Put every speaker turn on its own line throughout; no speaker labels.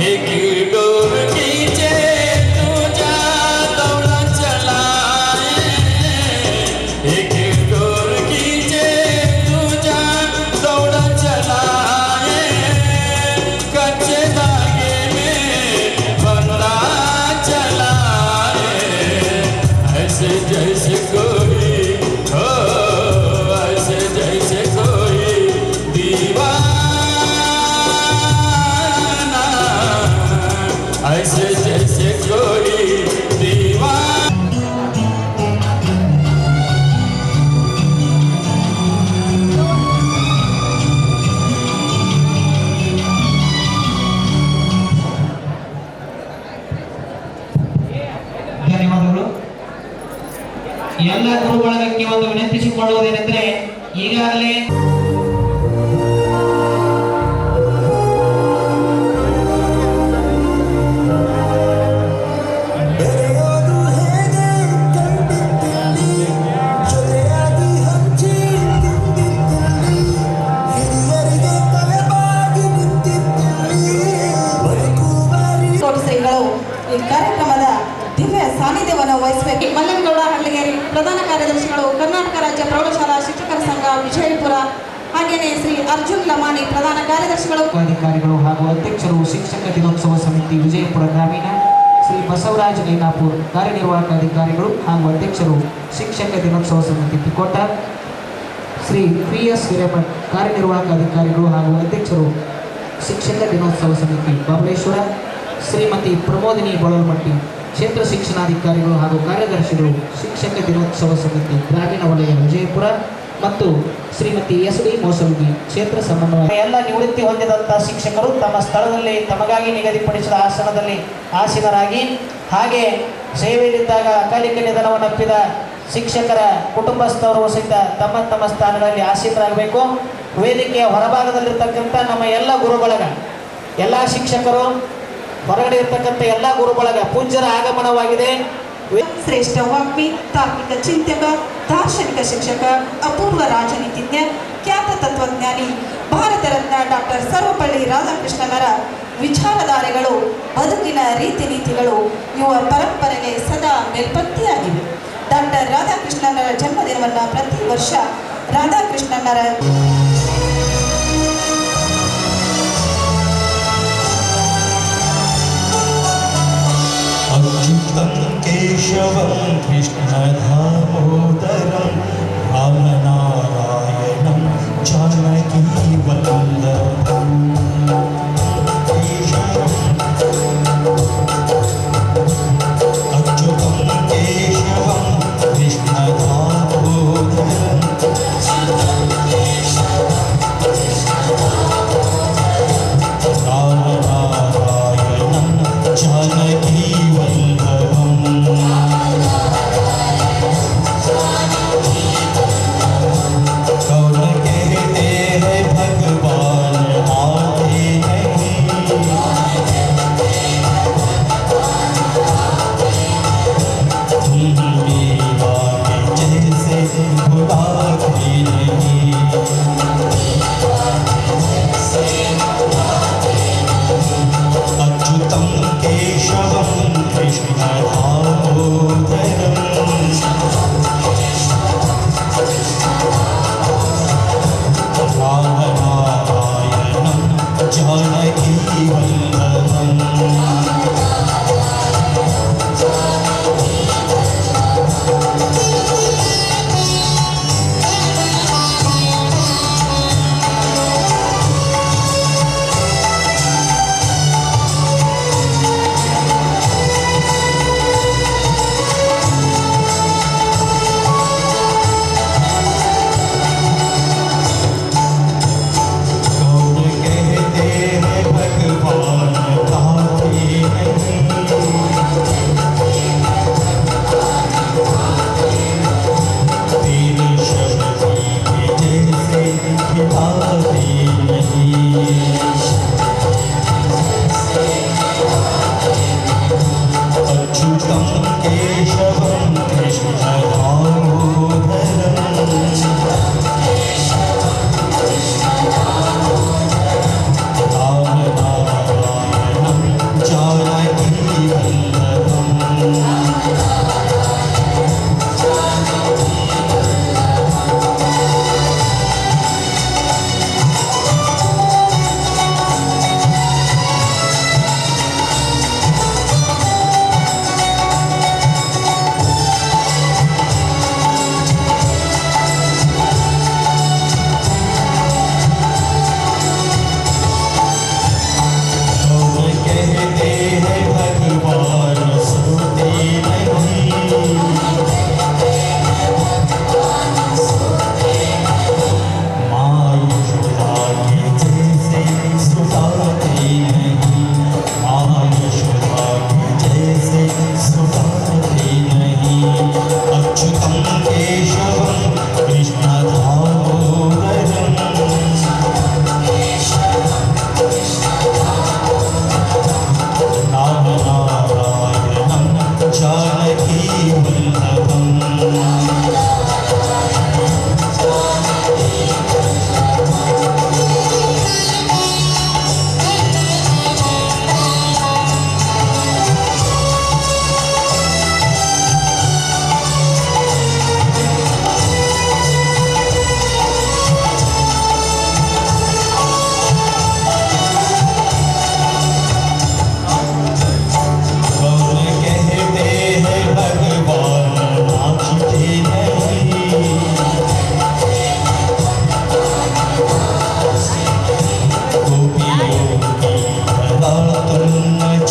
एक डोर खींचे तुझा दौड़ा चलाए, एक डोर खींचे तुझा दौड़ा चलाए, कच्चे धागे में बंधा चलाए, ऐसे जैसे कोई हो, ऐसे जैसे कोई दीवाना, ऐसे जैसे कोई दीवाना।
ಧನ್ಯವಾದಗಳು. ಎಲ್ಲ ಗುರುಬಳಗಕ್ಕೆ ಒಂದು ವಿನಂತಿಸಿಕೊಳ್ಳುವುದೇನೆಂದರೆ, ಈಗಾಗಲೇ
ಈ ಕಾರ್ಯಕ್ರಮದ ದಿವ್ಯ ಸಾನ್ನಿಧ್ಯವನ್ನು ವಹಿಸಬೇಕು. ಮಲ್ಲನಗೌಡ ಹಳ್ಳಿಗೇರಿ ಪ್ರಧಾನ ಕಾರ್ಯದರ್ಶಿಗಳು, ಕರ್ನಾಟಕ ರಾಜ್ಯ ಪ್ರೌಢಶಾಲಾ ಶಿಕ್ಷಕರ ಸಂಘ ವಿಜಯಪುರ, ಹಾಗೆಯೇ ಶ್ರೀ ಅರ್ಜುನ್ ಲಮಾಣಿ ಪ್ರಧಾನ ಕಾರ್ಯದರ್ಶಿಗಳು,
ಅಧಿಕಾರಿಗಳು ಹಾಗೂ ಅಧ್ಯಕ್ಷರು, ಶಿಕ್ಷಕ ದಿನೋತ್ಸವ ಸಮಿತಿ ವಿಜಯಪುರ ಗ್ರಾಮೀಣ, ಶ್ರೀ ಬಸವರಾಜ್ ನೈನಾಪುರ್ ಕಾರ್ಯನಿರ್ವಾಹಕ ಅಧಿಕಾರಿಗಳು ಹಾಗೂ ಅಧ್ಯಕ್ಷರು, ಶಿಕ್ಷಕ ದಿನೋತ್ಸವ ಸಮಿತಿ ತಿಕೋಟ, ಶ್ರೀ PS ಹಿರೇಮಠ್ ಕಾರ್ಯನಿರ್ವಾಹಕ ಅಧಿಕಾರಿಗಳು ಹಾಗೂ ಅಧ್ಯಕ್ಷರು, ಶಿಕ್ಷಕ ದಿನೋತ್ಸವ ಸಮಿತಿ ಬಬಲೇಶ್ವರ, ಶ್ರೀಮತಿ ಪ್ರಮೋದಿನಿ ಬಳಲ್ಮಟ್ಟಿ ಕ್ಷೇತ್ರ ಶಿಕ್ಷಣಾಧಿಕಾರಿಗಳು ಹಾಗೂ ಕಾರ್ಯದರ್ಶಿಗಳು, ಶಿಕ್ಷಕ ದಿನೋತ್ಸವ ಸಮಿತಿ ಗ್ರಾಮೀಣ ವಲಯ ವಿಜಯಪುರ ಮತ್ತು ಶ್ರೀಮತಿ SD ಮೋಸಲ್ಗಿ ಕ್ಷೇತ್ರ ಸಮನ್ವಯ. ಎಲ್ಲ ನಿವೃತ್ತಿ ಹೊಂದಿದಂಥ ಶಿಕ್ಷಕರು ತಮ್ಮ ಸ್ಥಳದಲ್ಲಿ ತಮಗಾಗಿ ನಿಗದಿಪಡಿಸಿದ ಆಸನದಲ್ಲಿ ಆಸೀನರಾಗಿ, ಹಾಗೆ ಸೇವೆಯಲ್ಲಿದ್ದಾಗ ಅಕಾಲಿಕ ನಿಧನವನ್ನಪ್ಪಿದ ಶಿಕ್ಷಕರ ಕುಟುಂಬಸ್ಥವರು ಸಹಿತ ತಮ್ಮ ತಮ್ಮ ಸ್ಥಾನಗಳಲ್ಲಿ ಆಸೀನರಾಗಬೇಕು. ವೇದಿಕೆಯ ಹೊರಭಾಗದಲ್ಲಿರ್ತಕ್ಕಂಥ ನಮ್ಮ ಎಲ್ಲ ಗುರುಬಳಗ, ಎಲ್ಲ ಶಿಕ್ಷಕರು, ಹೊರಗಡೆ ಇರ್ತಕ್ಕಂಥ ಎಲ್ಲ ಗುರುಬಳಗ ಪೂಜ್ಯರ ಆಗಮನವಾಗಿದೆ.
ಶ್ರೇಷ್ಠ ವಾಗ್ಮಿ, ತಾರ್ಕಿಕ ಚಿಂತಕ, ದಾರ್ಶನಿಕ ಶಿಕ್ಷಕ, ಅಪೂರ್ವ ರಾಜನೀತಿಜ್ಞ, ಖ್ಯಾತ ತತ್ವಜ್ಞಾನಿ, ಭಾರತ ರತ್ನ ಡಾಕ್ಟರ್ ಸರ್ವಪಲ್ಲಿ ರಾಧಾಕೃಷ್ಣನರ ವಿಚಾರಧಾರೆಗಳು, ಬದುಕಿನ ರೀತಿ ನೀತಿಗಳು ಯುವ ಪರಂಪರೆಗೆ ಸದಾ ಮೇಲ್ಪಂಕ್ತಿಯಾಗಿವೆ. ಡಾಕ್ಟರ್ ರಾಧಾಕೃಷ್ಣನರ ಜನ್ಮದಿನವನ್ನು ಪ್ರತಿ ವರ್ಷ ರಾಧಾಕೃಷ್ಣನರ
अच्युतं केशवं कृष्णदामोदरं रामनारायणं जानकीवल्लभं अच्युतं केशवं कृष्णदामोदरं रामनारायणं जानकीवल्लभं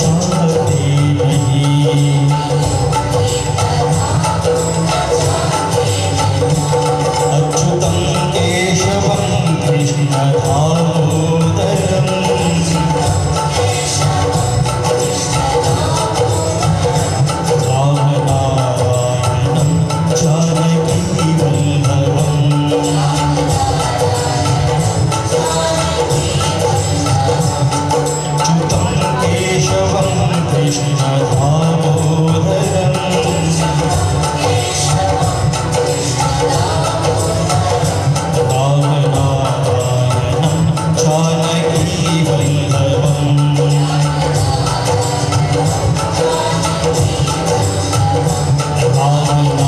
चाहते नहीं। अच्युतं केशवं कृष्ण दामोदरम् रामनारायणं जानकीवल्लभम् अच्युतं केशवं कृष्ण दामोदरम् रामनारायणं जानकीवल्लभम्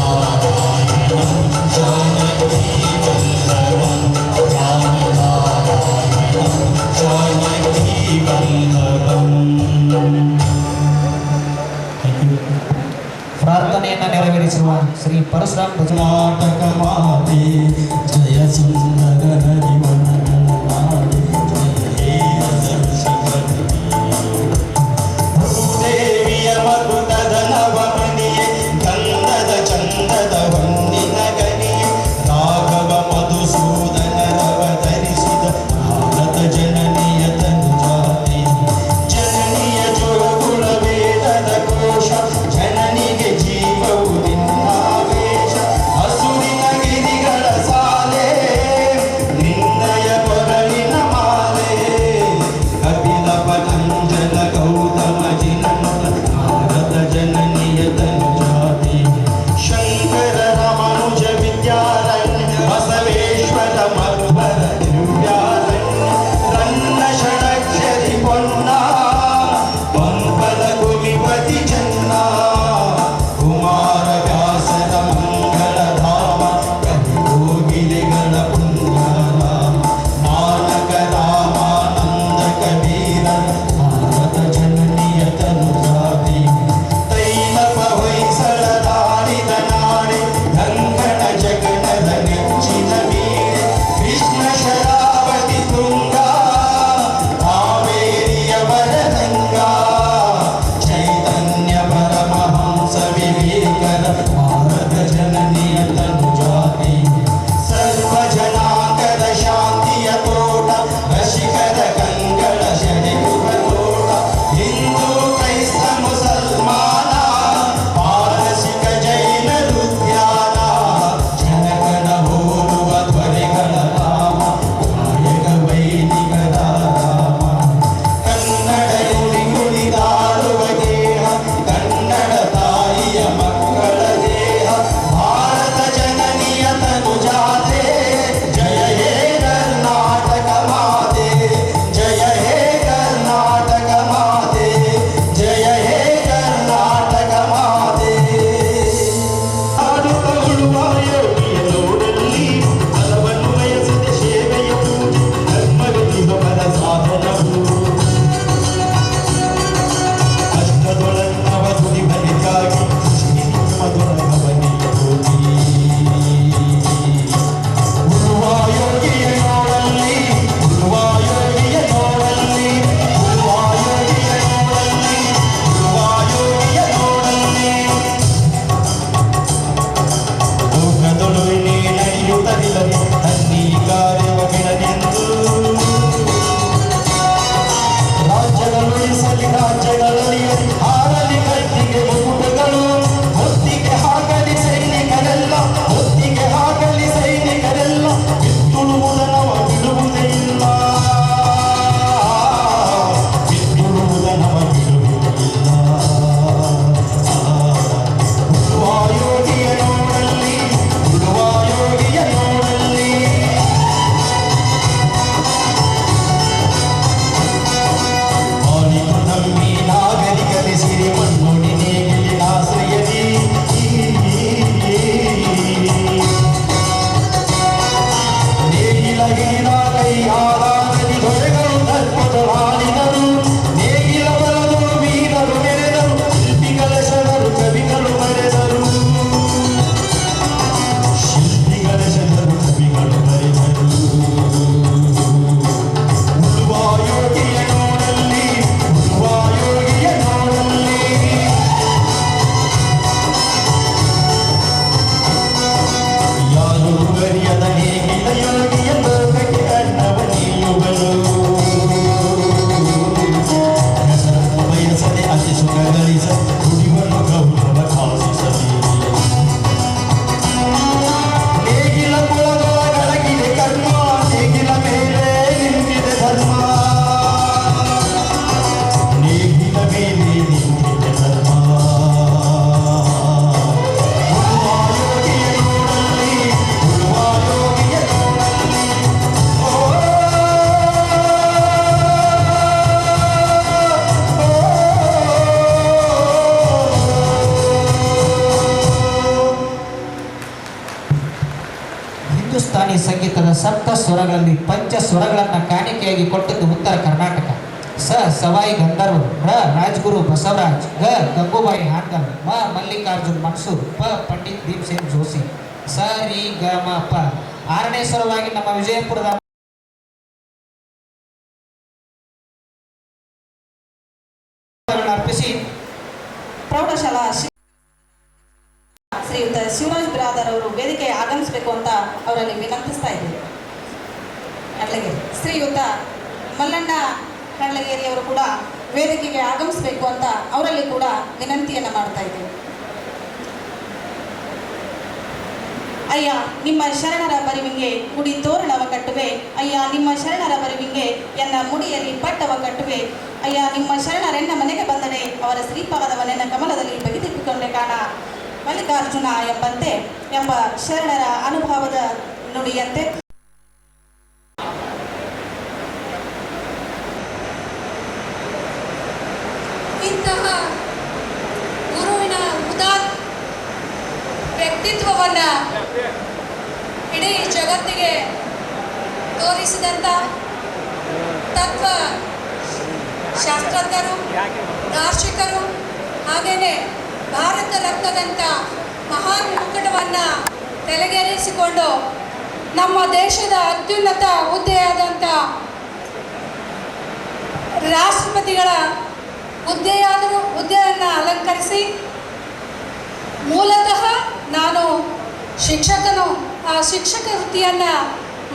रामनारायणं जानकीवल्लभम् रामनारायणं जानकीवल्लभम्।
ಪ್ರಾರ್ಥನೆಯನ್ನು ನೆರವೇರಿಸಿರುವ ಶ್ರೀ ಪರಶುರಾಮ್ ಭಜನಾ
ನಾಟಕ ಮಾತೆ ಜಯ ಸುಂದರ ಹರಿವನನಾಡಿ ಜಯ ಭೂದೇವಿಯ ಮಗುಟದ ನವಮಣಿಯೇ ಗಂಧದ ಚಂದದ ಹೊನ್ನಿನ ಗನಿಯೇ ರಾಘವ ಮಧುಸೂದನರವತರಿಸಿದ ಭಾರತ ಜನನಿಯ ತನುಜಾತೆ ಜನನಿಯ ಜೋಗುಳ ವೇದದ ಕೋಶ ಜನನಿಗೆ ಜೀವವು ನಿನ್ನಾವೇಶ ಹಸುರಿನ ಗಿರಿಗಳ ಸಾಲೆ
ಪಿಯಾನೋನಿ ಸಂಗೀತದ ಸಪ್ತ ಸ್ವರಗಳಲ್ಲಿ ಪಂಚ ಸ್ವರಗಳನ್ನು ಕಾಣಿಕೆಯಾಗಿ ಕೊಟ್ಟದ್ದು ಉತ್ತರ ಕರ್ನಾಟಕ. ಸ ಸವಾಯಿ ಗಂಧರ್ವರು, ರ ರಾಜ್ಗುರು ಬಸವರಾಜ್, ಗ ಗಂಗೂಬಾಯಿ ಹಾನ್ಗಲ್, ಮ ಮಲ್ಲಿಕಾರ್ಜುನ್ ಮನ್ಸೂರ್, ಪ ಪಂಡಿತ್ ಭೀಮಸೇನ್ ಜೋಶಿ. ಸ ರಿ ಗ ಮ ಪ. ಆರನೇ ಸ್ವರವಾಗಿ ನಮ್ಮ ವಿಜಯಪುರದ ಅರ್ಪಿಸಿ
ಪ್ರೌಢಶಾಲಾ ಶ್ರೀಯುತ ಶಿವರಾಜ್ ಬಿರಾದರ್ ಅವರು ವೇದಿಕೆಗೆ ಆಗಮಿಸಬೇಕು ಅಂತ ಅವರಲ್ಲಿ ವಿನಂತಿಸ್ತಾ ಇದ್ದೇವೆ. ಹಳ್ಳಗೇರಿ ಶ್ರೀಯುತ ಮಲ್ಲಣ್ಣ ಹಳ್ಳಗೇರಿ ಅವರು ಕೂಡ ವೇದಿಕೆಗೆ ಆಗಮಿಸಬೇಕು ಅಂತ ಅವರಲ್ಲಿ ಕೂಡ ವಿನಂತಿಯನ್ನು ಮಾಡ್ತಾ ಇದ್ದೇವೆ. ಅಯ್ಯ ನಿಮ್ಮ ಶರಣರ ಬರಿವಿಂಗೆ ಗುಡಿ ತೋರಣವ ಕಟ್ಟುವೆ, ಅಯ್ಯ ನಿಮ್ಮ ಶರಣರ ಬರಿವಿಂಗೆ ಎನ್ನ ಮುಡಿಯಲ್ಲಿ ಪಟ್ಟವ ಕಟ್ಟುವೆ, ಅಯ್ಯ ನಿಮ್ಮ ಶರಣರೆನ್ನ ಮನೆಗೆ ಬಂದರೆ ಅವರ ಶ್ರೀಪಾದವನೆನ್ನ ಕಮಲದಲ್ಲಿ ಬಗೆದಿಟ್ಟುಕೊಂಡೆ ಕಾಣ ಮಲ್ಲಿಕಾರ್ಜುನ ಎಂಬಂತೆ ಎಂಬ ಶರಣರ ಅನುಭವದ ನುಡಿಯಂತೆ
ಇಂತಹ ಗುರುವಿನ ಉದಾತ್ತ ವ್ಯಕ್ತಿತ್ವವನ್ನು ಇಡೀ ಜಗತ್ತಿಗೆ ತೋರಿಸಿದಂಥ ತತ್ವ ಶಾಸ್ತ್ರಜ್ಞರು, ದಾರ್ಶನಿಕರು, ಹಾಗೆಯೇ ಭಾರತ ರತ್ನದಂಥ ಮಹಾನ್ ಮುಕುಟವನ್ನು ತಲೆಗೇರಿಸಿಕೊಂಡು ನಮ್ಮ ದೇಶದ ಅತ್ಯುನ್ನತ ಹುದ್ದೆಯಾದಂಥ ರಾಷ್ಟ್ರಪತಿಗಳ ಹುದ್ದೆಯನ್ನು ಅಲಂಕರಿಸಿ, ಮೂಲತಃ ನಾನು ಶಿಕ್ಷಕನು, ಆ ಶಿಕ್ಷಕ ವೃತ್ತಿಯನ್ನು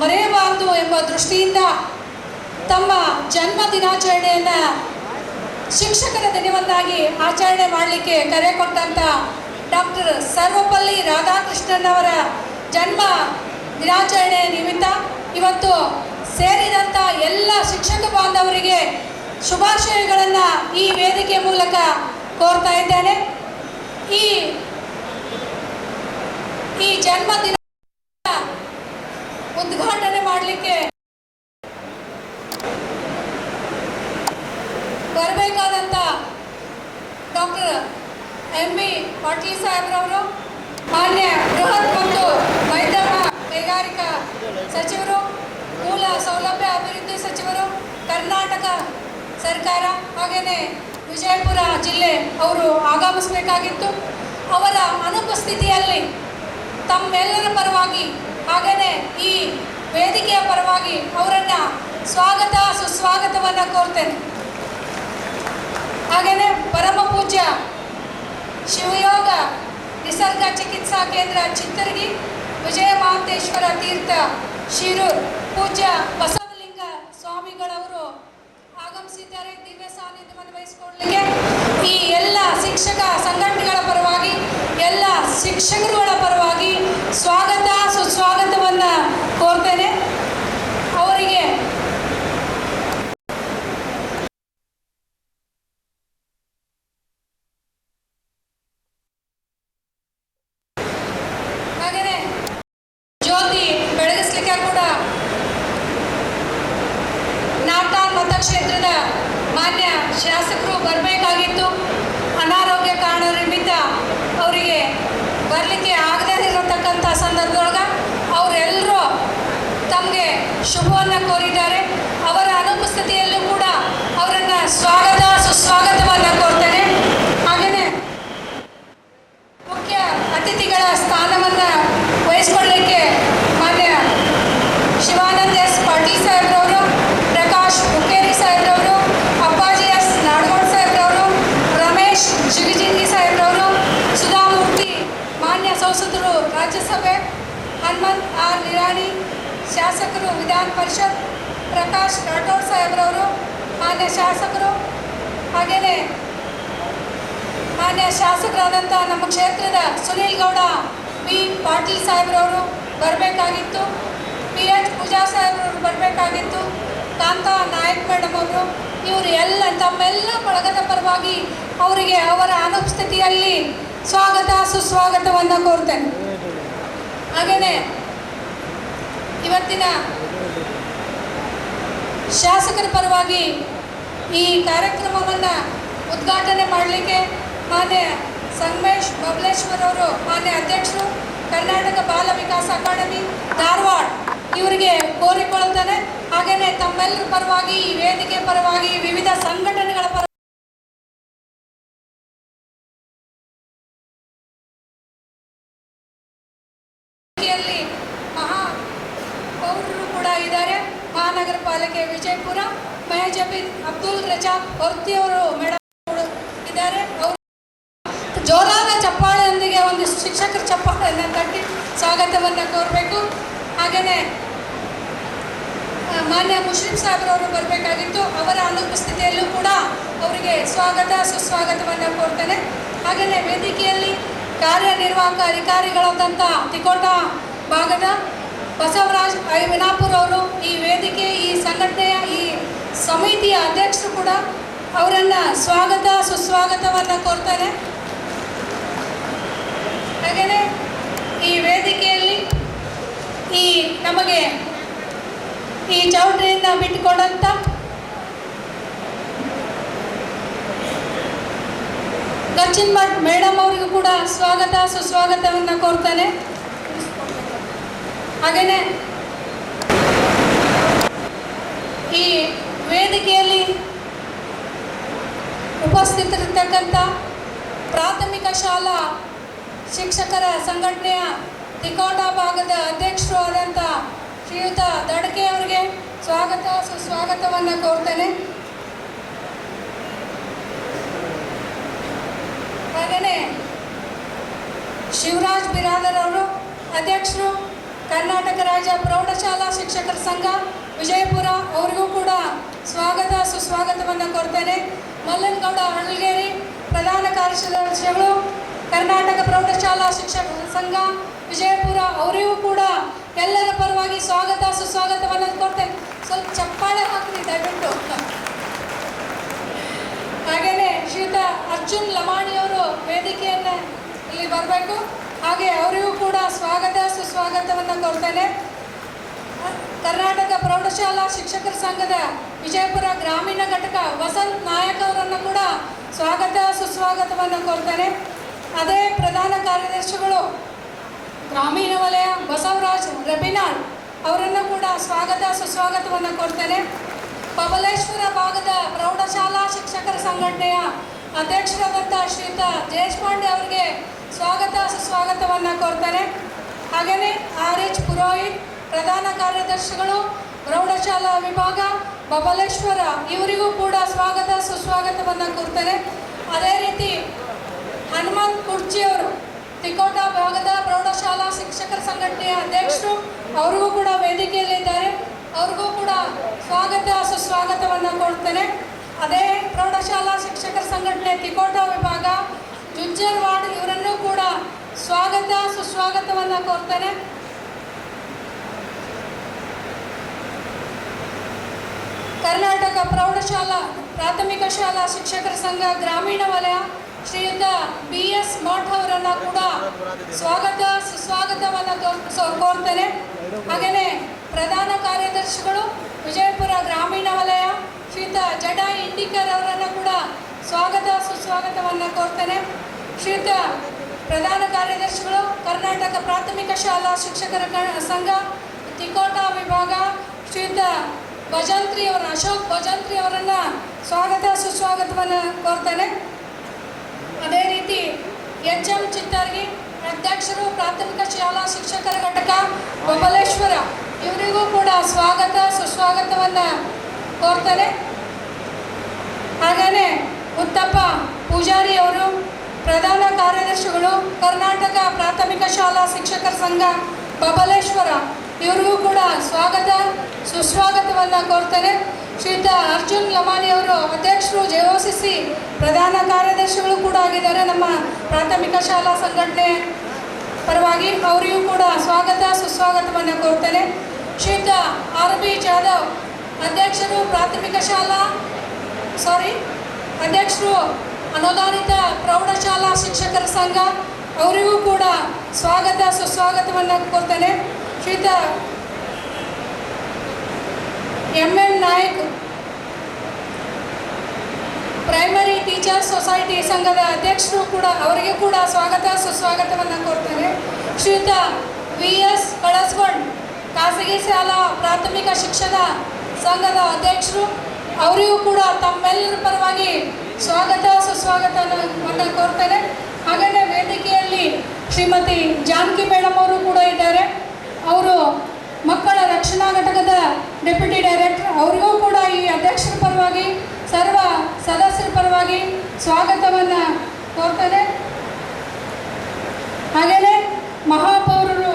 ಮರೆಯಬಾರದು ಎಂಬ ದೃಷ್ಟಿಯಿಂದ ತಮ್ಮ ಜನ್ಮ ದಿನಾಚರಣೆಯನ್ನು ಶಿಕ್ಷಕರ ದಿನವನ್ನಾಗಿ ಆಚರಣೆ ಮಾಡಲಿಕ್ಕೆ ಕರೆ ಕೊಟ್ಟಂಥ ಡಾಕ್ಟರ್ ಸರ್ವಪಲ್ಲಿ ರಾಧಾಕೃಷ್ಣನ್ ಅವರ ಜನ್ಮ ದಿನಾಚರಣೆ ನಿಮಿತ್ತ ಇವತ್ತು ಸೇರಿದಂಥ ಎಲ್ಲ ಶಿಕ್ಷಕ ಬಾಂಧವರಿಗೆ ಶುಭಾಶಯಗಳನ್ನು ಈ ವೇದಿಕೆ ಮೂಲಕ ಕೋರ್ತಾ ಇದ್ದೇನೆ. ಈ ಜನ್ಮದಿನ ಉದ್ಘಾಟನೆ ಮಾಡಲಿಕ್ಕೆ ಬರಬೇಕಾದಂಥ ಡಾಕ್ಟರ್ ಎಂ.ಬಿ. ಪಾಟೀಲ್ ಸಾಹೇಬ್ರವರು, ಮಾನ್ಯ ಬೃಹತ್ ಮತ್ತು ಮಧ್ಯಮ ಕೈಗಾರಿಕಾ ಸಚಿವರು, ಮೂಲ ಸೌಲಭ್ಯ ಅಭಿವೃದ್ಧಿ ಸಚಿವರು, ಕರ್ನಾಟಕ ಸರ್ಕಾರ, ಹಾಗೆಯೇ ವಿಜಯಪುರ ಜಿಲ್ಲೆ ಅವರು ಆಗಮಿಸಬೇಕಾಗಿತ್ತು. ಅವರ ಅನುಪಸ್ಥಿತಿಯಲ್ಲಿ ತಮ್ಮೆಲ್ಲರ ಪರವಾಗಿ ಹಾಗೆಯೇ ಈ ವೇದಿಕೆಯ ಪರವಾಗಿ ಅವರನ್ನು ಸ್ವಾಗತ ಸುಸ್ವಾಗತವನ್ನು ಕೋರ್ತೇನೆ. ಹಾಗೆಯೇ ಪರಮ ಪೂಜ್ಯ ಶಿವಯೋಗ ನಿಸರ್ಗ ಚಿಕಿತ್ಸಾ ಕೇಂದ್ರ ಚಿತ್ತರಗಿ, ವಿಜಯ ಮಹಾಂತೇಶ್ವರ ತೀರ್ಥ ಶಿರೂರ್ ಪೂಜ್ಯ ಬಸವಲಿಂಗ ಸ್ವಾಮಿಗಳವರು ಆಗಮಿಸಿದ್ದಾರೆ ದಿವ್ಯ ಸಾನ್ನಿಧ್ಯವನ್ನು ವಹಿಸಿಕೊಳ್ಳಲಿಕ್ಕೆ. ಈ ಎಲ್ಲ ಶಿಕ್ಷಕ ಸಂಘಟನೆಗಳ ಪರವಾಗಿ, ಎಲ್ಲ ಶಿಕ್ಷಕರುಗಳ ಪರವಾಗಿ ಸ್ವಾಗತ ಸುಸ್ವಾಗತವನ್ನು ಕೋರ್ತೇನೆ. ಅವರಿಗೆ ಹಾಗೆಯೇ ಜ್ಯೋತಿ ಬೆಳಗಿಸ್ಲಿಕ್ಕೆ ಕೂಡ ನಾಟಾಲ್ ಮತಕ್ಷೇತ್ರದ ಮಾನ್ಯ ಶಾಸಕರು ಬರಬೇಕಾಗಿತ್ತು. ಅನಾರೋಗ್ಯ ಕಾರಣ ನಿಮಿತ್ತ ಅವರಿಗೆ ಬರಲಿಕ್ಕೆ ಆಗದೇ ಇರತಕ್ಕಂಥ ಸಂದರ್ಭದೊಳಗೆ ಅವರೆಲ್ಲರೂ ತಮಗೆ ಶುಭವನ್ನು ಕೋರಿದ್ದಾರೆ. ಅವರ ಅನುಪಸ್ಥಿತಿಯಲ್ಲೂ ಕೂಡ ಅವರನ್ನು ಸ್ವಾಗತ ಸುಸ್ವಾಗತವನ್ನು ಕೋರ್ತೇನೆ. ಹಾಗೆಯೇ ಮುಖ್ಯ ಅತಿಥಿಗಳ ಸ್ಥಾನವನ್ನು ವಹಿಸಿಕೊಳ್ಳಲಿಕ್ಕೆ ಮಾನ್ಯ ಶಿವಾನಂದ ಎಸ್ ಪಾಟೀಲ್ ಸಾಹೇಬ್ರವರು, ಪ್ರಕಾಶ್ ಹುಕ್ಕೇರಿ ಸಾಹೇಬ್ರವರು, ಅಪ್ಪಾಜಿ ಎಸ್ ನಾಡಗೌಡ ಸಾಹೇಬ್ರವರು, ರಮೇಶ್ ಜಿಗಿಜಿಂಗಿ ಸಾಹೇಬ್ರವರು, ಸುಧಾಮೂರ್ತಿ ಮಾನ್ಯ ಸಂಸದರು ರಾಜ್ಯಸಭೆ, ಹನುಮಂತ್ ಆರ್ ನಿರಾಣಿ ಶಾಸಕರು ವಿಧಾನ ಪರಿಷತ್, ಪ್ರಕಾಶ್ ರಾಠೋಡ್ ಸಾಹೇಬ್ರವರು ಮಾನ್ಯ ಶಾಸಕರು, ಹಾಗೆಯೇ ಮಾನ್ಯ ಶಾಸಕರಾದಂಥ ನಮ್ಮ ಕ್ಷೇತ್ರದ ಸುನೀಲ್ ಗೌಡ ಬಿ ಪಾಟೀಲ್ ಸಾಹೇಬ್ರವರು ಬರಬೇಕಾಗಿತ್ತು. ಪಿ.ಎಚ್. ಪೂಜಾ ಸಾಹೇಬ್ರವರು ಬರಬೇಕಾಗಿತ್ತು. ಕಾಂತಾ ನಾಯಕ್ ಮೇಡಮ್ ಅವರು, ಇವರು ಎಲ್ಲ ತಮ್ಮೆಲ್ಲ ಬಳಗದ ಪರವಾಗಿ ಅವರಿಗೆ ಅವರ ಅನುಪಸ್ಥಿತಿಯಲ್ಲಿ ಸ್ವಾಗತ ಸುಸ್ವಾಗತವನ್ನು ಕೋರ್ತೇನೆ. ಹಾಗೆಯೇ ಇವತ್ತಿನ ಶಾಸಕರ ಪರವಾಗಿ ಈ ಕಾರ್ಯಕ್ರಮವನ್ನು ಉದ್ಘಾಟನೆ ಮಾಡಲಿಕ್ಕೆ ಮಾನ್ಯ ಸಂಗಮೇಶ್ ಬಬಲೇಶ್ವರ್ ಅವರು, ಮಾನ್ಯ ಅಧ್ಯಕ್ಷರು, ಕರ್ನಾಟಕ ಬಾಲ ವಿಕಾಸ ಅಕಾಡೆಮಿ ಧಾರವಾಡ ಇವರಿಗೆ ಕೋರಿಕೊಳ್ಳುತ್ತೇನೆ. ಹಾಗೆಯೇ ತಮ್ಮೆಲ್ಲರ ಪರವಾಗಿ, ಈ ವೇದಿಕೆ ಪರವಾಗಿ, ವಿವಿಧ ಸಂಘಟನೆಗಳ ಪರವಾಗಿ ಮಹಾಪೌರರು ಕೂಡ ಇದ್ದಾರೆ. ಮಹಾನಗರ ಪಾಲಿಕೆ ವಿಜಯಪುರ ಮೆಹಜಬಿನ್ ಅಬ್ದುಲ್ ರಜಾಕ್ ಹೊರ್ತಿಯವರು ಮೇಡಮ್ ಇದ್ದಾರೆ. ಅವರು ಜೋರಾದ ಚಪ್ಪಾಳೆಯೊಂದಿಗೆ ಒಂದು ಶಿಕ್ಷಕರ ಚಪ್ಪಾಳೆಯನ್ನು ತಟ್ಟಿ ಸ್ವಾಗತವನ್ನು ಕೋರಬೇಕು. ಹಾಗೆಯೇ ಮಾನ್ಯ ಮುಷ್ರಿಫ್ ಸಾಹೇಬ್ರವರು ಬರಬೇಕಾಗಿತ್ತು. ಅವರ ಅನುಪಸ್ಥಿತಿಯಲ್ಲೂ ಕೂಡ ಅವರಿಗೆ ಸ್ವಾಗತ ಸುಸ್ವಾಗತವನ್ನು ಕೋರ್ತೇನೆ. ಹಾಗೆಯೇ ವೇದಿಕೆಯಲ್ಲಿ ಕಾರ್ಯನಿರ್ವಾಹಕ ಅಧಿಕಾರಿಗಳಾದಂಥ ತಿಕೋಟ ಭಾಗದ ಬಸವರಾಜ್ ಐವಿನಾಪುರ್ ಅವರು, ಈ ವೇದಿಕೆ, ಈ ಸಂಘಟನೆಯ, ಈ ಸಮಿತಿಯ ಅಧ್ಯಕ್ಷರು ಕೂಡ, ಅವರನ್ನು ಸ್ವಾಗತ ಸುಸ್ವಾಗತವನ್ನು ಕೋರ್ತೇನೆ. ಹಾಗೆಯೇ ಈ ವೇದಿಕೆಯಲ್ಲಿ ನಮಗೆ ಈ ಚೌಟ್ರಿಯನ್ನು ಬಿಟ್ಟುಕೊಡಂಥ ಗಚ್ಚಿನ್ ಭಟ್ ಮೇಡಮ್ ಅವರಿಗೂ ಕೂಡ ಸ್ವಾಗತ ಸುಸ್ವಾಗತವನ್ನು ಕೋರ್ತೇನೆ. ಹಾಗೆಯೇ ಈ ವೇದಿಕೆಯಲ್ಲಿ ಉಪಸ್ಥಿತರಿರ್ತಕ್ಕಂಥ ಪ್ರಾಥಮಿಕ ಶಾಲಾ ಶಿಕ್ಷಕರ ಸಂಘಟನೆಯ ತಿಕೋಟ ಭಾಗದ ಅಧ್ಯಕ್ಷರು ಆದಂಥ ಶ್ರೀಯುತ ದಡಕೆ ಅವರಿಗೆ ಸ್ವಾಗತ ಸುಸ್ವಾಗತವನ್ನು ಕೋರ್ತೇನೆ. ಹಾಗೆಯೇ ಶಿವರಾಜ್ ಬಿರಾದರ್ ಅವರು, ಅಧ್ಯಕ್ಷರು ಕರ್ನಾಟಕ ರಾಜ್ಯ ಪ್ರೌಢಶಾಲಾ ಶಿಕ್ಷಕರ ಸಂಘ ವಿಜಯಪುರ, ಅವರಿಗೂ ಕೂಡ ಸ್ವಾಗತ ಸುಸ್ವಾಗತವನ್ನು ಕೋರ್ತೇನೆ. ಮಲ್ಲನಗೌಡ ಹಳಗೇರಿ, ಪ್ರಧಾನ ಕಾರ್ಯದರ್ಶಿಗಳು ಕರ್ನಾಟಕ ಪ್ರೌಢಶಾಲಾ ಶಿಕ್ಷಕರ ಸಂಘ ವಿಜಯಪುರ, ಅವರಿಗೂ ಕೂಡ ಎಲ್ಲರ ಪರವಾಗಿ ಸ್ವಾಗತ ಸುಸ್ವಾಗತವನ್ನು ಕೋರ್ತೇನೆ. ಸ್ವಲ್ಪ ಚಪ್ಪಾಳೆ ಹಾಕ್ರಿ ದಯವಿಟ್ಟು. ಹಾಗೆಯೇ ಶ್ರೀಯುತ ಅರ್ಜುನ್ ಲಮಾಣಿಯವರು ವೇದಿಕೆಯನ್ನು ಇಲ್ಲಿ ಬರಬೇಕು. ಹಾಗೆ ಅವರಿಗೂ ಕೂಡ ಸ್ವಾಗತ ಸುಸ್ವಾಗತವನ್ನು ಕೋರ್ತೇನೆ. ಕರ್ನಾಟಕ ಪ್ರೌಢಶಾಲಾ ಶಿಕ್ಷಕರ ಸಂಘದ ವಿಜಯಪುರ ಗ್ರಾಮೀಣ ಘಟಕ ವಸಂತ್ ನಾಯಕ್ ಅವರನ್ನು ಕೂಡ ಸ್ವಾಗತ ಸುಸ್ವಾಗತವನ್ನು ಕೋರ್ತೇನೆ. ಅದೇ ಪ್ರಧಾನ ಕಾರ್ಯದರ್ಶಿಗಳು ಗ್ರಾಮೀಣ ವಲಯ ಬಸವರಾಜ್ ರಬಿನಾಳ್ ಅವರನ್ನು ಕೂಡ ಸ್ವಾಗತ ಸುಸ್ವಾಗತವನ್ನು ಕೋರ್ತೇನೆ. ಬಬಲೇಶ್ವರ ಭಾಗದ ಪ್ರೌಢಶಾಲಾ ಶಿಕ್ಷಕರ ಸಂಘಟನೆಯ ಅಧ್ಯಕ್ಷರಾದಂಥ ಶ್ರೀಯುತ ದೇಶಪಾಂಡೆ ಅವರಿಗೆ ಸ್ವಾಗತ ಸುಸ್ವಾಗತವನ್ನು ಕೋರ್ತೇನೆ. ಹಾಗೆಯೇ RH ಪುರೋಹಿತ್, ಪ್ರಧಾನ ಕಾರ್ಯದರ್ಶಿಗಳು ಪ್ರೌಢಶಾಲಾ ವಿಭಾಗ ಬಬಲೇಶ್ವರ, ಇವರಿಗೂ ಕೂಡ ಸ್ವಾಗತ ಸುಸ್ವಾಗತವನ್ನು ಕೋರ್ತೇನೆ. ಅದೇ ರೀತಿ ಹನುಮಂತ್ ಕುರ್ಚಿಯವರು ತಿಕೋಟ ಭಾಗದ ಪ್ರೌಢಶಾಲಾ ಶಿಕ್ಷಕರ ಸಂಘಟನೆಯ ಅಧ್ಯಕ್ಷರು, ಅವ್ರಿಗೂ ಕೂಡ ವೇದಿಕೆಯಲ್ಲಿದ್ದಾರೆ. ಅವ್ರಿಗೂ ಕೂಡ ಸ್ವಾಗತ ಸುಸ್ವಾಗತವನ್ನು ಕೊಡ್ತೇನೆ. ಅದೇ ಪ್ರೌಢಶಾಲಾ ಶಿಕ್ಷಕರ ಸಂಘಟನೆ ತಿಕೋಟ ವಿಭಾಗ ಜುಜ್ಜರ್ವಾಡ್, ಇವರನ್ನು ಕೂಡ ಸ್ವಾಗತ ಸುಸ್ವಾಗತವನ್ನು ಕೋರ್ತೇನೆ. ಕರ್ನಾಟಕ ಪ್ರೌಢಶಾಲಾ ಪ್ರಾಥಮಿಕ ಶಾಲಾ ಶಿಕ್ಷಕರ ಸಂಘ ಗ್ರಾಮೀಣ ವಲಯ ಶ್ರೀಯುತ BS ಮಠ್ ಅವರನ್ನು ಕೂಡ ಸ್ವಾಗತ ಸುಸ್ವಾಗತವನ್ನು ಕೋರ್ತೇನೆ. ಹಾಗೆಯೇ ಪ್ರಧಾನ ಕಾರ್ಯದರ್ಶಿಗಳು ವಿಜಯಪುರ ಗ್ರಾಮೀಣ ವಲಯ ಶ್ರೀಯುತ ಜಡಾ ಇಂಡಿಕರ್ ಅವರನ್ನು ಕೂಡ ಸ್ವಾಗತ ಸುಸ್ವಾಗತವನ್ನು ಕೋರ್ತೇನೆ. ಶ್ರೀಯುತ ಪ್ರಧಾನ ಕಾರ್ಯದರ್ಶಿಗಳು ಕರ್ನಾಟಕ ಪ್ರಾಥಮಿಕ ಶಾಲಾ ಶಿಕ್ಷಕರ ಸಂಘ ತಿಕೋಟ ವಿಭಾಗ ಶ್ರೀಯುತ ಭಜಂತ್ರಿ ಅವರು, ಅಶೋಕ್ ಭಜಂತ್ರಿ ಅವರನ್ನು ಸ್ವಾಗತ ಸುಸ್ವಾಗತವನ್ನು ಕೋರ್ತೇನೆ. ಅದೇ ರೀತಿ HM ಚಿತ್ತಾರ್ಗಿ, ಅಧ್ಯಕ್ಷರು ಪ್ರಾಥಮಿಕ ಶಾಲಾ ಶಿಕ್ಷಕರ ಘಟಕ ಬಬಲೇಶ್ವರ, ಇವರಿಗೂ ಕೂಡ ಸ್ವಾಗತ ಸುಸ್ವಾಗತವನ್ನು ಕೋರ್ತೇನೆ. ಹಾಗೆಯೇ ಉತ್ತಪ್ಪ ಪೂಜಾರಿ ಅವರು, ಪ್ರಧಾನ ಕಾರ್ಯದರ್ಶಿಗಳು ಕರ್ನಾಟಕ ಪ್ರಾಥಮಿಕ ಶಾಲಾ ಶಿಕ್ಷಕರ ಸಂಘ ಬಬಲೇಶ್ವರ, ಇವರಿಗೂ ಕೂಡ ಸ್ವಾಗತ ಸುಸ್ವಾಗತವನ್ನು ಕೋರ್ತೇನೆ. ಶ್ರೀಯುತ ಅರ್ಜುನ್ ಲಮಾಣಿ ಅವರು ಅಧ್ಯಕ್ಷರು JOCC, ಪ್ರಧಾನ ಕಾರ್ಯದರ್ಶಿಗಳು ಕೂಡ ಆಗಿದ್ದಾರೆ ನಮ್ಮ ಪ್ರಾಥಮಿಕ ಶಾಲಾ ಸಂಘಟನೆ ಪರವಾಗಿ, ಅವರಿಗೂ ಕೂಡ ಸ್ವಾಗತ ಸುಸ್ವಾಗತವನ್ನು ಕೋರ್ತೇನೆ. ಶ್ರೀಯುತ RB ಜಾಧವ್, ಅಧ್ಯಕ್ಷರು ಪ್ರಾಥಮಿಕ ಶಾಲಾ ಅಧ್ಯಕ್ಷರು ಅನುದಾನಿತ ಪ್ರೌಢಶಾಲಾ ಶಿಕ್ಷಕರ ಸಂಘ, ಅವರಿಗೂ ಕೂಡ ಸ್ವಾಗತ ಸುಸ್ವಾಗತವನ್ನು ಕೋರ್ತೇನೆ. ಶ್ರೀಯುತ MM Nayak, primary teachers society ಸಂಘದ ಅಧ್ಯಕ್ಷರು ಕೂಡ, ಅವರಿಗೆ ಕೂಡ ಸ್ವಾಗತ ಸುಸ್ವಾಗತವನ್ನು ಕೋರ್ತೇನೆ. ಶ್ರೀಯುತ VS ಕಳಸ್ಗೊಂಡ್, ಖಾಸಗಿ ಶಾಲಾ ಪ್ರಾಥಮಿಕ ಶಿಕ್ಷಣ ಸಂಘದ ಅಧ್ಯಕ್ಷರು, ಅವರಿಗೂ ಕೂಡ ತಮ್ಮೆಲ್ಲರ ಪರವಾಗಿ ಸ್ವಾಗತ ಸುಸ್ವಾಗತವನ್ನು ಕೋರ್ತೇನೆ. ಹಾಗೆಯೇ ವೇದಿಕೆಯಲ್ಲಿ ಶ್ರೀಮತಿ ಜಾನಕಿ ಮೇಡಮ್ ಅವರು ಕೂಡ ಇದ್ದಾರೆ. ಅವರು ಮಕ್ಕಳ ರಕ್ಷಣಾ ಘಟಕದ ಡೆಪ್ಯೂಟಿ ಡೈರೆಕ್ಟರ್. ಅವರಿಗೂ ಕೂಡ ಈ ಅಧ್ಯಕ್ಷರ ಪರವಾಗಿ ಸರ್ವ ಸದಸ್ಯರ ಪರವಾಗಿ ಸ್ವಾಗತವನ್ನು ಕೋರ್ತೇನೆ. ಹಾಗೆಯೇ ಮಹಾಪೌರರು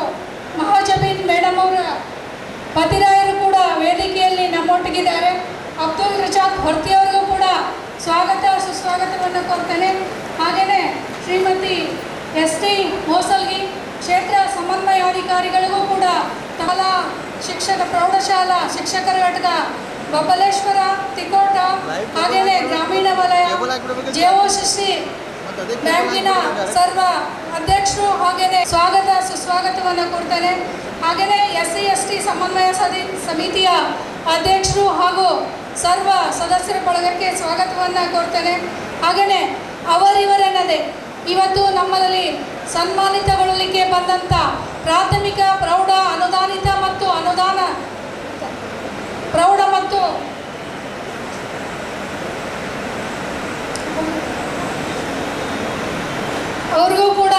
ಮಹಾಜಬೀನ್ ಮೇಡಮ್ ಅವರ ಪತಿರಾಯರು ಕೂಡ ವೇದಿಕೆಯಲ್ಲಿ ನಮ್ಮೊಟ್ಟಿಗಿದ್ದಾರೆ. ಅಬ್ದುಲ್ ರಜಾಕ್ ಹೊರ್ತಿಯವರಿಗೂ ಕೂಡ ಸ್ವಾಗತ ಸುಸ್ವಾಗತವನ್ನು ಕೋರ್ತೇನೆ. ಹಾಗೆಯೇ ಶ್ರೀಮತಿ ST ಮೋಸಲ್ಗಿ ಕ್ಷೇತ್ರ ಸಮನ್ವಯಾಧಿಕಾರಿಗಳಿಗೂ ಕೂಡ ಶಾಲಾ ಪ್ರೌಢಶಾಲಾ ಶಿಕ್ಷಕರ ಘಟಕ ಬಬಲೇಶ್ವರ ತಿಕೋಟ, ಹಾಗೆಯೇ ಗ್ರಾಮೀಣ ವಲಯ JOCC ಬ್ಯಾಂಕಿನ ಸರ್ವ ಅಧ್ಯಕ್ಷರು ಹಾಗೆಯೇ ಸ್ವಾಗತ ಸುಸ್ವಾಗತವನ್ನು ಕೋರ್ತೇನೆ. ಹಾಗೆಯೇ SC/ST ಸಮನ್ವಯ ಸಮಿತಿಯ ಅಧ್ಯಕ್ಷರು ಹಾಗೂ ಸರ್ವ ಸದಸ್ಯರ ಬಳಗಕ್ಕೆ ಸ್ವಾಗತವನ್ನು ಕೋರ್ತೇನೆ. ಹಾಗೆಯೇ ಅವರಿವರೆನ್ನದೆ ಇವತ್ತು ನಮ್ಮಲ್ಲಿ ಸನ್ಮಾನಿತಗೊಳ್ಳಲಿಕ್ಕೆ ಬಂದಂಥ ಪ್ರಾಥಮಿಕ ಪ್ರೌಢ ಅನುದಾನಿತ ಮತ್ತು ಪ್ರೌಢ ಮತ್ತು ಅವ್ರಿಗೂ ಕೂಡ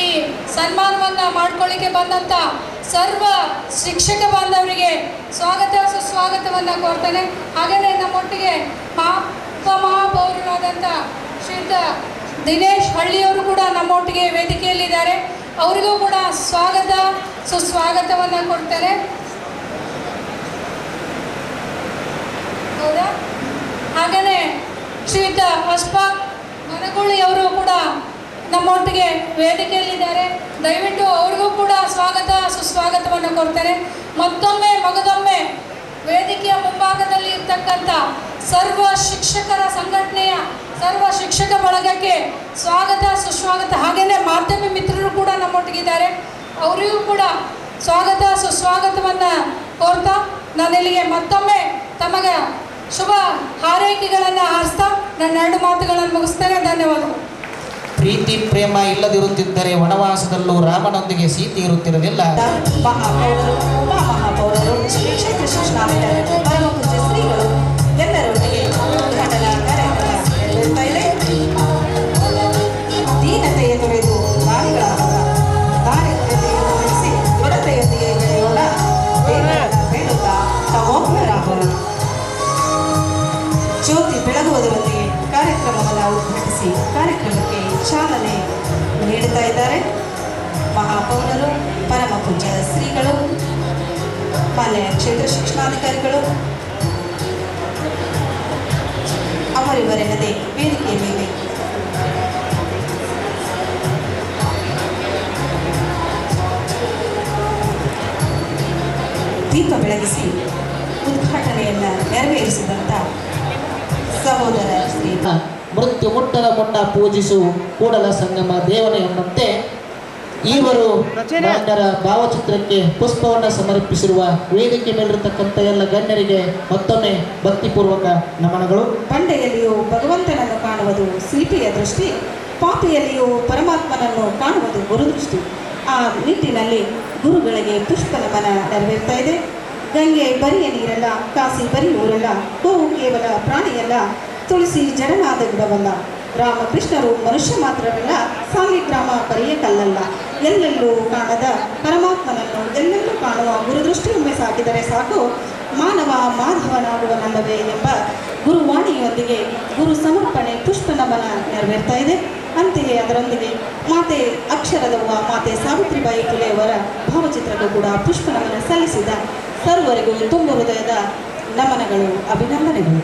ಈ ಸನ್ಮಾನವನ್ನು ಮಾಡ್ಕೊಳ್ಳಿಕ್ಕೆ ಬಂದಂಥ ಸರ್ವ ಶಿಕ್ಷಕ ಬಾಂಧವರಿಗೆ ಸ್ವಾಗತ ಸುಸ್ವಾಗತವನ್ನು ಕೋರ್ತೇನೆ. ಹಾಗೆಯೇ ನಮ್ಮೊಟ್ಟಿಗೆ ಮಹಾಪೌರರಾದಂಥ ಶ್ರೀಯುತ ದಿನೇಶ್ ಹಳ್ಳಿಯವರು ಕೂಡ ನಮ್ಮೊಟ್ಟಿಗೆ ವೇದಿಕೆಯಲ್ಲಿದ್ದಾರೆ. ಅವರಿಗೂ ಕೂಡ ಸ್ವಾಗತ ಸುಸ್ವಾಗತವನ್ನು ಕೊಡ್ತೇನೆ. ಹೌದಾ? ಹಾಗೆಯೇ ಶ್ರೀಯುತ ಅಶ್ಫಾಕ್ ಮನಗುಳಿ ಅವರು ಕೂಡ ನಮ್ಮೊಟ್ಟಿಗೆ ವೇದಿಕೆಯಲ್ಲಿದ್ದಾರೆ. ದಯವಿಟ್ಟು ಅವ್ರಿಗೂ ಕೂಡ ಸ್ವಾಗತ ಸುಸ್ವಾಗತವನ್ನು ಕೊಡ್ತೇನೆ. ಮತ್ತೊಮ್ಮೆ ಮಗದೊಮ್ಮೆ ವೇದಿಕೆಯ ಮುಂಭಾಗದಲ್ಲಿ ಇರ್ತಕ್ಕಂಥ ಸರ್ವ ಶಿಕ್ಷಕರ ಸಂಘಟನೆಯ ಸರ್ವ ಶಿಕ್ಷಕ ಬಳಗಕ್ಕೆ ಸ್ವಾಗತ ಸುಸ್ವಾಗತ. ಹಾಗೆಯೇ ಮಾಧ್ಯಮ ಮಿತ್ರರು ಕೂಡ ನಮ್ಮೊಟ್ಟಿಗಿದ್ದಾರೆ. ಅವರಿಗೂ ಕೂಡ ಸ್ವಾಗತ ಸುಸ್ವಾಗತವನ್ನು ಕೋರ್ತಾ ನಾನಿಲ್ಲಿಗೆ ಮತ್ತೊಮ್ಮೆ ತಮಗೆ ಶುಭ ಹಾರೈಕೆಗಳನ್ನು ಹಾರಿಸ್ತಾ ನನ್ನ 2 ಮಾತುಗಳನ್ನು ಮುಗಿಸ್ತೇನೆ. ಧನ್ಯವಾದಗಳು.
ಪ್ರೀತಿ ಪ್ರೇಮ ಇಲ್ಲದಿರುತ್ತಿದ್ದರೆ ವನವಾಸದಲ್ಲೂ ರಾಮನೊಂದಿಗೆ ಸೀತೆ ಇರುತ್ತಿರಲಿಲ್ಲ.
ಮಹಾಪೌರರು ಉಪಮಹಾಪೌರರು ಕ್ಷೇತ್ರ ಶಿಕ್ಷಣಾಧಿಕಾರಿಗಳು ಪರಮ ಪೂಜ್ಯ ಶ್ರೀಗಳು ಎಲ್ಲರೊಂದಿಗೆ ಉದ್ಘಾಟನಾ ಕಾರ್ಯಕ್ರಮ ನಡೆಯುತ್ತಾ ಇದೆ. ದೀನತೆಯ ತೊರೆದು ದಾನಿಗಳಾಗೋಣ, ದಾರಿದ್ರ್ಯತೆಯನ್ನು ಉಳಿಸಿ ದೃಢತೆಯೊಂದಿಗೆ ಬೆಳೆಯೋಣ, ಬೇಡುತ್ತಾ ತಮೋಗ್ನರಾಗೋಣ. ಜ್ಯೋತಿ ಬೆಳಗುವುದರೊಂದಿಗೆ ಕಾರ್ಯಕ್ರಮವನ್ನು ಉದ್ಘಾಟಿಸಿ ಕಾರ್ಯಕ್ರಮಕ್ಕೆ ಚಾಲನೆ ನೀಡುತ್ತಾ ಇದ್ದಾರೆ ಮಹಾಪೌರರು ಪರಮ ಪೂಜ್ಯ ಶ್ರೀಗಳು, ಮಾನ್ಯ ಕ್ಷೇತ್ರ ಶಿಕ್ಷಣಾಧಿಕಾರಿಗಳು. ಅವರಿವರೆನ್ನದೆ ವೇದಿಕೆಯ ಮೇಲೆ ದೀಪ ಬೆಳಗಿಸಿ ಉದ್ಘಾಟನೆಯನ್ನು ನೆರವೇರಿಸಿದಂಥ ಸಹೋದರ ಶ್ರೀ
ಮೃತ್ಯು ಮುಟ್ಟದ ಮುಟ್ಟ ಪೂಜಿಸು ಕೂಡಲ ಸಂಗಮ ದೇವನ ಎಂಬಂತೆ ಇವರು ಗಣ್ಯರ ಭಾವಚಿತ್ರಕ್ಕೆ ಪುಷ್ಪವನ್ನು ಸಮರ್ಪಿಸಿರುವ ವೇದಿಕೆ ಮೇಲಿರತಕ್ಕಂಥ ಎಲ್ಲ ಗಣ್ಯರಿಗೆ ಮತ್ತೊಮ್ಮೆ ಭಕ್ತಿಪೂರ್ವಕ ನಮನಗಳು.
ಬಂಡೆಯಲ್ಲಿಯೂ ಭಗವಂತನನ್ನು ಕಾಣುವುದು ಶಿಲ್ಪಿಯ ದೃಷ್ಟಿ, ಪಾಪಿಯಲ್ಲಿಯೂ ಪರಮಾತ್ಮನನ್ನು ಕಾಣುವುದು ಗುರುದೃಷ್ಟಿ. ಆ ನಿಟ್ಟಿನಲ್ಲಿ ಗುರುಗಳಿಗೆ ಪುಷ್ಪ ನಮನ ನೆರವೇರ್ತಾ ಇದೆ. ಗಂಗೆ ಬರಿಯ ನೀರಲ್ಲ, ಕಾಸಿ ಬರಿ ಊರಲ್ಲ, ಗೋವು ಕೇವಲ ಪ್ರಾಣಿಯಲ್ಲ, ತುಳಸಿ ಜಡನಾದ ಗಿಡವಲ್ಲ, ರಾಮಕೃಷ್ಣರು ಮನುಷ್ಯ ಮಾತ್ರವಲ್ಲ, ಸಾಲಿಗ್ರಾಮ ಪರಿಯ ಕಲ್ಲಲ್ಲ. ಎಲ್ಲೆಲ್ಲೂ ಕಾಣದ ಪರಮಾತ್ಮನನ್ನು ಎಲ್ಲೆಲ್ಲೂ ಕಾಣುವ ಗುರುದೃಷ್ಟಿಯೊಮ್ಮೆ ಸಾಕಿದರೆ ಸಾಕು, ಮಾನವ ಮಾಧವನಾಗುವನಲ್ಲವೇ ಎಂಬ ಗುರುವಾಣಿಯೊಂದಿಗೆ ಗುರು ಸಮರ್ಪಣೆ ಪುಷ್ಪ ನಮನ ನೆರವೇರ್ತಾ ಇದೆ. ಅಂತೆಯೇ ಅದರೊಂದಿಗೆ ಮಾತೆ ಅಕ್ಷರದವ್ವ ಮಾತೆ ಸಾವಿತ್ರಿಬಾಯಿ ಫುಲೆಯವರ ಭಾವಚಿತ್ರಕ್ಕೂ ಕೂಡ ಪುಷ್ಪ ನಮನ ಸಲ್ಲಿಸಿದ ಸರ್ವರಿಗೂ ತುಂಬ ಹೃದಯದ ನಮನಗಳು, ಅಭಿನಂದನೆಗಳು.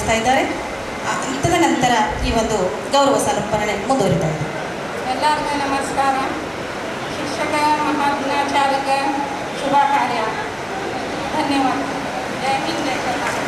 ಭಾಗವಹಿಸ್ತಾ ಇದ್ದಾರೆ. ತದನಂತರ ಈ ಒಂದು ಗೌರವ ಸಮರ್ಪಣೆ ಮುಂದುವರಿತಾ ಇದೆ.
ಎಲ್ಲರಿಗೂ ನಮಸ್ಕಾರ. ಶಿಕ್ಷಕ ಮಹಾದಿನಾಚರಣೆಗೆ ಶುಭ ಕಾರ್ಯ. ಧನ್ಯವಾದ. ಜೈ ಹಿಂದ್, ಜೈ ಕರ್ನಾಟಕ.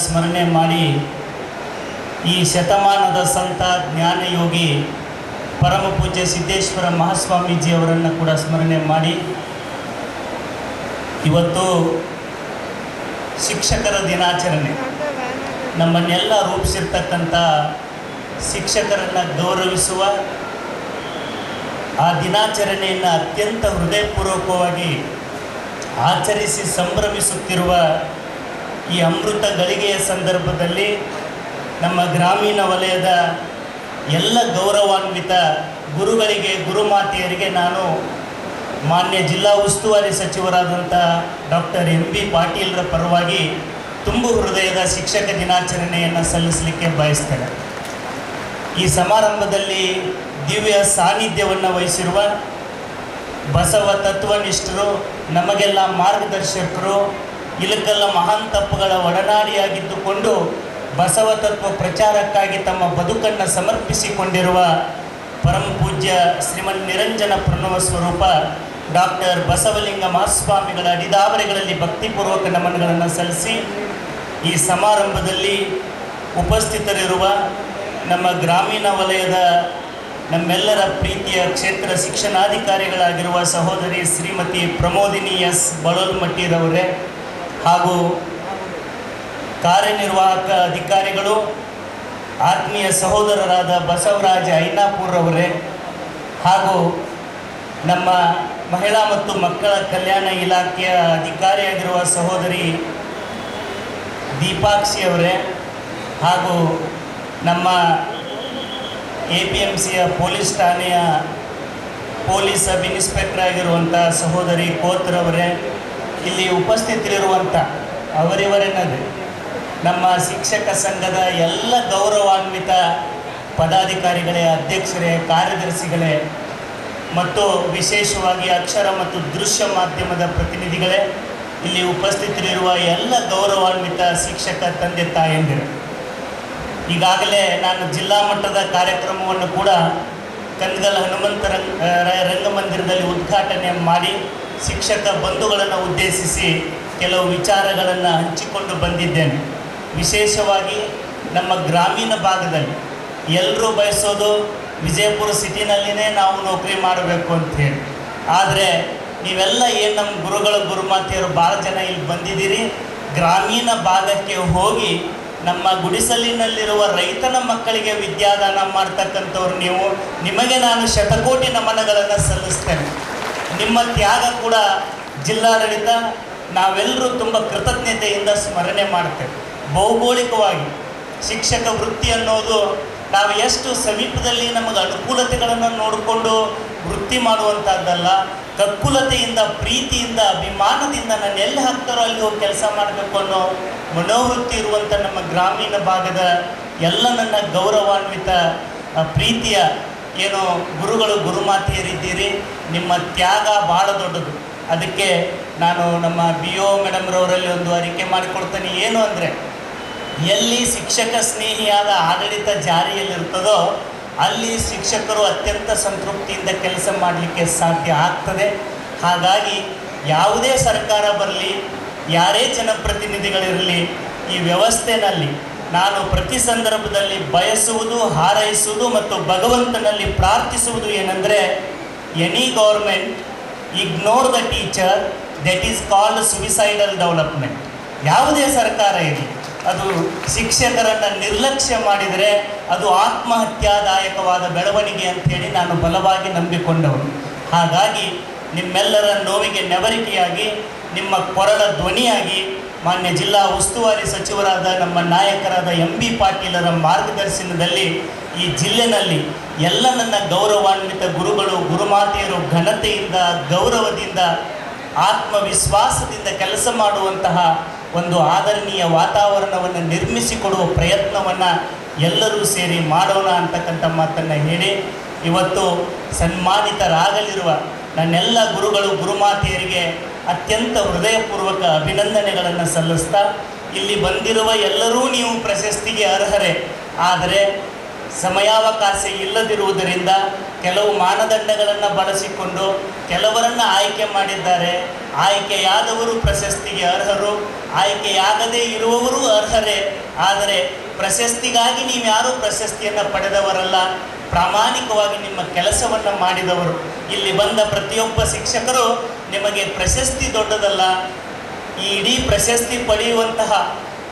ಸ್ಮರಣೆ ಮಾಡಿ ಈ ಶತಮಾನದ ಸಂತ ಜ್ಞಾನಯೋಗಿ ಪರಮ ಪೂಜ್ಯ ಸಿದ್ದೇಶ್ವರ ಮಹಾಸ್ವಾಮೀಜಿಯವರನ್ನು ಕೂಡ ಸ್ಮರಣೆ ಮಾಡಿ ಇವತ್ತು ಶಿಕ್ಷಕರ ದಿನಾಚರಣೆ ನಮ್ಮನ್ನೆಲ್ಲ ರೂಪಿಸಿರ್ತಕ್ಕಂಥ ಶಿಕ್ಷಕರನ್ನು ಗೌರವಿಸುವ ಆ ದಿನಾಚರಣೆಯನ್ನು ಅತ್ಯಂತ ಹೃದಯಪೂರ್ವಕವಾಗಿ ಆಚರಿಸಿ ಸಂಭ್ರಮಿಸುತ್ತಿರುವ ಈ ಅಮೃತ ಗಳಿಗೆಯ ಸಂದರ್ಭದಲ್ಲಿ ನಮ್ಮ ಗ್ರಾಮೀಣ ವಲಯದ ಎಲ್ಲ ಗೌರವಾನ್ವಿತ ಗುರುಗಳಿಗೆ ಗುರುಮಾತೆಯರಿಗೆ ನಾನು ಮಾನ್ಯ ಜಿಲ್ಲಾ ಉಸ್ತುವಾರಿ ಸಚಿವರಾದಂಥ ಡಾಕ್ಟರ್ MB ಪಾಟೀಲ್ರ ಪರವಾಗಿ ತುಂಬು ಹೃದಯದ ಶಿಕ್ಷಕ ದಿನಾಚರಣೆಯನ್ನು ಸಲ್ಲಿಸಲಿಕ್ಕೆ ಬಯಸ್ತೇನೆ. ಈ ಸಮಾರಂಭದಲ್ಲಿ ದಿವ್ಯ ಸಾನ್ನಿಧ್ಯವನ್ನು ವಹಿಸಿರುವ ಬಸವ ತತ್ವನಿಷ್ಠರು, ನಮಗೆಲ್ಲ ಮಾರ್ಗದರ್ಶಕರು, ಇಲಕಲ್ಲ ಮಹಾಂತಪ್ಪಗಳ ಒಡನಾಡಿಯಾಗಿದ್ದುಕೊಂಡು ಬಸವ ತತ್ವ ಪ್ರಚಾರಕ್ಕಾಗಿ ತಮ್ಮ ಬದುಕನ್ನು ಸಮರ್ಪಿಸಿಕೊಂಡಿರುವ ಪರಮ ಪೂಜ್ಯ ಶ್ರೀಮನ್ ನಿರಂಜನ ಪ್ರಣವ ಸ್ವರೂಪ ಡಾಕ್ಟರ್ ಬಸವಲಿಂಗ ಮಹಾಸ್ವಾಮಿಗಳ ಅಡಿದಾವರೆಗಳಲ್ಲಿ ಭಕ್ತಿಪೂರ್ವಕ ನಮನಗಳನ್ನು ಸಲ್ಲಿಸಿ ಈ ಸಮಾರಂಭದಲ್ಲಿ ಉಪಸ್ಥಿತರಿರುವ ನಮ್ಮ ಗ್ರಾಮೀಣ ವಲಯದ ನಮ್ಮೆಲ್ಲರ ಪ್ರೀತಿಯ ಕ್ಷೇತ್ರ ಶಿಕ್ಷಣಾಧಿಕಾರಿಗಳಾಗಿರುವ ಸಹೋದರಿ ಶ್ರೀಮತಿ ಪ್ರಮೋದಿನಿ ಎಸ್ ಬಳಲ್ಮಟ್ಟಿರವರೇ ಹಾಗೂ ಕಾರ್ಯನಿರ್ವಾಹಕ ಅಧಿಕಾರಿಗಳು, ಆತ್ಮೀಯ ಸಹೋದರರಾದ ಬಸವರಾಜ ಐನಾಪುರವರೇ ಹಾಗೂ ನಮ್ಮ ಮಹಿಳಾ ಮತ್ತು ಮಕ್ಕಳ ಕಲ್ಯಾಣ ಇಲಾಖೆಯ ಅಧಿಕಾರಿಯಾಗಿರುವ ಸಹೋದರಿ ದೀಪಾಕ್ಷಿಯವರೇ ಹಾಗೂ ನಮ್ಮ APMCಯ ಪೊಲೀಸ್ ಠಾಣೆಯ ಪೊಲೀಸ್ ಸಬ್ ಇನ್ಸ್ಪೆಕ್ಟರ್ ಆಗಿರುವಂಥ ಸಹೋದರಿ ಕೋತ್ರವರೇ, ಇಲ್ಲಿ ಉಪಸ್ಥಿತರಿರುವಂಥ ಅವರಿವರೇನದೆ ನಮ್ಮ ಶಿಕ್ಷಕ ಸಂಘದ ಎಲ್ಲ ಗೌರವಾನ್ವಿತ ಪದಾಧಿಕಾರಿಗಳೇ, ಅಧ್ಯಕ್ಷರೇ, ಕಾರ್ಯದರ್ಶಿಗಳೇ ಮತ್ತು ವಿಶೇಷವಾಗಿ ಅಕ್ಷರ ಮತ್ತು ದೃಶ್ಯ ಮಾಧ್ಯಮದ ಪ್ರತಿನಿಧಿಗಳೇ, ಇಲ್ಲಿ ಉಪಸ್ಥಿತರಿರುವ ಎಲ್ಲ ಗೌರವಾನ್ವಿತ ಶಿಕ್ಷಕ ತಂದೆ ತಾಯಂದಿರು, ಈಗಾಗಲೇ ನಾನು ಜಿಲ್ಲಾ ಮಟ್ಟದ ಕಾರ್ಯಕ್ರಮವನ್ನು ಕೂಡ ಕಂದಗಲ್ ಹನುಮಂತ ರಂಗಮಂದಿರದಲ್ಲಿ ಉದ್ಘಾಟನೆ ಮಾಡಿ ಶಿಕ್ಷಕ ಬಂಧುಗಳನ್ನು ಉದ್ದೇಶಿಸಿ ಕೆಲವು ವಿಚಾರಗಳನ್ನು ಹಂಚಿಕೊಂಡು ಬಂದಿದ್ದೇನೆ. ವಿಶೇಷವಾಗಿ ನಮ್ಮ ಗ್ರಾಮೀಣ ಭಾಗದಲ್ಲಿ ಎಲ್ಲರೂ ಬಯಸೋದು ವಿಜಯಪುರ ಸಿಟಿನಲ್ಲಿನೇ ನಾವು ನೌಕರಿ ಮಾಡಬೇಕು ಅಂಥೇಳಿ. ಆದರೆ ನೀವೆಲ್ಲ ಏನು ನಮ್ಮ ಗುರುಗಳ ಗುರುಮಾತೆಯರು ಭಾಳ ಜನ ಇಲ್ಲಿ ಬಂದಿದ್ದೀರಿ, ಗ್ರಾಮೀಣ ಭಾಗಕ್ಕೆ ಹೋಗಿ ನಮ್ಮ ಗುಡಿಸಲಿನಲ್ಲಿರುವ ರೈತನ ಮಕ್ಕಳಿಗೆ ವಿದ್ಯಾದಾನ ಮಾಡ್ತಕ್ಕಂಥವ್ರು ನೀವು. ನಿಮಗೆ ನಾನು ಶತಕೋಟಿ ನಮನಗಳನ್ನು ಸಲ್ಲಿಸ್ತೇನೆ. ನಿಮ್ಮ ತ್ಯಾಗ ಕೂಡ ಜಿಲ್ಲಾಡಳಿತ ನಾವೆಲ್ಲರೂ ತುಂಬ ಕೃತಜ್ಞತೆಯಿಂದ ಸ್ಮರಣೆ ಮಾಡ್ತೇವೆ. ಭೌಗೋಳಿಕವಾಗಿ ಶಿಕ್ಷಕ ವೃತ್ತಿ ಅನ್ನೋದು ನಾವು ಎಷ್ಟು ಸಮೀಪದಲ್ಲಿ ನಮಗೆ ಅನುಕೂಲತೆಗಳನ್ನು ನೋಡಿಕೊಂಡು ವೃತ್ತಿ ಮಾಡುವಂಥದ್ದಲ್ಲ, ಕಕ್ಕುಲತೆಯಿಂದ, ಪ್ರೀತಿಯಿಂದ, ಅಭಿಮಾನದಿಂದ ನಾನು ಎಲ್ಲಿ ಹಾಕ್ತಾರೋ ಅಲ್ಲಿ ಹೋಗಿ ಕೆಲಸ ಮಾಡಬೇಕು ಅನ್ನೋ ಮನೋವೃತ್ತಿ ಇರುವಂಥ ನಮ್ಮ ಗ್ರಾಮೀಣ ಭಾಗದ ಎಲ್ಲ ನನ್ನ ಗೌರವಾನ್ವಿತ ಪ್ರೀತಿಯ ಏನು ಗುರುಗಳು ಗುರುಮಾತೆಯರಿದ್ದೀರಿ. ನಿಮ್ಮ ತ್ಯಾಗ ಭಾಳ ದೊಡ್ಡದು. ಅದಕ್ಕೆ ನಾನು ನಮ್ಮ BO ಮೇಡಮ್ರವರಲ್ಲಿ ಒಂದು ಅರಿಕೆ ಮಾಡಿಕೊಡ್ತೇನೆ. ಏನು ಅಂದರೆ, ಎಲ್ಲಿ ಶಿಕ್ಷಕ ಸ್ನೇಹಿಯಾದ ಆಡಳಿತ ಜಾರಿಯಲ್ಲಿರ್ತದೋ ಅಲ್ಲಿ ಶಿಕ್ಷಕರು ಅತ್ಯಂತ ಸಂತೃಪ್ತಿಯಿಂದ ಕೆಲಸ ಮಾಡಲಿಕ್ಕೆ ಸಾಧ್ಯ ಆಗ್ತದೆ. ಹಾಗಾಗಿ ಯಾವುದೇ ಸರ್ಕಾರ ಬರಲಿ, ಯಾರೇ ಜನಪ್ರತಿನಿಧಿಗಳಿರಲಿ, ಈ ವ್ಯವಸ್ಥೆಯಲ್ಲಿ ನಾನು ಪ್ರತಿ ಸಂದರ್ಭದಲ್ಲಿ ಬಯಸುವುದು, ಹಾರೈಸುವುದು ಮತ್ತು ಭಗವಂತನಲ್ಲಿ ಪ್ರಾರ್ಥಿಸುವುದು ಏನೆಂದರೆ, any government ignore the teacher, that is called suicidal development. ಯಾವುದೇ ಸರ್ಕಾರ ಇರಲಿ, ಅದು ಶಿಕ್ಷಕರನ್ನು ನಿರ್ಲಕ್ಷ್ಯ ಮಾಡಿದರೆ ಅದು ಆತ್ಮಹತ್ಯಾದಾಯಕವಾದ ಬೆಳವಣಿಗೆ ಅಂಥೇಳಿ ನಾನು ಬಲವಾಗಿ ನಂಬಿಕೊಂಡವನು. ಹಾಗಾಗಿ ನಿಮ್ಮೆಲ್ಲರ ನೋವಿಗೆ ನೆವರಿಕೆಯಾಗಿ, ನಿಮ್ಮ ಕೊರಳ ಧ್ವನಿಯಾಗಿ ಮಾನ್ಯ ಜಿಲ್ಲಾ ಉಸ್ತುವಾರಿ ಸಚಿವರಾದ ನಮ್ಮ ನಾಯಕರಾದ MB ಪಾಟೀಲರ ಮಾರ್ಗದರ್ಶನದಲ್ಲಿ ಈ ಜಿಲ್ಲೆನಲ್ಲಿ ಎಲ್ಲ ನನ್ನ ಗೌರವಾನ್ವಿತ ಗುರುಗಳು ಗುರುಮಾತೆಯರು ಘನತೆಯಿಂದ, ಗೌರವದಿಂದ, ಆತ್ಮವಿಶ್ವಾಸದಿಂದ ಕೆಲಸ ಮಾಡುವಂತಹ ಒಂದು ಆದರಣೀಯ ವಾತಾವರಣವನ್ನು ನಿರ್ಮಿಸಿಕೊಡುವ ಪ್ರಯತ್ನವನ್ನು ಎಲ್ಲರೂ ಸೇರಿ ಮಾಡೋಣ ಅಂತಕ್ಕಂಥ ಮಾತನ್ನು ಹೇಳಿ, ಇವತ್ತು ಸನ್ಮಾನಿತರಾಗಲಿರುವ ನನ್ನೆಲ್ಲ ಗುರುಗಳು ಗುರುಮಾತೆಯರಿಗೆ ಅತ್ಯಂತ ಹೃದಯಪೂರ್ವಕ ಅಭಿನಂದನೆಗಳನ್ನು ಸಲ್ಲಿಸ್ತಾ, ಇಲ್ಲಿ ಬಂದಿರುವ ಎಲ್ಲರೂ ನೀವು ಪ್ರಶಸ್ತಿಗೆ ಅರ್ಹರೇ. ಆದರೆ ಸಮಯಾವಕಾಶ ಇಲ್ಲದಿರುವುದರಿಂದ ಕೆಲವು ಮಾನದಂಡಗಳನ್ನು ಬಳಸಿಕೊಂಡು ಕೆಲವರನ್ನು ಆಯ್ಕೆ ಮಾಡಿದ್ದಾರೆ. ಆಯ್ಕೆಯಾದವರು ಪ್ರಶಸ್ತಿಗೆ ಅರ್ಹರು, ಆಯ್ಕೆಯಾಗದೇ ಇರುವವರು ಅರ್ಹರೇ. ಆದರೆ ಪ್ರಶಸ್ತಿಗಾಗಿ ನೀವು ಯಾರೂ ಪ್ರಶಸ್ತಿಯನ್ನು ಪಡೆದವರಲ್ಲ, ಪ್ರಾಮಾಣಿಕವಾಗಿ ನಿಮ್ಮ ಕೆಲಸವನ್ನು ಮಾಡಿದವರು. ಇಲ್ಲಿ ಬಂದ ಪ್ರತಿಯೊಬ್ಬ ಶಿಕ್ಷಕರು ನಿಮಗೆ ಪ್ರಶಸ್ತಿ ದೊಡ್ಡದಲ್ಲ, ಈ ಇಡೀ ಪ್ರಶಸ್ತಿ ಪಡೆಯುವಂತಹ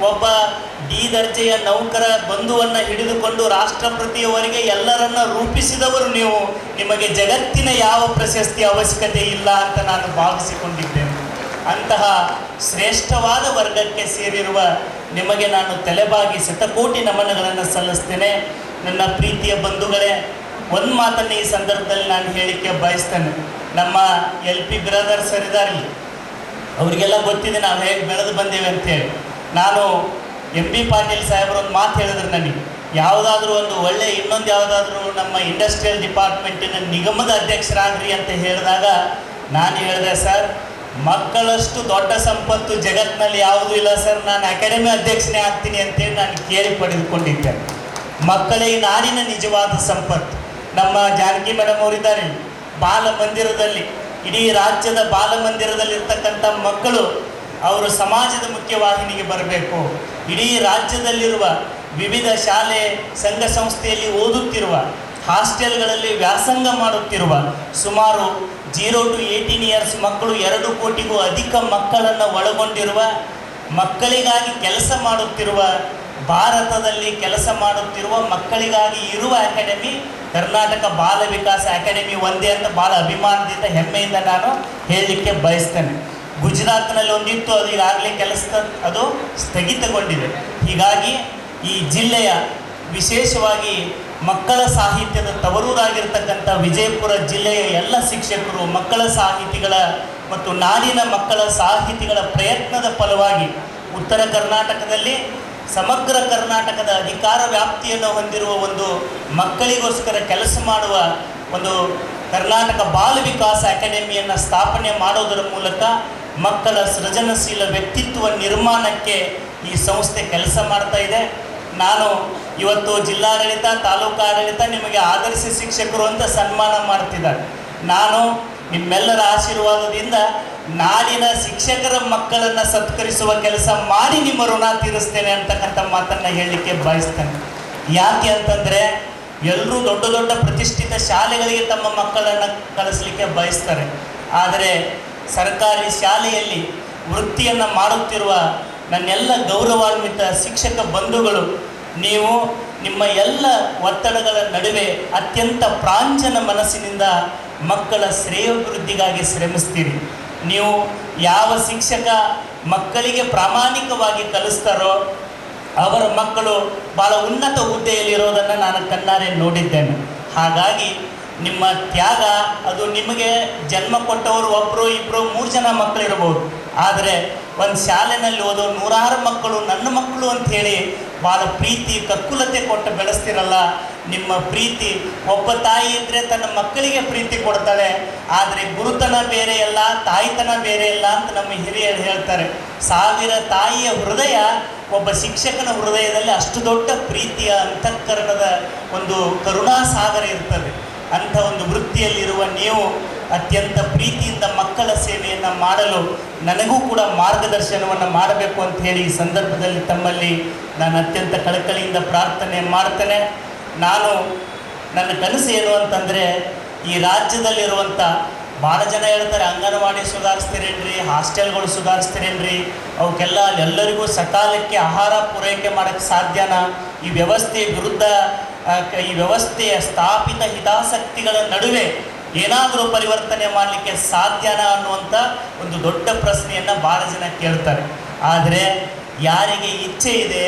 ಒಬ್ಬ D ದರ್ಜೆಯ ನೌಕರ ಬಂಧುವನ್ನು ಹಿಡಿದುಕೊಂಡು ರಾಷ್ಟ್ರಪತಿಯವರಿಗೆ ಎಲ್ಲರನ್ನ ರೂಪಿಸಿದವರು ನೀವು. ನಿಮಗೆ ಜಗತ್ತಿನ ಯಾವ ಪ್ರಶಸ್ತಿ ಅವಶ್ಯಕತೆ ಇಲ್ಲ ಅಂತ ನಾನು ಭಾವಿಸಿಕೊಂಡಿದ್ದೇನೆ. ಅಂತಹ ಶ್ರೇಷ್ಠವಾದ ವರ್ಗಕ್ಕೆ ಸೇರಿರುವ ನಿಮಗೆ ನಾನು ತಲೆಬಾಗಿ ಶತಕೋಟಿ ನಮನಗಳನ್ನು ಸಲ್ಲಿಸ್ತೇನೆ. ನನ್ನ ಪ್ರೀತಿಯ ಬಂಧುಗಳೇ, ಒಂದು ಮಾತನ್ನು ಈ ಸಂದರ್ಭದಲ್ಲಿ ನಾನು ಹೇಳಿಕೆ ಬಯಸ್ತೇನೆ. ನಮ್ಮ LP ಬ್ರದರ್ಸ್ ಇದ್ದಾರೆ, ಅವರಿಗೆಲ್ಲ ಗೊತ್ತಿದೆ ನಾವು ಹೇಗೆ ಬೆಳೆದು ಬಂದೇವೆ ಅಂತೇಳಿ. ನಾನು MB ಪಾಟೀಲ್ ಸಾಹೇಬರು ಒಂದು ಮಾತು ಹೇಳಿದ್ರು ನನಗೆ, ಯಾವುದಾದ್ರೂ ಒಂದು ಒಳ್ಳೆ ಇನ್ನೊಂದು ಯಾವುದಾದ್ರೂ ನಮ್ಮ ಇಂಡಸ್ಟ್ರಿಯಲ್ ಡಿಪಾರ್ಟ್ಮೆಂಟಿನ ನಿಗಮದ ಅಧ್ಯಕ್ಷರಾಗ್ರಿ ಅಂತ ಹೇಳಿದಾಗ ನಾನು ಹೇಳಿದೆ, ಸರ್ ಮಕ್ಕಳಷ್ಟು ದೊಡ್ಡ ಸಂಪತ್ತು ಜಗತ್ತಿನಲ್ಲಿ ಯಾವುದೂ ಇಲ್ಲ ಸರ್, ನಾನು ಅಕಾಡೆಮಿ ಅಧ್ಯಕ್ಷನೇ ಆಗ್ತೀನಿ ಅಂತೇಳಿ ನಾನು ಕೇಳಿ ಪಡೆದುಕೊಂಡಿದ್ದೆ. ಮಕ್ಕಳೇ ಈ ನಾಡಿನ ನಿಜವಾದ ಸಂಪತ್ತು. ನಮ್ಮ ಜಾನಕಿ ಮೇಡಮ್ ಅವರಿದ್ದಾರೆ, ಬಾಲ ಮಂದಿರದಲ್ಲಿ ಇಡೀ ರಾಜ್ಯದ ಬಾಲ ಮಂದಿರದಲ್ಲಿರ್ತಕ್ಕಂಥ ಮಕ್ಕಳು ಅವರು ಸಮಾಜದ ಮುಖ್ಯವಾಹಿನಿಗೆ ಬರಬೇಕು. ಇಡೀ ರಾಜ್ಯದಲ್ಲಿರುವ ವಿವಿಧ ಶಾಲೆ ಸಂಘ ಸಂಸ್ಥೆಯಲ್ಲಿ ಓದುತ್ತಿರುವ, ಹಾಸ್ಟೆಲ್ಗಳಲ್ಲಿ ವ್ಯಾಸಂಗ ಮಾಡುತ್ತಿರುವ ಸುಮಾರು 0 to 18 ಇಯರ್ಸ್ ಮಕ್ಕಳು 2 ಕೋಟಿಗೂ ಅಧಿಕ ಮಕ್ಕಳನ್ನು ಒಳಗೊಂಡಿರುವ, ಮಕ್ಕಳಿಗಾಗಿ ಕೆಲಸ ಮಾಡುತ್ತಿರುವ, ಭಾರತದಲ್ಲಿ ಕೆಲಸ ಮಾಡುತ್ತಿರುವ ಮಕ್ಕಳಿಗಾಗಿ ಇರುವ ಅಕಾಡೆಮಿ ಕರ್ನಾಟಕ ಬಾಲ ವಿಕಾಸ ಅಕಾಡೆಮಿ ಒಂದೇ ಅಂತ ಭಾಳ ಅಭಿಮಾನದಿಂದ ಹೆಮ್ಮೆಯಿಂದ ನಾನು ಹೇಳಲಿಕ್ಕೆ ಬಯಸ್ತೇನೆ. ಗುಜರಾತ್ನಲ್ಲಿ ಒಂದಿತ್ತು, ಅದು ಈಗಾಗಲೇ ಅದು ಸ್ಥಗಿತಗೊಂಡಿದೆ. ಹೀಗಾಗಿ ಈ ಜಿಲ್ಲೆಯ ವಿಶೇಷವಾಗಿ ಮಕ್ಕಳ ಸಾಹಿತ್ಯದ ತವರೂರಾಗಿರ್ತಕ್ಕಂಥ ವಿಜಯಪುರ ಜಿಲ್ಲೆಯ ಎಲ್ಲ ಶಿಕ್ಷಕರು, ಮಕ್ಕಳ ಸಾಹಿತಿಗಳ ಮತ್ತು ನಾಡಿನ ಮಕ್ಕಳ ಸಾಹಿತಿಗಳ ಪ್ರಯತ್ನದ ಫಲವಾಗಿ ಉತ್ತರ ಕರ್ನಾಟಕದಲ್ಲಿ ಸಮಗ್ರ ಕರ್ನಾಟಕದ ಅಧಿಕಾರ ವ್ಯಾಪ್ತಿಯನ್ನು ಹೊಂದಿರುವ ಒಂದು ಮಕ್ಕಳಿಗೋಸ್ಕರ ಕೆಲಸ ಮಾಡುವ ಒಂದು ಕರ್ನಾಟಕ ಬಾಲ ವಿಕಾಸ ಅಕಾಡೆಮಿಯನ್ನು ಸ್ಥಾಪನೆ ಮಾಡೋದರ ಮೂಲಕ ಮಕ್ಕಳ ಸೃಜನಶೀಲ ವ್ಯಕ್ತಿತ್ವ ನಿರ್ಮಾಣಕ್ಕೆ ಈ ಸಂಸ್ಥೆ ಕೆಲಸ ಮಾಡ್ತಾ ಇದೆ. ನಾನು ಇವತ್ತು ಜಿಲ್ಲಾಡಳಿತ, ತಾಲೂಕು ಆಡಳಿತ ನಿಮಗೆ ಆದರ್ಶ ಶಿಕ್ಷಕರು ಅಂತ ಸನ್ಮಾನ ಮಾಡ್ತಿದ್ದಾರೆ. ನಾನು ನಿಮ್ಮೆಲ್ಲರ ಆಶೀರ್ವಾದದಿಂದ ನಾಡಿನ ಶಿಕ್ಷಕರ ಮಕ್ಕಳನ್ನು ಸತ್ಕರಿಸುವ ಕೆಲಸ ಮಾಡಿ ನಿಮ್ಮ ಋಣ ತೀರಿಸ್ತೇನೆ ಅಂತಕ್ಕಂಥ ಮಾತನ್ನು ಹೇಳಲಿಕ್ಕೆ ಬಯಸ್ತೇನೆ. ಯಾಕೆ ಅಂತಂದರೆ ಎಲ್ಲರೂ ದೊಡ್ಡ ದೊಡ್ಡ ಪ್ರತಿಷ್ಠಿತ ಶಾಲೆಗಳಿಗೆ ತಮ್ಮ ಮಕ್ಕಳನ್ನು ಕಳಿಸ್ಲಿಕ್ಕೆ ಬಯಸ್ತಾರೆ. ಆದರೆ ಸರ್ಕಾರಿ ಶಾಲೆಯಲ್ಲಿ ವೃತ್ತಿಯನ್ನು ಮಾಡುತ್ತಿರುವ ನನ್ನೆಲ್ಲ ಗೌರವಾನ್ವಿತ ಶಿಕ್ಷಕ ಬಂಧುಗಳು, ನೀವು ನಿಮ್ಮ ಎಲ್ಲ ಒತ್ತಡಗಳ ನಡುವೆ ಅತ್ಯಂತ ಪ್ರಾಂಜನ ಮನಸ್ಸಿನಿಂದ ಮಕ್ಕಳ ಶ್ರೇಯೋಭಿವೃದ್ಧಿಗಾಗಿ ಶ್ರಮಿಸ್ತೀರಿ. ನೀವು ಯಾವ ಶಿಕ್ಷಕ ಮಕ್ಕಳಿಗೆ ಪ್ರಾಮಾಣಿಕವಾಗಿ ಕಲಿಸ್ತಾರೋ ಅವರ ಮಕ್ಕಳು ಭಾಳ ಉನ್ನತ ಹುದ್ದೆಯಲ್ಲಿರೋದನ್ನು ನಾನು ಕಣ್ಣಾರೆ ನೋಡಿದ್ದೇನೆ. ಹಾಗಾಗಿ ನಿಮ್ಮ ತ್ಯಾಗ ಅದು ನಿಮಗೆ ಜನ್ಮ ಕೊಟ್ಟವರು ಒಬ್ಬರು ಇಬ್ಬರು 3 ಜನ ಮಕ್ಕಳಿರ್ಬೋದು. ಆದರೆ ಒಂದು ಶಾಲೆಯಲ್ಲಿ ಓದೋ 100 ಮಕ್ಕಳು ನನ್ನ ಮಕ್ಕಳು ಅಂಥೇಳಿ ಭಾಳ ಪ್ರೀತಿ ಕಕ್ಕುಲತೆ ಕೊಟ್ಟು ಬೆಳೆಸ್ತಿರಲ್ಲ. ನಿಮ್ಮ ಪ್ರೀತಿ, ಒಬ್ಬ ತಾಯಿ ಇದ್ದರೆ ತನ್ನ ಮಕ್ಕಳಿಗೆ ಪ್ರೀತಿ ಕೊಡ್ತಾಳೆ, ಆದರೆ ಗುರುತನ ಬೇರೆ ಅಲ್ಲ, ತಾಯಿತನ ಬೇರೆ ಇಲ್ಲ ಅಂತ ನಮ್ಮ ಹಿರಿಯರು ಹೇಳ್ತಾರೆ. 1000 ತಾಯಿಯ ಹೃದಯ ಒಬ್ಬ ಶಿಕ್ಷಕನ ಹೃದಯದಲ್ಲಿ ಅಷ್ಟು ದೊಡ್ಡ ಪ್ರೀತಿಯ ಅಂತಃಕರಣದ ಒಂದು ಕರುಣಾಸಾಗರ ಇರ್ತದೆ. ಅಂಥ ಒಂದು ವೃತ್ತಿಯಲ್ಲಿರುವ ನೀವು ಅತ್ಯಂತ ಪ್ರೀತಿಯಿಂದ ಮಕ್ಕಳ ಸೇವೆಯನ್ನು ಮಾಡಲು ನನಗೂ ಕೂಡ ಮಾರ್ಗದರ್ಶನವನ್ನು ಮಾಡಬೇಕು ಅಂತ ಹೇಳಿ ಈ ಸಂದರ್ಭದಲ್ಲಿ ತಮ್ಮಲ್ಲಿ ನಾನು ಅತ್ಯಂತ ಕಳಕಳಿಯಿಂದ ಪ್ರಾರ್ಥನೆ ಮಾಡ್ತೇನೆ. ನಾನು ನನ್ನ ಕನಸು ಏನು ಅಂತಂದರೆ, ಈ ರಾಜ್ಯದಲ್ಲಿರುವಂಥ ಭಾಳ ಜನ ಹೇಳ್ತಾರೆ ಅಂಗನವಾಡಿ ಸುಧಾರಿಸ್ತೀರೇನ್ರಿ, ಹಾಸ್ಟೆಲ್ಗಳು ಸುಧಾರಿಸ್ತೀರೇನ್ರಿ, ಅವಕ್ಕೆಲ್ಲ ಎಲ್ಲರಿಗೂ ಸಕಾಲಕ್ಕೆ ಆಹಾರ ಪೂರೈಕೆ ಮಾಡೋಕ್ಕೆ ಸಾಧ್ಯನಾ, ಈ ವ್ಯವಸ್ಥೆಯ ವಿರುದ್ಧ ಈ ವ್ಯವಸ್ಥೆಯ ಸ್ಥಾಪಿತ ಹಿತಾಸಕ್ತಿಗಳ ನಡುವೆ ಏನಾದರೂ ಪರಿವರ್ತನೆ ಮಾಡಲಿಕ್ಕೆ ಸಾಧ್ಯನಾ ಅನ್ನುವಂಥ ಒಂದು ದೊಡ್ಡ ಪ್ರಶ್ನೆಯನ್ನು ಭಾಳ ಜನ ಕೇಳ್ತಾರೆ. ಆದರೆ ಯಾರಿಗೆ ಇಚ್ಛೆ ಇದೆ,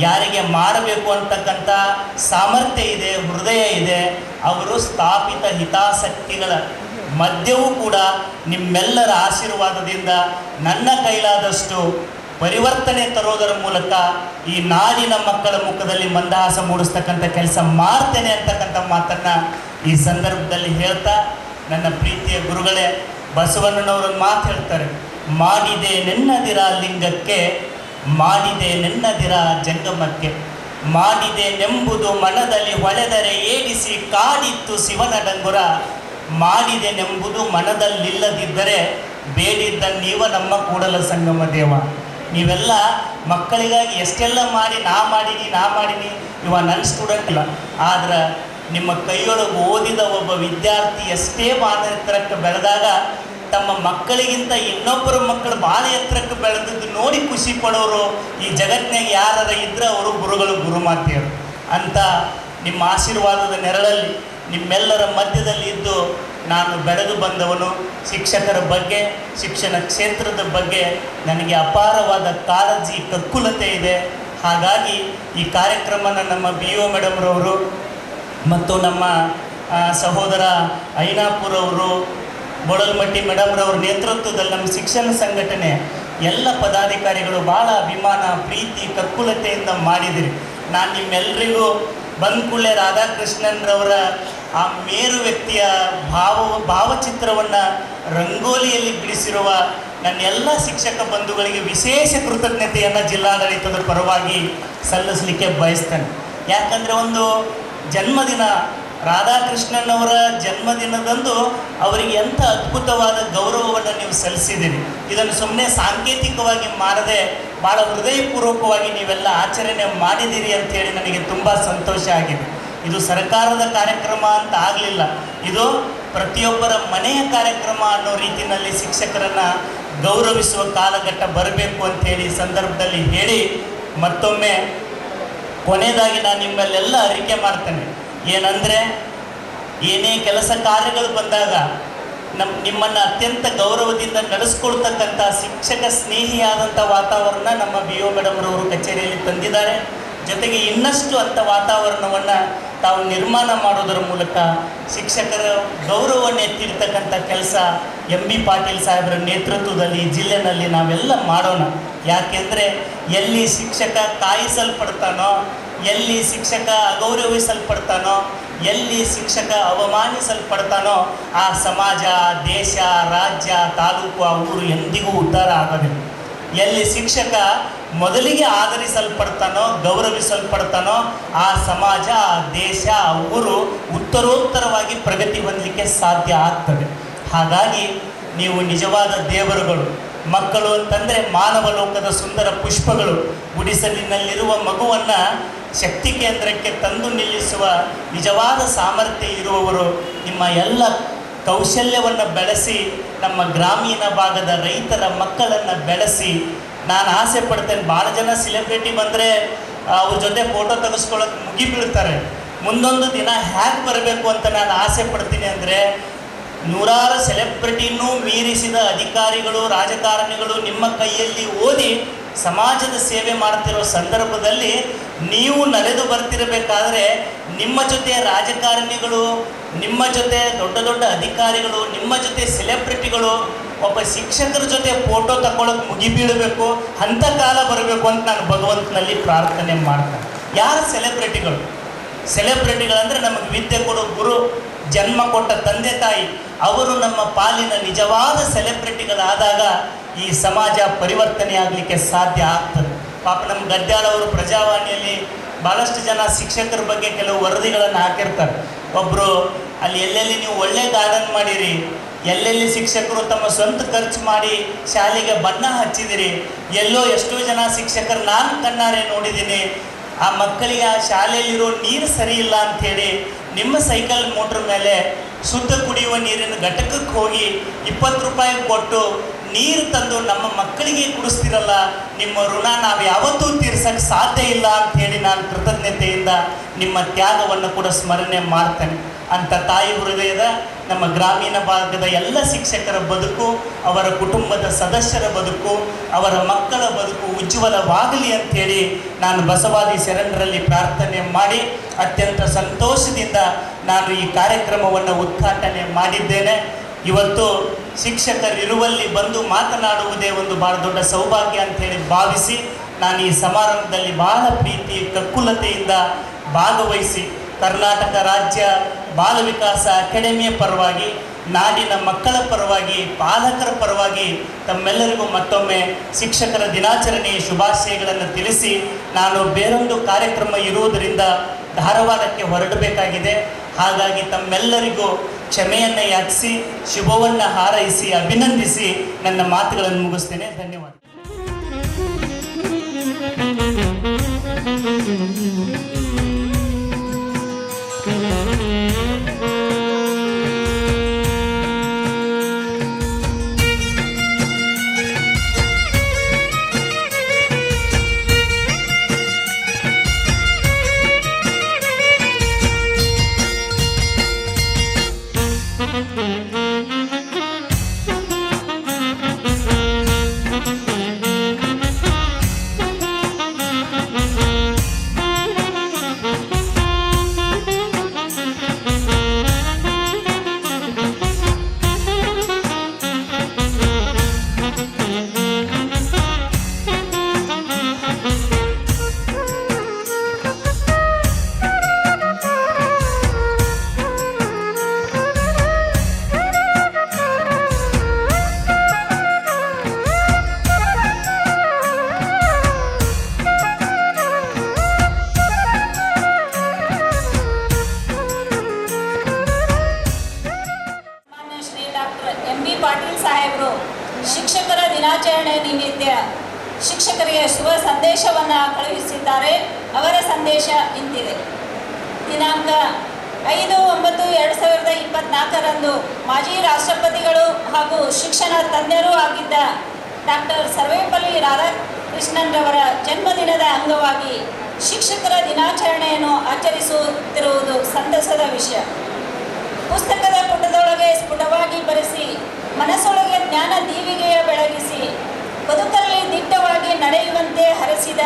ಯಾರಿಗೆ ಮಾಡಬೇಕು ಅಂತಕ್ಕಂಥ ಸಾಮರ್ಥ್ಯ ಇದೆ, ಹೃದಯ ಇದೆ, ಅವರು ಸ್ಥಾಪಿತ ಹಿತಾಸಕ್ತಿಗಳ ಮಧ್ಯವೂ ಕೂಡ ನಿಮ್ಮೆಲ್ಲರ ಆಶೀರ್ವಾದದಿಂದ ನನ್ನ ಕೈಲಾದಷ್ಟು ಪರಿವರ್ತನೆ ತರೋದರ ಮೂಲಕ ಈ ನಾಡಿನ ಮಕ್ಕಳ ಮುಖದಲ್ಲಿ ಮಂದಹಾಸ ಮೂಡಿಸ್ತಕ್ಕಂಥ ಕೆಲಸ ಮಾಡ್ತೇನೆ ಅಂತಕ್ಕಂಥ ಮಾತನ್ನು ಈ ಸಂದರ್ಭದಲ್ಲಿ ಹೇಳ್ತಾ, ನನ್ನ ಪ್ರೀತಿಯ ಗುರುಗಳೇ, ಬಸವಣ್ಣನವರು ಮಾತು ಹೇಳ್ತಾರೆ, ಮಾಡಿದೆ ನೆನ್ನದಿರ ಲಿಂಗಕ್ಕೆ, ಮಾಡಿದೆ ನೆನ್ನದಿರ ಜಂಗಮಕ್ಕೆ, ಮಾಡಿದೆ ನೆಂಬುದು ಮನದಲ್ಲಿ ಹೊಳೆದರೆ ಏಡಿಸಿ ಕಾಡಿತ್ತು ಶಿವನ ಡಂಗುರ, ಮಾಡಿದೆನೆಂಬುದು ಮನದಲ್ಲಿಲ್ಲದಿದ್ದರೆ ಬೇಡಿದ್ದ ನೀವ ನಮ್ಮ ಕೂಡಲ ಸಂಗಮ ದೇವ. ನೀವೆಲ್ಲ ಮಕ್ಕಳಿಗಾಗಿ ಎಷ್ಟೆಲ್ಲ ಮಾಡಿ ನಾ ಮಾಡೀನಿ ಇವ ನನ್ನ ಸ್ಟೂಡೆಂಟ್ ಇಲ್ಲ, ಆದ್ರೆ ನಿಮ್ಮ ಕೈಯೊಳಗೆ ಓದಿದ ಒಬ್ಬ ವಿದ್ಯಾರ್ಥಿ ಎಷ್ಟೇ ಭಾಳ ಎತ್ತರಕ್ಕೆ ಬೆಳೆದಾಗ ತಮ್ಮ ಮಕ್ಕಳಿಗಿಂತ ಇನ್ನೊಬ್ಬರ ಮಕ್ಕಳು ಭಾಳ ಎತ್ತರಕ್ಕೆ ಬೆಳೆದದ್ದು ನೋಡಿ ಖುಷಿ ಪಡೋರು ಈ ಜಗತ್ತಿನಾಗ ಯಾರಾರ ಇದ್ದರೆ ಅವರು ಗುರುಗಳು, ಗುರುಮಾತೆಯರು ಅಂತ ನಿಮ್ಮ ಆಶೀರ್ವಾದದ ನೆರಳಲ್ಲಿ ನಿಮ್ಮೆಲ್ಲರ ಮಧ್ಯದಲ್ಲಿ ಇದ್ದು ನಾನು ಬೆಳೆದು ಬಂದವನು. ಶಿಕ್ಷಕರ ಬಗ್ಗೆ, ಶಿಕ್ಷಣ ಕ್ಷೇತ್ರದ ಬಗ್ಗೆ ನನಗೆ ಅಪಾರವಾದ ಕಾಳಜಿ, ಕಕ್ಕುಲತೆ ಇದೆ. ಹಾಗಾಗಿ ಈ ಕಾರ್ಯಕ್ರಮನ ನಮ್ಮ BO ಮೇಡಮ್ರವರು ಮತ್ತು ನಮ್ಮ ಸಹೋದರ ಐನಾಪುರ್ ಅವರು, ಬೋಳಲ್ಮಟ್ಟಿ ಮೇಡಮ್ರವ್ರ ನೇತೃತ್ವದಲ್ಲಿ ನಮ್ಮ ಶಿಕ್ಷಣ ಸಂಘಟನೆ ಎಲ್ಲ ಪದಾಧಿಕಾರಿಗಳು ಭಾಳ ಅಭಿಮಾನ, ಪ್ರೀತಿ, ಕಕ್ಕುಲತೆಯಿಂದ ಮಾಡಿದಿರಿ. ನಾನು ನಿಮ್ಮೆಲ್ಲರಿಗೂ ಬಂದ ಕೂಡಲೇ ರಾಧಾಕೃಷ್ಣನ್ರವರ ಆ ಮೇರು ವ್ಯಕ್ತಿಯ ಭಾವಚಿತ್ರವನ್ನು ರಂಗೋಲಿಯಲ್ಲಿ ಬಿಡಿಸಿರುವ ನನ್ನ ಎಲ್ಲ ಶಿಕ್ಷಕ ಬಂಧುಗಳಿಗೆ ವಿಶೇಷ ಕೃತಜ್ಞತೆಯನ್ನು ಜಿಲ್ಲಾಡಳಿತದ ಪರವಾಗಿ ಸಲ್ಲಿಸಲಿಕ್ಕೆ ಬಯಸ್ತೇನೆ. ಯಾಕಂದರೆ ಒಂದು ಜನ್ಮದಿನ, ರಾಧಾಕೃಷ್ಣನವರ ಜನ್ಮದಿನದಂದು ಅವರಿಗೆ ಎಂಥ ಅದ್ಭುತವಾದ ಗೌರವವನ್ನು ನೀವು ಸಲ್ಲಿಸಿದ್ದೀರಿ. ಇದನ್ನು ಸುಮ್ಮನೆ ಸಾಂಕೇತಿಕವಾಗಿ ಮಾಡದೆ ಭಾಳ ಹೃದಯಪೂರ್ವಕವಾಗಿ ನೀವೆಲ್ಲ ಆಚರಣೆ ಮಾಡಿದ್ದೀರಿ ಅಂಥೇಳಿ ನನಗೆ ತುಂಬ ಸಂತೋಷ ಆಗಿದೆ. ಇದು ಸರ್ಕಾರದ ಕಾರ್ಯಕ್ರಮ ಅಂತ ಆಗಲಿಲ್ಲ, ಇದು ಪ್ರತಿಯೊಬ್ಬರ ಮನೆಯ ಕಾರ್ಯಕ್ರಮ ಅನ್ನೋ ರೀತಿಯಲ್ಲಿ ಶಿಕ್ಷಕರನ್ನು ಗೌರವಿಸುವ ಕಾಲಘಟ್ಟ ಬರಬೇಕು ಅಂಥೇಳಿ ಸಂದರ್ಭದಲ್ಲಿ ಹೇಳಿ, ಮತ್ತೊಮ್ಮೆ ಕೊನೆಯದಾಗಿ ನಾನು ನಿಮ್ಮಲ್ಲೆಲ್ಲ ಅರಿಕೆ ಮಾಡ್ತೇನೆ. ಏನಂದರೆ, ಏನೇ ಕೆಲಸ ಕಾರ್ಯಗಳು ಬಂದಾಗ ನಿಮ್ಮನ್ನು ಅತ್ಯಂತ ಗೌರವದಿಂದ ನಡೆಸ್ಕೊಳ್ತಕ್ಕಂಥ ಶಿಕ್ಷಕ ಸ್ನೇಹಿಯಾದಂಥ ವಾತಾವರಣ ನಮ್ಮ BO ಮೇಡಮ್ರವರು ಕಚೇರಿಯಲ್ಲಿ ತಂದಿದ್ದಾರೆ. ಜೊತೆಗೆ ಇನ್ನಷ್ಟು ಅಂಥ ವಾತಾವರಣವನ್ನು ತಾವು ನಿರ್ಮಾಣ ಮಾಡೋದರ ಮೂಲಕ ಶಿಕ್ಷಕರ ಗೌರವವನ್ನು ಎತ್ತಿರ್ತಕ್ಕಂಥ ಕೆಲಸ MB ಪಾಟೀಲ್ ಸಾಹೇಬರ ನೇತೃತ್ವದಲ್ಲಿ ಜಿಲ್ಲೆಯಲ್ಲಿ ನಾವೆಲ್ಲ ಮಾಡೋಣ. ಯಾಕೆಂದರೆ ಎಲ್ಲಿ ಶಿಕ್ಷಕ ಕಾಯಿಸಲ್ಪಡ್ತಾನೋ, ಎಲ್ಲಿ ಶಿಕ್ಷಕ ಅಗೌರವಿಸಲ್ಪಡ್ತಾನೋ, ಎಲ್ಲಿ ಶಿಕ್ಷಕ ಅವಮಾನಿಸಲ್ಪಡ್ತಾನೋ ಆ ಸಮಾಜ, ದೇಶ, ರಾಜ್ಯ, ತಾಲೂಕು, ಆ ಊರು ಎಂದಿಗೂ ಉದ್ಧಾರ ಆಗೋದಿಲ್ಲ. ಎಲ್ಲಿ ಶಿಕ್ಷಕ ಮೊದಲಿಗೆ ಆದರಿಸಲ್ಪಡ್ತಾನೋ, ಗೌರವಿಸಲ್ಪಡ್ತಾನೋ ಆ ಸಮಾಜ, ಆ ದೇಶ, ಆ ಊರು ಉತ್ತರೋತ್ತರವಾಗಿ ಪ್ರಗತಿ ಹೊಂದಲಿಕ್ಕೆ ಸಾಧ್ಯ ಆಗ್ತದೆ. ಹಾಗಾಗಿ ನೀವು ನಿಜವಾದ ದೇವರುಗಳು. ಮಕ್ಕಳು ಅಂತಂದರೆ ಮಾನವ ಲೋಕದ ಸುಂದರ ಪುಷ್ಪಗಳು. ಗುಡಿಸಲಿನಲ್ಲಿರುವ ಮಗುವನ್ನು ಶಕ್ತಿ ಕೇಂದ್ರಕ್ಕೆ ತಂದು ನಿಲ್ಲಿಸುವ ನಿಜವಾದ ಸಾಮರ್ಥ್ಯ ಇರುವವರು. ನಿಮ್ಮ ಎಲ್ಲ ಕೌಶಲ್ಯವನ್ನು ಬೆಳೆಸಿ ನಮ್ಮ ಗ್ರಾಮೀಣ ಭಾಗದ ರೈತರ ಮಕ್ಕಳನ್ನು ಬೆಳೆಸಿ, ನಾನು ಆಸೆ ಪಡ್ತೇನೆ, ಭಾಳ ಜನ ಸೆಲೆಬ್ರಿಟಿ ಬಂದರೆ ಅವ್ರ ಜೊತೆ ಫೋಟೋ ತೆಗೆಸ್ಕೊಳ್ಳೋಕೆ ಮುಗಿಬೀಳ್ತಾರೆ. ಮುಂದೊಂದು ದಿನ ಹ್ಯಾಕ್ ಬರಬೇಕು ಅಂತ ನಾನು ಆಸೆ ಪಡ್ತೀನಿ ಅಂದರೆ, ನೂರಾರು ಸೆಲೆಬ್ರಿಟಿನೂ ಮೀರಿಸಿದ ಅಧಿಕಾರಿಗಳು, ರಾಜಕಾರಣಿಗಳು ನಿಮ್ಮ ಕೈಯಲ್ಲಿ ಓದಿ ಸಮಾಜದ ಸೇವೆ ಮಾಡ್ತಿರೋ ಸಂದರ್ಭದಲ್ಲಿ ನೀವು ನಡೆದು ಬರ್ತಿರಬೇಕಾದ್ರೆ ನಿಮ್ಮ ಜೊತೆ ರಾಜಕಾರಣಿಗಳು, ನಿಮ್ಮ ಜೊತೆ ದೊಡ್ಡ ದೊಡ್ಡ ಅಧಿಕಾರಿಗಳು, ನಿಮ್ಮ ಜೊತೆ ಸೆಲೆಬ್ರಿಟಿಗಳು ಒಬ್ಬ ಶಿಕ್ಷಕರ ಜೊತೆ ಫೋಟೋ ತಗೊಳ್ಳೋಕೆ ಮುಗಿಬೀಳಬೇಕು, ಅಂಥ ಕಾಲ ಬರಬೇಕು ಅಂತ ನಾನು ಭಗವಂತನಲ್ಲಿ ಪ್ರಾರ್ಥನೆ ಮಾಡ್ತೇನೆ. ಯಾರು ಸೆಲೆಬ್ರಿಟಿಗಳು? ಸೆಲೆಬ್ರಿಟಿಗಳಂದರೆ ನಮಗೆ ವಿದ್ಯೆ ಕೊಡೋ ಗುರು, ಜನ್ಮ ಕೊಟ್ಟ ತಂದೆ ತಾಯಿ, ಅವರು ನಮ್ಮ ಪಾಲಿನ ನಿಜವಾದ ಸೆಲೆಬ್ರಿಟಿಗಳಾದಾಗ ಈ ಸಮಾಜ ಪರಿವರ್ತನೆ ಆಗಲಿಕ್ಕೆ ಸಾಧ್ಯ ಆಗ್ತದೆ. ಪಾಪ ನಮ್ಮ ಗದ್ಯಾಳ ಅವರು ಪ್ರಜಾವಾಣಿಯಲ್ಲಿ ಭಾಳಷ್ಟು ಜನ ಶಿಕ್ಷಕರ ಬಗ್ಗೆ ಕೆಲವು ವರದಿಗಳನ್ನು ಹಾಕಿರ್ತಾರೆ. ಒಬ್ಬರು ಅಲ್ಲಿ ಎಲ್ಲೆಲ್ಲಿ ನೀವು ಒಳ್ಳೆ ಗಾರ್ಡನ್ ಮಾಡಿರಿ, ಎಲ್ಲೆಲ್ಲಿ ಶಿಕ್ಷಕರು ತಮ್ಮ ಸ್ವಂತ ಖರ್ಚು ಮಾಡಿ ಶಾಲೆಗೆ ಬಣ್ಣ ಹಚ್ಚಿದಿರಿ, ಎಲ್ಲೋ ಎಷ್ಟೋ ಜನ ಶಿಕ್ಷಕರು ನಾನು ಕಣ್ಣಾರೆ ನೋಡಿದ್ದೀನಿ, ಆ ಮಕ್ಕಳಿಗೆ ಆ ಶಾಲೆಯಲ್ಲಿರೋ ನೀರು ಸರಿ ಇಲ್ಲ ಅಂಥೇಳಿ ನಿಮ್ಮ ಸೈಕಲ್ ಮೋಟ್ರ್ ಮೇಲೆ ಶುದ್ಧ ಕುಡಿಯುವ ನೀರಿನ ಘಟಕಕ್ಕೆ ಹೋಗಿ 20 ರೂಪಾಯಿ ಕೊಟ್ಟು ನೀರು ತಂದು ನಮ್ಮ ಮಕ್ಕಳಿಗೆ ಕುಡಿಸ್ತಿರಲ್ಲ, ನಿಮ್ಮ ಋಣ ನಾವು ಯಾವತ್ತೂ ತೀರ್ಸಕ್ಕೆ ಸಾಧ್ಯ ಇಲ್ಲ ಅಂಥೇಳಿ ನಾನು ಕೃತಜ್ಞತೆಯಿಂದ ನಿಮ್ಮ ತ್ಯಾಗವನ್ನು ಕೂಡ ಸ್ಮರಣೆ ಮಾಡ್ತೇನೆ. ಅಂಥ ತಾಯಿ ಹೃದಯದ ನಮ್ಮ ಗ್ರಾಮೀಣ ಭಾಗದ ಎಲ್ಲ ಶಿಕ್ಷಕರ ಬದುಕು, ಅವರ ಕುಟುಂಬದ ಸದಸ್ಯರ ಬದುಕು, ಅವರ ಮಕ್ಕಳ ಬದುಕು ಉಜ್ವಲವಾಗಲಿ ಅಂಥೇಳಿ ನಾನು ಬಸವಾದಿ ಶರಣರಲ್ಲಿ ಪ್ರಾರ್ಥನೆ ಮಾಡಿ ಅತ್ಯಂತ ಸಂತೋಷದಿಂದ ನಾನು ಈ ಕಾರ್ಯಕ್ರಮವನ್ನು ಉದ್ಘಾಟನೆ ಮಾಡಿದ್ದೇನೆ. ಇವತ್ತು ಶಿಕ್ಷಕರಿರುವಲ್ಲಿ ಬಂದು ಮಾತನಾಡುವುದೇ ಒಂದು ಭಾಳ ದೊಡ್ಡ ಸೌಭಾಗ್ಯ ಅಂಥೇಳಿ ಭಾವಿಸಿ ನಾನು ಈ ಸಮಾರಂಭದಲ್ಲಿ ಬಹಳ ಪ್ರೀತಿ ಕಕ್ಕುಲತೆಯಿಂದ ಭಾಗವಹಿಸಿ ಕರ್ನಾಟಕ ರಾಜ್ಯ ಬಾಲ ವಿಕಾಸ ಅಕಾಡೆಮಿಯ ಪರವಾಗಿ, ನಾಡಿನ ಮಕ್ಕಳ ಪರವಾಗಿ, ಪಾಲಕರ ಪರವಾಗಿ ತಮ್ಮೆಲ್ಲರಿಗೂ ಮತ್ತೊಮ್ಮೆ ಶಿಕ್ಷಕರ ದಿನಾಚರಣೆಯ ಶುಭಾಶಯಗಳನ್ನು ತಿಳಿಸಿ ನಾನು ಬೇರೊಂದು ಕಾರ್ಯಕ್ರಮ ಇರುವುದರಿಂದ ಧಾರವಾಡಕ್ಕೆ ಹೊರಡಬೇಕಾಗಿದೆ. ಹಾಗಾಗಿ ತಮ್ಮೆಲ್ಲರಿಗೂ ಕ್ಷಮೆಯನ್ನು ಯಾಚಿಸಿ ಶುಭವನ್ನು ಹಾರೈಸಿ ಅಭಿನಂದಿಸಿ ನನ್ನ ಮಾತುಗಳನ್ನು ಮುಗಿಸ್ತೇನೆ. ಧನ್ಯವಾದ.
ಪಾಟೀಲ್ ಸಾಹೇಬರು ಶಿಕ್ಷಕರ ದಿನಾಚರಣೆ ನಿಮಿತ್ತ ಶಿಕ್ಷಕರಿಗೆ ಶುಭ ಸಂದೇಶವನ್ನು ಕಳುಹಿಸಿದ್ದಾರೆ. ಅವರ ಸಂದೇಶ ಇಂತಿದೆ. ದಿನಾಂಕ 5/9/2024 ಮಾಜಿ ರಾಷ್ಟ್ರಪತಿಗಳು ಹಾಗೂ ಶಿಕ್ಷಣ ತಜ್ಞರೂ ಆಗಿದ್ದ ಡಾಕ್ಟರ್ ಸರ್ವೇಪಲ್ಲಿ ರಾಧಾಕೃಷ್ಣನ್ರವರ ಜನ್ಮದಿನದ ಅಂಗವಾಗಿ ಶಿಕ್ಷಕರ ದಿನಾಚರಣೆಯನ್ನು ಆಚರಿಸುತ್ತಿರುವುದು ಸಂತಸದ ವಿಷಯ. ಪುಸ್ತಕದ ಪುಟದೊಳಗೆ ಸ್ಫುಟವಾಗಿ ಬರೆಸಿ ಮನಸ್ಸೊಳಗೆ ಜ್ಞಾನ ದೀವಿಗೆಯ ಬೆಳಗಿಸಿ ಬದುಕಲ್ಲಿ ದಿಟ್ಟವಾಗಿ ನಡೆಯುವಂತೆ ಹರಸಿದ,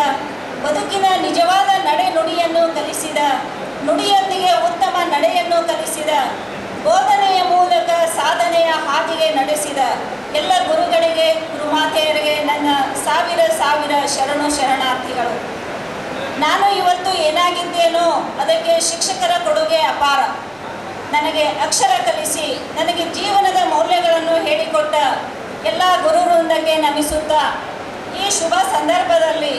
ಬದುಕಿನ ನಿಜವಾದ ನಡೆ ನುಡಿಯನ್ನು ಕಲಿಸಿದ, ನುಡಿಯೊಂದಿಗೆ ಉತ್ತಮ ನಡೆಯನ್ನು ಕಲಿಸಿದ, ಬೋಧನೆಯ ಮೂಲಕ ಸಾಧನೆಯ ಹಾದಿಗೆ ನಡೆಸಿದ ಎಲ್ಲ ಗುರುಗಳಿಗೆ, ಗುರುಮಾತೆಯರಿಗೆ ನನ್ನ ಸಾವಿರ ಶರಣಾರ್ಥಿಗಳು. ನಾನು ಇವತ್ತು ಏನಾಗಿದ್ದೇನೋ ಅದಕ್ಕೆ ಶಿಕ್ಷಕರ ಕೊಡುಗೆ ಅಪಾರ. ನನಗೆ ಅಕ್ಷರ ಕಲಿಸಿ ನನಗೆ ಜೀವನದ ಮೌಲ್ಯಗಳನ್ನು ಹೇಳಿಕೊಟ್ಟ ಎಲ್ಲ ಗುರುವೃಂದಕ್ಕೆ ನಮಿಸುತ್ತಾ ಈ ಶುಭ ಸಂದರ್ಭದಲ್ಲಿ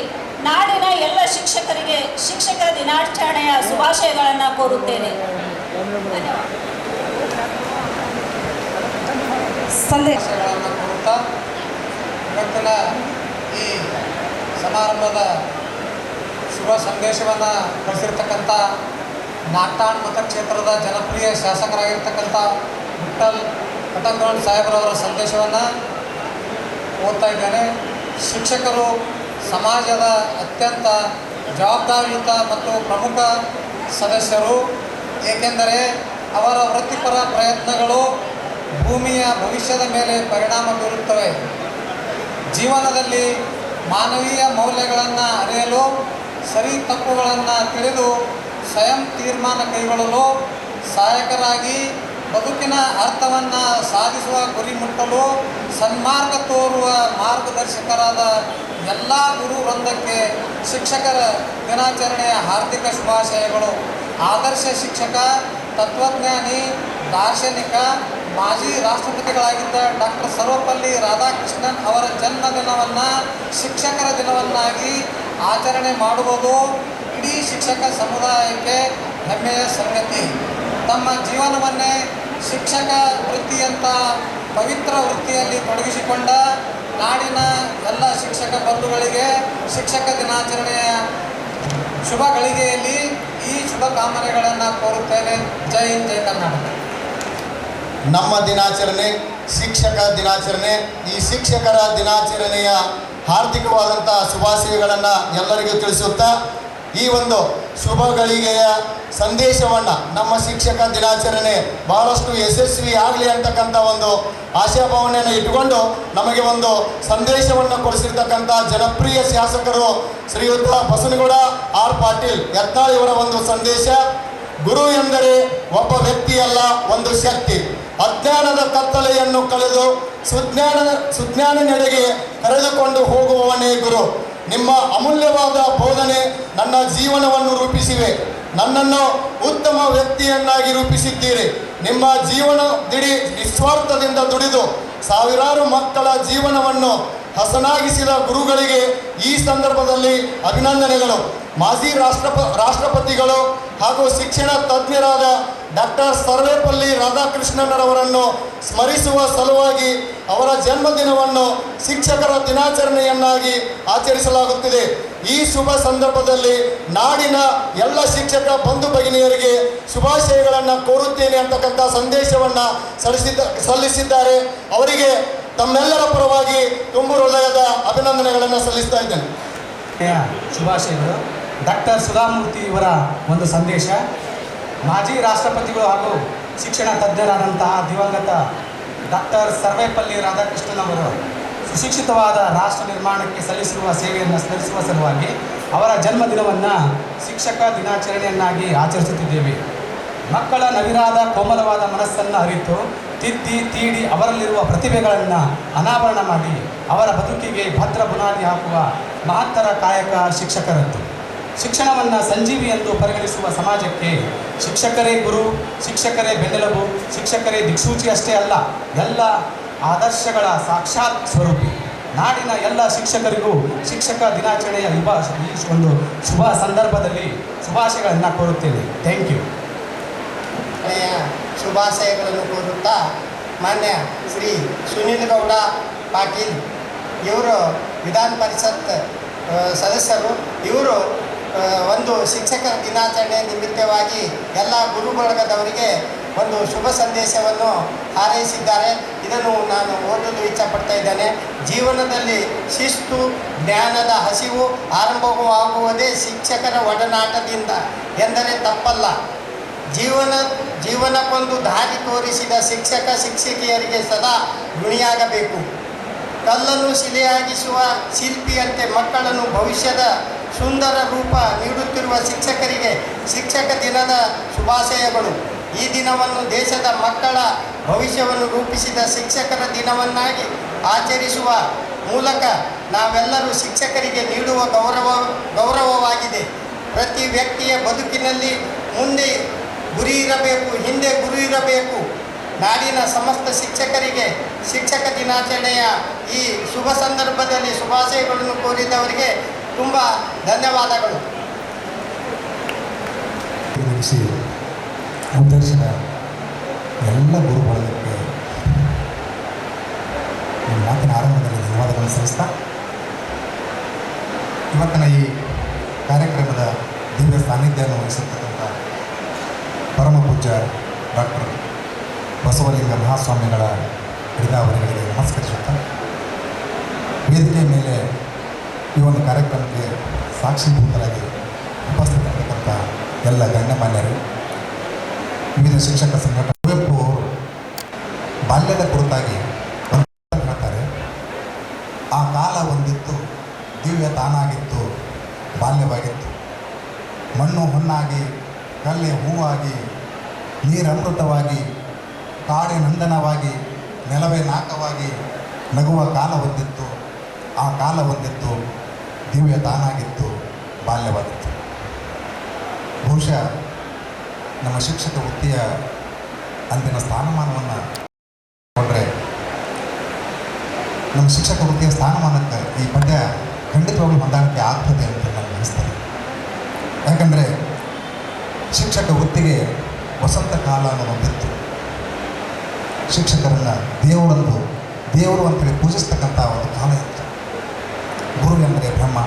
ನಾಡಿನ ಎಲ್ಲ ಶಿಕ್ಷಕರಿಗೆ ಶಿಕ್ಷಕ ದಿನಾಚರಣೆಯ ಶುಭಾಶಯಗಳನ್ನು ಕೋರುತ್ತೇನೆ.
ಸಂದೇಶಗಳನ್ನು ಕೋರುತ್ತಾ ಇವತ್ತಿನ ಈ ಸಮಾರಂಭದ ಶುಭ ಸಂದೇಶವನ್ನು ಕಳಿಸಿರ್ತಕ್ಕಂಥ ನಾಗ್ತಾಣ್ ಮತಕ್ಷೇತ್ರದ ಜನಪ್ರಿಯ ಶಾಸಕರಾಗಿರ್ತಕ್ಕಂಥ ವಿಠ್ಠಲ್ ಕಟಂಗೌಡ್ ಸಾಹೇಬ್ರವರ ಸಂದೇಶವನ್ನು ಓದ್ತಾ ಇದ್ದೇನೆ. ಶಿಕ್ಷಕರು ಸಮಾಜದ ಅತ್ಯಂತ ಜವಾಬ್ದಾರಿಯುತ ಮತ್ತು ಪ್ರಮುಖ ಸದಸ್ಯರು, ಏಕೆಂದರೆ ಅವರ ವೃತ್ತಿಪರ ಪ್ರಯತ್ನಗಳು ಭೂಮಿಯ ಭವಿಷ್ಯದ ಮೇಲೆ ಪರಿಣಾಮ ಬೀರುತ್ತವೆ. ಜೀವನದಲ್ಲಿ ಮಾನವೀಯ ಮೌಲ್ಯಗಳನ್ನು ಅರಿಯಲು, ಸರಿ ತಪ್ಪುಗಳನ್ನು ತಿಳಿದು ಸ್ವಯಂ ತೀರ್ಮಾನ ಕೈಗೊಳ್ಳಲು, ಸಹಾಯಕರಾಗಿ ಬದುಕಿನ ಅರ್ಥವನ್ನು ಸಾಧಿಸುವ ಗುರಿ ಮುಟ್ಟಲು ಸನ್ಮಾರ್ಗ ತೋರುವ ಮಾರ್ಗದರ್ಶಕರಾದ ಎಲ್ಲ ಗುರು ವೃಂದಕ್ಕೆ ಶಿಕ್ಷಕರ ದಿನಾಚರಣೆಯ ಹಾರ್ದಿಕ ಶುಭಾಶಯಗಳು. ಆದರ್ಶ ಶಿಕ್ಷಕ, ತತ್ವಜ್ಞಾನಿ, ದಾರ್ಶನಿಕ, ಮಾಜಿ ರಾಷ್ಟ್ರಪತಿಗಳಾಗಿದ್ದ ಡಾಕ್ಟರ್ ಸರ್ವಪಲ್ಲಿ ರಾಧಾಕೃಷ್ಣನ್ ಅವರ ಜನ್ಮದಿನವನ್ನು ಶಿಕ್ಷಕರ ದಿನವನ್ನಾಗಿ ಆಚರಣೆ ಮಾಡುವುದು ಇಡೀ ಶಿಕ್ಷಕ ಸಮುದಾಯಕ್ಕೆ ಹೆಮ್ಮೆಯ ಸಂಗತಿ. ತಮ್ಮ ಜೀವನವನ್ನೇ ಶಿಕ್ಷಕ ವೃತ್ತಿಯಂಥ ಪವಿತ್ರ ವೃತ್ತಿಯಲ್ಲಿ ತೊಡಗಿಸಿಕೊಂಡ ನಾಡಿನ ಎಲ್ಲ ಶಿಕ್ಷಕ ಬಂಧುಗಳಿಗೆ ಶಿಕ್ಷಕ ದಿನಾಚರಣೆಯ ಶುಭ ಗಳಿಗೆಯಲ್ಲಿ ಈ ಶುಭ ಕಾಮನೆಗಳನ್ನು ಕೋರುತ್ತೇನೆ. ಜೈ ಹಿಂದ್, ಜೈ ಕರ್ನಾಟಕ.
ನಮ್ಮ ದಿನಾಚರಣೆ ಶಿಕ್ಷಕ ದಿನಾಚರಣೆ. ಈ ಶಿಕ್ಷಕರ ದಿನಾಚರಣೆಯ ಹಾರ್ದಿಕವಾದಂಥ ಶುಭಾಶಯಗಳನ್ನು ಎಲ್ಲರಿಗೂ ತಿಳಿಸುತ್ತಾ ಈ ಒಂದು ಶುಭ ಗಳಿಗೆಯ ಸಂದೇಶವನ್ನು ನಮ್ಮ ಶಿಕ್ಷಕ ದಿನಾಚರಣೆ ಬಹಳಷ್ಟು ಯಶಸ್ವಿ ಆಗಲಿ ಅಂತಕ್ಕಂಥ ಒಂದು ಆಶಾಭಾವನೆಯನ್ನು ಇಟ್ಟುಕೊಂಡು ನಮಗೆ ಒಂದು ಸಂದೇಶವನ್ನು ಕೊಡಿಸಿರ್ತಕ್ಕಂಥ ಜನಪ್ರಿಯ ಶಾಸಕರು ಶ್ರೀಯುತ ಬಸನಗೌಡ ಆರ್ ಪಾಟೀಲ್ ಯತ್ನಾಳ್ ಇವರ ಒಂದು ಸಂದೇಶ. ಗುರು ಎಂದರೆ ಒಬ್ಬ ವ್ಯಕ್ತಿಯಲ್ಲ, ಒಂದು ಶಕ್ತಿ. ಅಜ್ಞಾನದ ಕತ್ತಲೆಯನ್ನು ಕಳೆದು ಸುಜ್ಞಾನ ನೆಡೆಗೆ ಕರೆದುಕೊಂಡು ಹೋಗುವವನೇ ಗುರು. ನಿಮ್ಮ ಅಮೂಲ್ಯವಾದ ಬೋಧನೆ ನನ್ನ ಜೀವನವನ್ನು ರೂಪಿಸಿವೆ. ನನ್ನನ್ನು ಉತ್ತಮ ವ್ಯಕ್ತಿಯನ್ನಾಗಿ ರೂಪಿಸಿದ್ದೀರಿ. ನಿಮ್ಮ ಜೀವನದಿಡೀ ನಿಸ್ವಾರ್ಥದಿಂದ ದುಡಿದು ಸಾವಿರಾರು ಮಕ್ಕಳ ಜೀವನವನ್ನು ಹಸನಾಗಿಸಿದ ಗುರುಗಳಿಗೆ ಈ ಸಂದರ್ಭದಲ್ಲಿ ಅಭಿನಂದನೆಗಳು. ಮಾಜಿ ರಾಷ್ಟ್ರಪತಿಗಳು ಹಾಗೂ ಶಿಕ್ಷಣ ತಜ್ಞರಾದ ಡಾಕ್ಟರ್ ಸರ್ವೇಪಲ್ಲಿ ರಾಧಾಕೃಷ್ಣನರವರನ್ನು ಸ್ಮರಿಸುವ ಸಲುವಾಗಿ ಅವರ ಜನ್ಮದಿನವನ್ನು ಶಿಕ್ಷಕರ ದಿನಾಚರಣೆಯನ್ನಾಗಿ ಆಚರಿಸಲಾಗುತ್ತಿದೆ. ಈ ಶುಭ ಸಂದರ್ಭದಲ್ಲಿ ನಾಡಿನ ಎಲ್ಲ ಶಿಕ್ಷಕ ಬಂಧು ಭಗಿನಿಯರಿಗೆ ಶುಭಾಶಯಗಳನ್ನು ಕೋರುತ್ತೇನೆ ಅಂತಕ್ಕಂಥ ಸಂದೇಶವನ್ನು ಸಲ್ಲಿಸಿದ್ದಾರೆ. ಅವರಿಗೆ ತಮ್ಮೆಲ್ಲರ ಪರವಾಗಿ ತುಂಬು ಹೃದಯದ ಅಭಿನಂದನೆಗಳನ್ನು ಸಲ್ಲಿಸ್ತಾ ಇದ್ದೇನೆ.
ಶುಭಾಶಯಗಳು. ಡಾಕ್ಟರ್ ಸುಧಾಮೂರ್ತಿ ಇವರ ಒಂದು ಸಂದೇಶ. ಮಾಜಿ ರಾಷ್ಟ್ರಪತಿಗಳು ಹಾಗೂ ಶಿಕ್ಷಣ ತಜ್ಞರಾದಂತಹ ದಿವಂಗತ ಡಾಕ್ಟರ್ ಸರ್ವೇಪಲ್ಲಿ ರಾಧಾಕೃಷ್ಣನ್ ಅವರು ಸುಶಿಕ್ಷಿತವಾದ ರಾಷ್ಟ್ರ ನಿರ್ಮಾಣಕ್ಕೆ ಸಲ್ಲಿಸಿರುವ ಸೇವೆಯನ್ನು ಸ್ಮರಿಸುವ ಸಲುವಾಗಿ ಅವರ ಜನ್ಮದಿನವನ್ನು ಶಿಕ್ಷಕ ದಿನಾಚರಣೆಯನ್ನಾಗಿ ಆಚರಿಸುತ್ತಿದ್ದೇವೆ. ಮಕ್ಕಳ ನವಿರಾದ ಕೋಮಲವಾದ ಮನಸ್ಸನ್ನು ಅರಿತು ತಿದ್ದಿ ತೀಡಿ ಅವರಲ್ಲಿರುವ ಪ್ರತಿಭೆಗಳನ್ನು ಅನಾವರಣ ಮಾಡಿ ಅವರ ಬದುಕಿಗೆ ಭದ್ರ ಬುನಾದಿ ಹಾಕುವ ಮಹತ್ತರ ಕಾಯಕ ಶಿಕ್ಷಕರದ್ದು. ಶಿಕ್ಷಣವನ್ನು ಸಂಜೀವಿ ಎಂದು ಪರಿಗಣಿಸುವ ಸಮಾಜಕ್ಕೆ ಶಿಕ್ಷಕರೇ ಗುರು, ಶಿಕ್ಷಕರೇ ಬೆನ್ನೆಲುಬು, ಶಿಕ್ಷಕರೇ ದಿಕ್ಸೂಚಿ ಅಷ್ಟೇ ಅಲ್ಲ, ಎಲ್ಲ ಆದರ್ಶಗಳ ಸಾಕ್ಷಾತ್ ಸ್ವರೂಪಿ. ನಾಡಿನ ಎಲ್ಲ ಶಿಕ್ಷಕರಿಗೂ ಶಿಕ್ಷಕ ದಿನಾಚರಣೆಯ ಈ ಒಂದು ಶುಭ ಸಂದರ್ಭದಲ್ಲಿ ಶುಭಾಶಯಗಳನ್ನು ಕೋರುತ್ತೇನೆ. Thank you.
ಶುಭಾಶಯಗಳನ್ನು ಕೋರುತ್ತಾ ಮಾನ್ಯ ಶ್ರೀ ಸುನೀಲ್ ಗೌಡ ಪಾಟೀಲ್ ಇವರು ವಿಧಾನ ಪರಿಷತ್ ಸದಸ್ಯರು. ಇವರು ಒಂದು ಶಿಕ್ಷಕರ ದಿನಾಚರಣೆ ನಿಮಿತ್ತವಾಗಿ ಎಲ್ಲ ಗುರು ಬಳಗದವರಿಗೆ ಒಂದು ಶುಭ ಸಂದೇಶವನ್ನು ಹಾರೈಸಿದ್ದಾರೆ. ಇದನ್ನು ನಾನು ಓದಲು ಇಚ್ಛಪಡ್ತಾ ಇದ್ದೇನೆ. ಜೀವನದಲ್ಲಿ ಶಿಸ್ತು, ಜ್ಞಾನದ ಹಸಿವು ಆರಂಭವಾಗುವುದೇ ಶಿಕ್ಷಕರ ಒಡನಾಟದಿಂದ ಎಂದರೆ ತಪ್ಪಲ್ಲ. ಜೀವನಕ್ಕೊಂದು ದಾರಿ ತೋರಿಸಿದ ಶಿಕ್ಷಕ ಶಿಕ್ಷಕಿಯರಿಗೆ ಸದಾ ಋಣಿಯಾಗಬೇಕು. ಕಲ್ಲನ್ನು ಶಿಲೆಯಾಗಿಸುವ ಶಿಲ್ಪಿಯಂತೆ ಮಕ್ಕಳನ್ನು ಭವಿಷ್ಯದ ಸುಂದರ ರೂಪ ನೀಡುತ್ತಿರುವ ಶಿಕ್ಷಕರಿಗೆ ಶಿಕ್ಷಕ ದಿನದ ಶುಭಾಶಯಗಳು. ಈ ದಿನವನ್ನು ದೇಶದ ಮಕ್ಕಳ ಭವಿಷ್ಯವನ್ನು ರೂಪಿಸಿದ ಶಿಕ್ಷಕರ ದಿನವನ್ನಾಗಿ ಆಚರಿಸುವ ಮೂಲಕ ನಾವೆಲ್ಲರೂ ಶಿಕ್ಷಕರಿಗೆ ನೀಡುವ ಗೌರವವಾಗಿದೆ. ಪ್ರತಿ ವ್ಯಕ್ತಿಯ ಬದುಕಿನಲ್ಲಿ ಮುಂದೆ ಗುರಿ ಇರಬೇಕು, ಹಿಂದೆ ಗುರಿ ಇರಬೇಕು. ನಾಡಿನ ಸಮಸ್ತ ಶಿಕ್ಷಕರಿಗೆ ಶಿಕ್ಷಕ ದಿನಾಚರಣೆಯ ಈ ಶುಭ ಸಂದರ್ಭದಲ್ಲಿ ಶುಭಾಶಯಗಳನ್ನು ಕೋರಿದವರಿಗೆ ತುಂಬ ಧನ್ಯವಾದಗಳು.
ಉದ್ದೇಶದ ಎಲ್ಲ ಗುರುಗಳಿಗೆ ನಿಮ್ಮ ಮಾತಿನ ಆರಂಭದಲ್ಲಿ ಧನ್ಯವಾದಗಳನ್ನು ಸಲ್ಲಿಸ್ತಾ ಇವತ್ತಿನ ಈ ಕಾರ್ಯಕ್ರಮದ ದಿವ್ಯ ಸಾನ್ನಿಧ್ಯವನ್ನು ವಹಿಸಿರ್ತಕ್ಕಂಥ ಪರಮ ಪೂಜ್ಯ ಡಾಕ್ಟರ್ ಬಸವಲಿಂಗ ಮಹಾಸ್ವಾಮಿಗಳ ಹಿಡಿದಾವರಿಗಳಿಗೆ ನಮಸ್ಕರಿಸುತ್ತಾ ವೇದಿಕೆ ಮೇಲೆ ಈ ಒಂದು ಕಾರ್ಯಕ್ರಮಕ್ಕೆ ಸಾಕ್ಷೀಭೂತರಾಗಿ ಉಪಸ್ಥಿತರಿರ್ತಕ್ಕಂಥ ಎಲ್ಲ ಗಣ್ಯಮಾನ್ಯರು, ವಿವಿಧ ಶಿಕ್ಷಕ ಸಂಘಟನೆ, ಕುವೆಂಪು ಅವರು ಬಾಲ್ಯದ ಕುರಿತಾಗಿ ಹೇಳ್ತಾರೆ. ಆ ಕಾಲ ಒಂದಿತ್ತು, ದಿವ್ಯ ತಾನಾಗಿತ್ತು, ಬಾಲ್ಯವಾಗಿತ್ತು. ಮಣ್ಣು ಹೊನ್ನಾಗಿ, ಕಲ್ಲೆ ಹೂವಾಗಿ, ನೀರಮೃತವಾಗಿ, ಕಾಡೆ ನಂದನವಾಗಿ, ನೆಲವೇ ನಾಕವಾಗಿ ನಗುವ ಕಾಲ ಒಂದಿತ್ತು. ಆ ಕಾಲ ಒಂದಿತ್ತು, ದಿವ್ಯ ತಾನಾಗಿತ್ತು, ಬಾಲ್ಯವಾಗಿತ್ತು. ಬಹುಶಃ ನಮ್ಮ ಶಿಕ್ಷಕ ವೃತ್ತಿಯ ಅಂದಿನ ಸ್ಥಾನಮಾನವನ್ನು ಕೊಟ್ಟರೆ ನಮ್ಮ ಶಿಕ್ಷಕ ವೃತ್ತಿಯ ಸ್ಥಾನಮಾನಕ್ಕೆ ಈ ಪದ್ಯ ಖಂಡಿತವಾಗ್ಲೂ ಹೊಂದಾಣಿಕೆ ಆಗ್ತದೆ ಅಂತ ನನಗೆ ಅನಿಸ್ತದೆ. ಯಾಕಂದರೆ ಶಿಕ್ಷಕ ವೃತ್ತಿಗೆ ವಸಂತ ಕಾಲ ಅನ್ನೋದೊಂದಿತ್ತು. ಶಿಕ್ಷಕರನ್ನು ದೇವರು ಅಂತೇಳಿ ಪೂಜಿಸ್ತಕ್ಕಂಥ ಒಂದು ಕಾಲ ಇತ್ತು. ಗುರು ಎಂದರೆ ಬ್ರಹ್ಮ,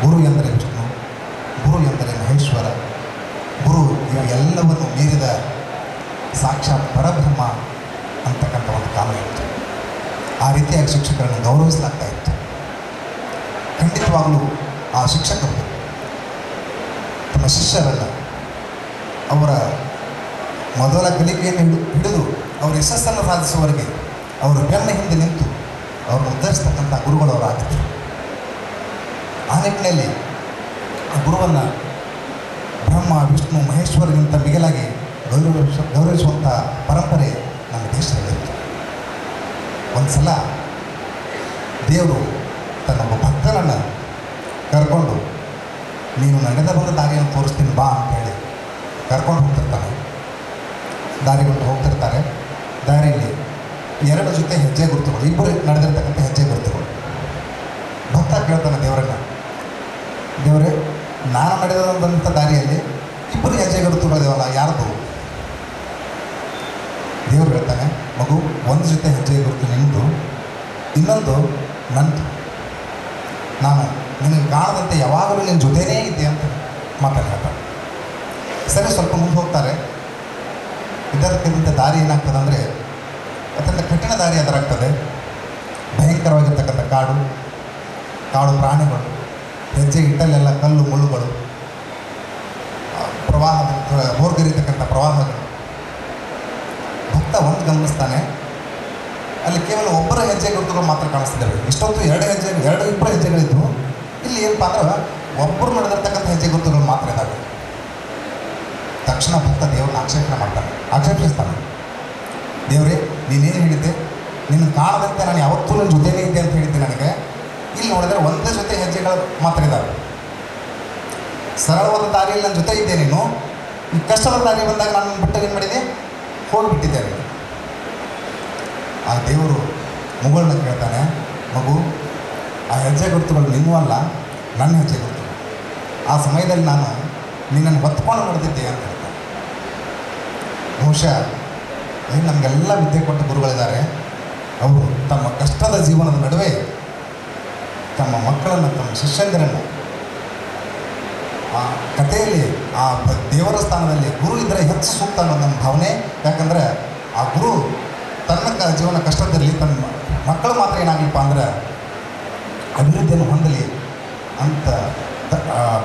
ಗುರು ಎಂದರೆ ವಿಷ್ಣು, ಗುರು ಎಂದರೆ ಮಹೇಶ್ವರ, ಗುರು ಇವೆಲ್ಲವನ್ನು ಮೀರಿದ ಸಾಕ್ಷಾತ್ ಪರಬ್ರಹ್ಮ ಅಂತಕ್ಕಂಥ ಒಂದು ಕಾಲ ಇತ್ತು. ಆ ರೀತಿಯಾಗಿ ಶಿಕ್ಷಕರನ್ನು ಗೌರವಿಸಲಾಗ್ತಾ ಇತ್ತು. ಖಂಡಿತವಾಗಲೂ ಆ ಶಿಕ್ಷಕರು ತಮ್ಮ ಶಿಷ್ಯರನ್ನು ಅವರ ಮೊದಲ ಕಲಿಕೆಯನ್ನು ಹಿಡಿದು ಅವರ ಯಶಸ್ಸನ್ನು ಸಾಧಿಸುವವರೆಗೆ ಅವರ ಬೆನ್ನ ಹಿಂದೆ ನಿಂತು ಅವರನ್ನು ಉದ್ಧರಿಸ್ತಕ್ಕಂಥ ಗುರುಗಳವರು ಆಗಿದ್ದರು. ಆ ನಿಟ್ಟಿನಲ್ಲಿ ಆ ಗುರುವನ್ನು ಬ್ರಹ್ಮ, ವಿಷ್ಣು, ಮಹೇಶ್ವರಗಿಂತ ಮಿಗಿಲಾಗಿ ಗೌರವಿಸುವಂಥ ಪರಂಪರೆ ನಮ್ಮ ದೇಶದಲ್ಲಿತ್ತು. ಒಂದು ಸಲ ದೇವರು ತನ್ನ ಒಬ್ಬ ಭಕ್ತನನ್ನು ಕರ್ಕೊಂಡು ನೀನು ನಡೆದ ಬಂದ ದಾರಿಯನ್ನು ತೋರಿಸ್ತೀನಿ ಬಾ ಅಂತೇಳಿ ಕರ್ಕೊಂಡು ಹೋಗ್ತಿರ್ತಾನೆ. ದಾರಿ ಬಿಟ್ಟು ಹೋಗ್ತಿರ್ತಾರೆ. ದಾರಿಯಲ್ಲಿ 2 ಜೊತೆ ಹೆಜ್ಜೆ ಗುರುತುಗಳು, ಇಬ್ಬರು ನಡೆದಿರ್ತಕ್ಕಂಥ ಹೆಜ್ಜೆ ಗುರುತುಗಳು. ಭಕ್ತ ಕೇಳ್ತಾನೆ ದೇವರನ್ನು, ದೇವರೇ ನಾನು ನಡೆದಂಥ ದಾರಿಯಲ್ಲಿ ಇಬ್ಬರು ಹೆಜ್ಜೆ ಗುರುತುಗಳಿದೇವಲ್ಲ, ಯಾರ್ದು? ದೇವರು ಹೇಳ್ತಾನೆ, ಮಗು, ಒಂದು ಜೊತೆ ಹೆಜ್ಜೆ ಗುರುತು ನಿಂದು, ಇನ್ನೊಂದು ನಂದು. ನಾನು ನಿನಗೆ ಕಾಣದಂತೆ ಯಾವಾಗಲೂ ನಿನ್ನ ಜೊತೆನೇ ಇದ್ದೆ ಅಂತ ಮಾತಾಡ್ತಾರೆ. ಸರಿ, ಸ್ವಲ್ಪ ಮುಂದೆ ಹೋಗ್ತಾರೆ. ಇದಕ್ಕಿಂತ ದಾರಿ ಏನಾಗ್ತದೆ ಅಂದರೆ ಅತ್ಯಂತ ಕಠಿಣ ದಾರಿ ಅದರಾಗ್ತದೆ. ಭಯಂಕರವಾಗಿರ್ತಕ್ಕಂಥ ಕಾಡು ಪ್ರಾಣಿಗಳು, ಹೆಜ್ಜೆ ಇಟ್ಟಲ್ಲೆಲ್ಲ ಕಲ್ಲು ಮುಳ್ಳುಗಳು, ಹೋರ್ಗರಿತಕ್ಕಂಥ ಪ್ರವಾಹಗಳು. ಭಕ್ತ ಒಂದು ಗಮನಿಸ್ತಾನೆ, ಅಲ್ಲಿ ಕೇವಲ ಒಬ್ಬರ ಹೆಜ್ಜೆ ಗುರುತುಗಳು ಮಾತ್ರ ಕಾಣಿಸ್ತಿದ್ದಾವೆ. ಇಷ್ಟೊತ್ತು ಇಬ್ಬರು ಹೆಜ್ಜೆಗಳಿದ್ದು, ಇಲ್ಲಿ ಏನಪ್ಪ ಅಂದ್ರೆ ಒಬ್ಬರು ನಡೆದಿರ್ತಕ್ಕಂಥ ಹೆಜ್ಜೆ ಗುರುತುಗಳು ಮಾತ್ರ ಇದ್ದಾವೆ. ತಕ್ಷಣ ಭಕ್ತ ದೇವ್ರನ್ನ ಆಕ್ಷೇಪಿಸ್ತಾನೆ. ದೇವರೇ, ನೀನೇನು ಹೇಳಿದ್ದೆ? ನಿನ್ನ ಕಾಣದಂತೆ ನಾನು ಯಾವತ್ತೂ ನನ್ನ ಜೊತೆನೇ ಇದ್ದೆ ಅಂತ ಹೇಳಿದ್ದೆ ನನಗೆ. ಇಲ್ಲಿ ನೋಡಿದರೆ ಒಂದೇ ಜೊತೆ ಹೆಜ್ಜೆಗಳು ಮಾತ್ರ ಇದ್ದಾವೆ. ಸರಳವಾದ ದಾರಿಯಲ್ಲಿ ನನ್ನ ಜೊತೆ ಇದ್ದೆ, ನೀನು ಈ ಕಷ್ಟದ ದಾರಿ ಬಂದಾಗ ನಾನು ಬಿಟ್ಟು ಏನು ಮಾಡಿದೆ? ಹೋಗಿಬಿಟ್ಟಿದ್ದೆ. ಆ ದೇವರು ಮುಗುಳನ್ನ ಕೇಳ್ತಾನೆ, ಮಗು, ಆ ಹೆಜ್ಜೆ ಗುರುತುಗಳು ನಿನ್ನೂ ಅಲ್ಲ, ನನ್ನ ಹೆಜ್ಜೆ ಗುರುತು. ಆ ಸಮಯದಲ್ಲಿ ನಾನು ನಿನ್ನನ್ನು ಹೊತ್ಕೊಂಡು ನಡೆದಿದ್ದೆ ಅಂತ ಹೇಳ್ತಾನೆ. ಬಹುಶಃ ಏನು ನಮಗೆಲ್ಲ ವಿದ್ಯೆ ಕೊಟ್ಟ ಗುರುಗಳಿದ್ದಾರೆ. ಅವರು ತಮ್ಮ ಕಷ್ಟದ ಜೀವನದ ನಡುವೆ ತಮ್ಮ ಮಕ್ಕಳನ್ನು, ತಮ್ಮ ಶಿಷ್ಯಂದಿರನ್ನು ಆ ಕಥೆಯಲ್ಲಿ ಆ ದೇವರ ಸ್ಥಾನದಲ್ಲಿ ಗುರು ಇದ್ದರೆ ಹೆಚ್ಚು ಸೂಕ್ತ ಅನ್ನೋದು ನನ್ನ ಭಾವನೆ. ಯಾಕಂದರೆ ಆ ಗುರು ತನ್ನ ಜೀವನ ಕಷ್ಟದಲ್ಲಿ ತನ್ನ ಮಕ್ಕಳು ಮಾತ್ರ ಏನಾಗಲಿಪ್ಪ ಅಂದ್ರೆ ಅಭಿವೃದ್ಧಿಯನ್ನು ಹೊಂದಲಿ ಅಂತ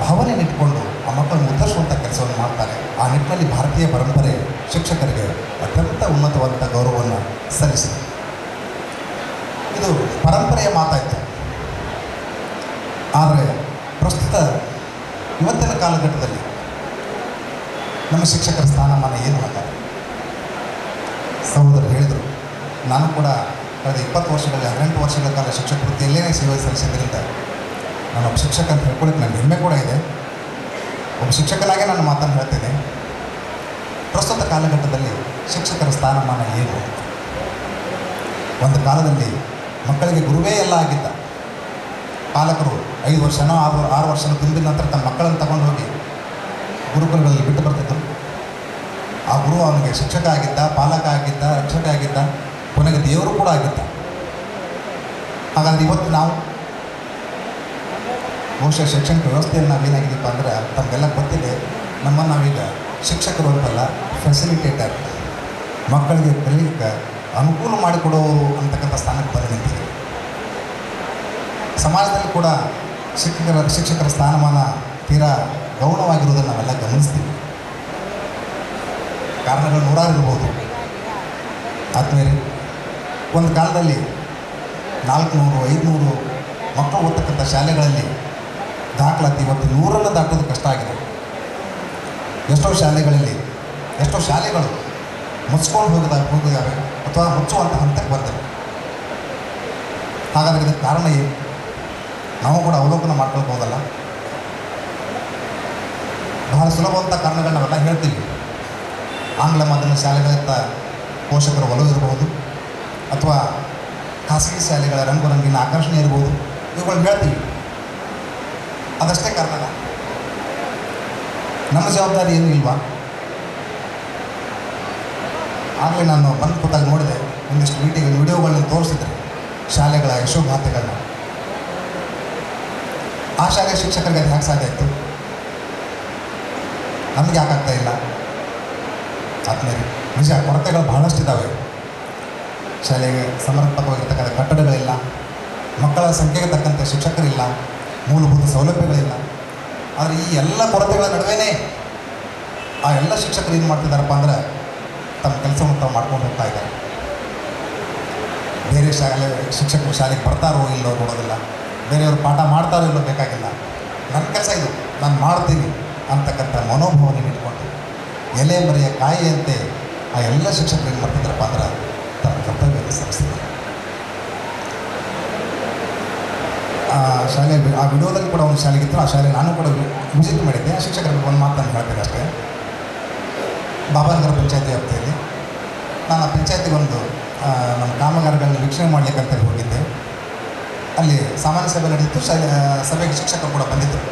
ಭಾವನೆಯನ್ನು ಇಟ್ಕೊಂಡು ಆ ಮಕ್ಕಳನ್ನು ಉತ್ತರಿಸುವಂಥ ಕೆಲಸವನ್ನು ಮಾಡ್ತಾರೆ. ಆ ನಿಟ್ಟಿನಲ್ಲಿ ಭಾರತೀಯ ಪರಂಪರೆ ಶಿಕ್ಷಕರಿಗೆ ಅತ್ಯಂತ ಉನ್ನತವಾದಂಥ ಗೌರವವನ್ನು ಸಲ್ಲಿಸಿದೆ. ಇದು ಪರಂಪರೆಯ ಮಾತಾಯಿತು. ಆದರೆ ಪ್ರಸ್ತುತ ಇವತ್ತಿನ ಕಾಲಘಟ್ಟದಲ್ಲಿ ನಮ್ಮ ಶಿಕ್ಷಕರ ಸ್ಥಾನಮಾನ ಏನು ಅಂತಾರೆ? ಸಹೋದರರು ಹೇಳಿದರು, ನಾನು ಕೂಡ ಕಳೆದ 20 ವರ್ಷಗಳಲ್ಲಿ 18 ವರ್ಷಗಳ ಕಾಲ ಶಿಕ್ಷಕ ವೃತ್ತಿಯಲ್ಲೇ ಸೇವೆ ಸಲ್ಲಿಸಿದ್ರಿಂದ ನಾನು ಶಿಕ್ಷಕ ಅಂತ ಹೇಳ್ಕೊಳ್ಳಿಕ್ಕೆ ನನಗೆ ಹೆಮ್ಮೆ ಕೂಡ ಇದೆ. ಒಬ್ಬ ಶಿಕ್ಷಕನಾಗೆ ನಾನು ಮಾತನ್ನು ಹೇಳ್ತೇನೆ. ಪ್ರಸ್ತುತ ಕಾಲಘಟ್ಟದಲ್ಲಿ ಶಿಕ್ಷಕರ ಸ್ಥಾನಮಾನ ಏನು? ಒಂದು ಕಾಲದಲ್ಲಿ ಮಕ್ಕಳಿಗೆ ಗುರುವೇ ಎಲ್ಲ ಆಗಿದ್ದ. ಪಾಲಕರು 5 ವರ್ಷನೋ 6 ವರ್ಷನೋ ತುಂಬಿದ ನಂತರ ತಮ್ಮ ಮಕ್ಕಳನ್ನು ತಗೊಂಡು ಹೋಗಿ ಗುರುಕುಲಗಳಲ್ಲಿ ಬಿಟ್ಟು ಬರ್ತಿದ್ದರು. ಆ ಗುರು ಅವನಿಗೆ ಶಿಕ್ಷಕ ಆಗಿದ್ದ, ಪಾಲಕ ಆಗಿದ್ದ, ರಕ್ಷಕ ಆಗಿದ್ದ, ಕೊನೆಗೆ ದೇವರು ಕೂಡ ಆಗಿದ್ದ. ಹಾಗಾದರೆ ಇವತ್ತು ನಾವು ಬಹುಶಃ ಶೈಕ್ಷಣಿಕ ವ್ಯವಸ್ಥೆಯಲ್ಲಿ ನಾವೇನಾಗಿದ್ದೀಪ್ಪ ಅಂದರೆ ತಮಗೆಲ್ಲ ಗೊತ್ತಿದೆ, ನಮ್ಮನ್ನು ನಾವೀಗ ಶಿಕ್ಷಕರು ಅಂತಲ್ಲ, ಫೆಸಿಲಿಟೇಟರ್, ಮಕ್ಕಳಿಗೆ ಕಲಿಯಲಿಕ್ಕೆ ಅನುಕೂಲ ಮಾಡಿಕೊಡೋರು ಅಂತಕ್ಕಂಥ ಸ್ಥಾನಕ್ಕೆ ಬಂದು ನಿಂತಿದೆ. ಸಮಾಜದಲ್ಲಿ ಕೂಡ ಶಿಕ್ಷಕರ ಸ್ಥಾನಮಾನ ತೀರಾ ಗೌಣವಾಗಿರುವುದನ್ನು ನಾವೆಲ್ಲ ಗಮನಿಸ್ತೀವಿ. ಕಾರಣಗಳು ನೂರಾರು ಇರ್ಬೋದು. ಆದಮೇಲೆ ಒಂದು ಕಾಲದಲ್ಲಿ 400-500 ಮಕ್ಕಳು ಓದ್ತಕ್ಕಂಥ ಶಾಲೆಗಳಲ್ಲಿ ದಾಖಲಾತಿ ಇವತ್ತು 100 ದಾಟೋದು ಕಷ್ಟ ಆಗಿದೆ. ಎಷ್ಟೋ ಶಾಲೆಗಳು ಮುಚ್ಕೊಂಡು ಹೋಗಿದ್ದಾವೆ ಅಥವಾ ಮುಚ್ಚುವಂಥ ಹಂತಕ್ಕೆ ಬಂದಿವೆ. ಹಾಗಾದರೆ ಇದಕ್ಕೆ ಕಾರಣ ಏನು? ನಾವು ಕೂಡ ಅವಲೋಕನ ಮಾಡ್ಕೊಳ್ಬೋದಲ್ಲ. ಬಹಳ ಸುಲಭವಂಥ ಕಾರಣಗಳನ್ನ ನಾವೆಲ್ಲ ಹೇಳ್ತೀವಿ. ಆಂಗ್ಲ ಮಾಧ್ಯಮ ಶಾಲೆಗಳತ್ತ ಪೋಷಕರ ಒಲವು ಇರಬಹುದು, ಅಥವಾ ಖಾಸಗಿ ಶಾಲೆಗಳ ರಂಗುರಂಗಿನ ಆಕರ್ಷಣೆ ಇರ್ಬೋದು, ಇವುಗಳನ್ನ ಹೇಳ್ತೀವಿ. ಅದಷ್ಟೇ ಕಾರಣ. ನಮ್ಮ ಜವಾಬ್ದಾರಿ ಏನೂ ಇಲ್ವಾ? ಆಗಲೇ ನಾನು ಬಂದು ಕೂತಾಗ ನೋಡಿದೆ, ಒಂದಿಷ್ಟು ವಿಡಿಯೋಗಳನ್ನ ತೋರಿಸಿದ್ರೆ ಶಾಲೆಗಳ ಯಶೋಗಾಥೆಗಳನ್ನ. ಆ ಶಾಲೆಯ ಶಿಕ್ಷಕರಿಗೆ ಅದು ಹ್ಯಾಕೆ ಸಾಧ್ಯ ಆಯಿತು? ನಮಗೆ ಯಾಕಾಗ್ತಾ ಇಲ್ಲ? ಆದಮೇಲೆ ನಿಜ ಕೊರತೆಗಳು ಬಹಳಷ್ಟಿದ್ದಾವೆ. ಶಾಲೆಗೆ ಸಮರ್ಪಕವಾಗಿರ್ತಕ್ಕಂಥ ಕಟ್ಟಡಗಳಿಲ್ಲ, ಮಕ್ಕಳ ಸಂಖ್ಯೆಗೆ ತಕ್ಕಂಥ ಶಿಕ್ಷಕರಿಲ್ಲ, ಮೂಲಭೂತ ಸೌಲಭ್ಯಗಳಿಲ್ಲ. ಆದರೆ ಈ ಎಲ್ಲ ಕೊರತೆಗಳ ನಡುವೆನೇ ಆ ಎಲ್ಲ ಶಿಕ್ಷಕರು ಏನು ಮಾಡ್ತಿದ್ದಾರಪ್ಪ ಅಂದರೆ ತಮ್ಮ ಕೆಲಸವನ್ನು ತಾವು ಮಾಡ್ಕೊಂಡು ಹೋಗ್ತಾ ಇದ್ದಾರೆ. ಬೇರೆ ಶಿಕ್ಷಕರು ಶಾಲೆಗೆ ಬರ್ತಾರೋ ಇಲ್ಲೋ ನೋಡೋದಿಲ್ಲ, ಬೇರೆಯವರು ಪಾಠ ಮಾಡ್ತಾರೋ ಇಲ್ಲೋ ಬೇಕಾಗಿಲ್ಲ, ನನ್ನ ಕೆಲಸ ಇದು, ನಾನು ಮಾಡ್ತೀನಿ ಅಂತಕ್ಕಂಥ ಮನೋಭಾವನೆ ಇಟ್ಕೊಂಡು ಎಲೆ ಮರೆಯ ಕಾಯಿಯಂತೆ ಆ ಎಲ್ಲ ಶಿಕ್ಷಕರು ಏನು ಮಾಡ್ತಿದ್ದಾರಪ್ಪ ಅಂದ್ರೆ ತಮ್ಮ ಕರ್ತವ್ಯವನ್ನು ಸಲ್ಲಿಸ್ತಿದ್ದಾರೆ. ಆ ಶಾಲೆ ಆ ವಿಡಿಯೋದಲ್ಲಿ ಕೂಡ ಒಂದು ಶಾಲೆಗಿತ್ತು. ಆ ಶಾಲೆ ನಾನು ಕೂಡ ವಿಸಿಟ್ ಮಾಡಿದ್ದೆ. ಆ ಶಿಕ್ಷಕರಿಗೆ ಒಂದು ಮಾತನ್ನು ಹೇಳ್ತೀನಿ ಅಷ್ಟೇ. ಬಾಬಾನಗರ ಪಂಚಾಯತಿ ವ್ಯಾಪ್ತಿಯಲ್ಲಿ ನಾನು ಆ ಪಂಚಾಯತಿಗೆ ಒಂದು ನಮ್ಮ ಕಾಮಗಾರಿಗಳನ್ನ ವೀಕ್ಷಣೆ ಮಾಡಲಿಕ್ಕೆ ಅಂತೇಳಿ ಹೋಗಿದ್ದೆ. ಅಲ್ಲಿ ಸಾಮಾನ್ಯ ಸಭೆ ನಡೆದಿತ್ತು. ಸಭೆಗೆ ಶಿಕ್ಷಕರು ಕೂಡ ಬಂದಿದ್ದರು.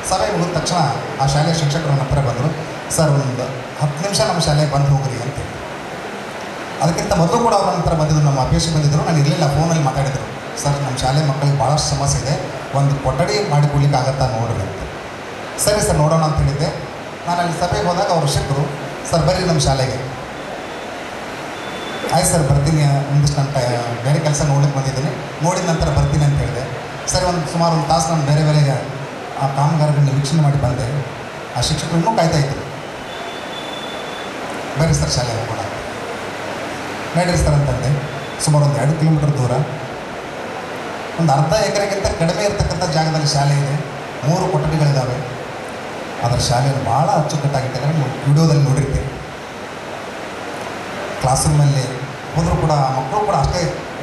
ಸಭೆ ಮುಗಿದ ತಕ್ಷಣ ಆ ಶಾಲೆಯ ಶಿಕ್ಷಕರು ನನ್ನ ಹತ್ರ ಬಂದರು. ಸರ್, ಒಂದು 10 ನಿಮಿಷ ನಮ್ಮ ಶಾಲೆಗೆ ಬಂದು ಹೋಗ್ರಿ ಅಂತೇಳಿ. ಅದಕ್ಕಿಂತ ಮೊದಲು ಕೂಡ ಅವ್ರ ನಂತರ ಬಂದಿದ್ದರು, ನಮ್ಮ ಅಪೇಕ್ಷೆ ಬಂದಿದ್ದರು. ನಾನು ಇರಲಿಲ್ಲ, ಫೋನಲ್ಲಿ ಮಾತಾಡಿದರು. ಸರ್, ನಮ್ಮ ಶಾಲೆ ಮಕ್ಕಳಿಗೆ ಭಾಳಷ್ಟು ಸಮಸ್ಯೆ ಇದೆ, ಒಂದು ಕೊಠಡಿ ಮಾಡಿಕೊಡ್ಲಿಕ್ಕೆ ಆಗುತ್ತಾ ನೋಡ್ರಿ ಅಂತ. ಸರಿ ಸರ್, ನೋಡೋಣ ಅಂತ ಹೇಳಿದ್ದೆ. ನಾನು ಅಲ್ಲಿ ಸಭೆಗೆ ಹೋದಾಗ ಅವರು ಸಿಕ್ಕರು. ಸರ್, ಬರ್ರಿ ನಮ್ಮ ಶಾಲೆಗೆ. ಆಯ್ತು ಸರ್, ಬರ್ತೀನಿ, ಒಂದಿಷ್ಟು ನನ್ನ ಬೇರೆ ಕೆಲಸ ನೋಡ್ಲಿಕ್ಕೆ ಬಂದಿದ್ದೀನಿ, ನೋಡಿದ ನಂತರ ಬರ್ತೀನಿ ಅಂತ ಹೇಳಿದೆ. ಸರಿ, ಸುಮಾರು 1 ತಾಸು ನಾನು ಬೇರೆ ಬೇರೆ ಆ ಕಾಮಗಾರಿಗಳನ್ನ ವೀಕ್ಷಣೆ ಮಾಡಿ ಬಂದೆ. ಆ ಶಿಕ್ಷಕರು ಇನ್ನೂ ಕಾಯ್ತಾ ಇದ್ದರು. ಬರ್ರಿ ಸರ್ ಶಾಲೆಗೆ ಹೋಗೋಣ, ನಡೀರಿ ಸರ್ ಅಂತಂದೆ. ಸುಮಾರು ಒಂದು 2 ಕಿಲೋಮೀಟರ್ ದೂರ, ಒಂದು ಅರ್ಧ ಎಕರೆಗಿಂತ ಕಡಿಮೆ ಇರತಕ್ಕಂಥ ಜಾಗದಲ್ಲಿ ಶಾಲೆ ಇದೆ. 3 ಕೊಠಡಿಗಳಿದ್ದಾವೆ. ಅದರ ಶಾಲೆಯನ್ನು ಭಾಳ ಅಚ್ಚುಕಟ್ಟಾಗಿಟ್ಟಿದ್ದಾರೆ. ವಿಡಿಯೋದಲ್ಲಿ ನೋಡಿರ್ತೀವಿ. ಕ್ಲಾಸ್ ರೂಮಲ್ಲಿ ಹೋದರೂ ಕೂಡ ಮಕ್ಕಳು ಕೂಡ ಅಷ್ಟೇ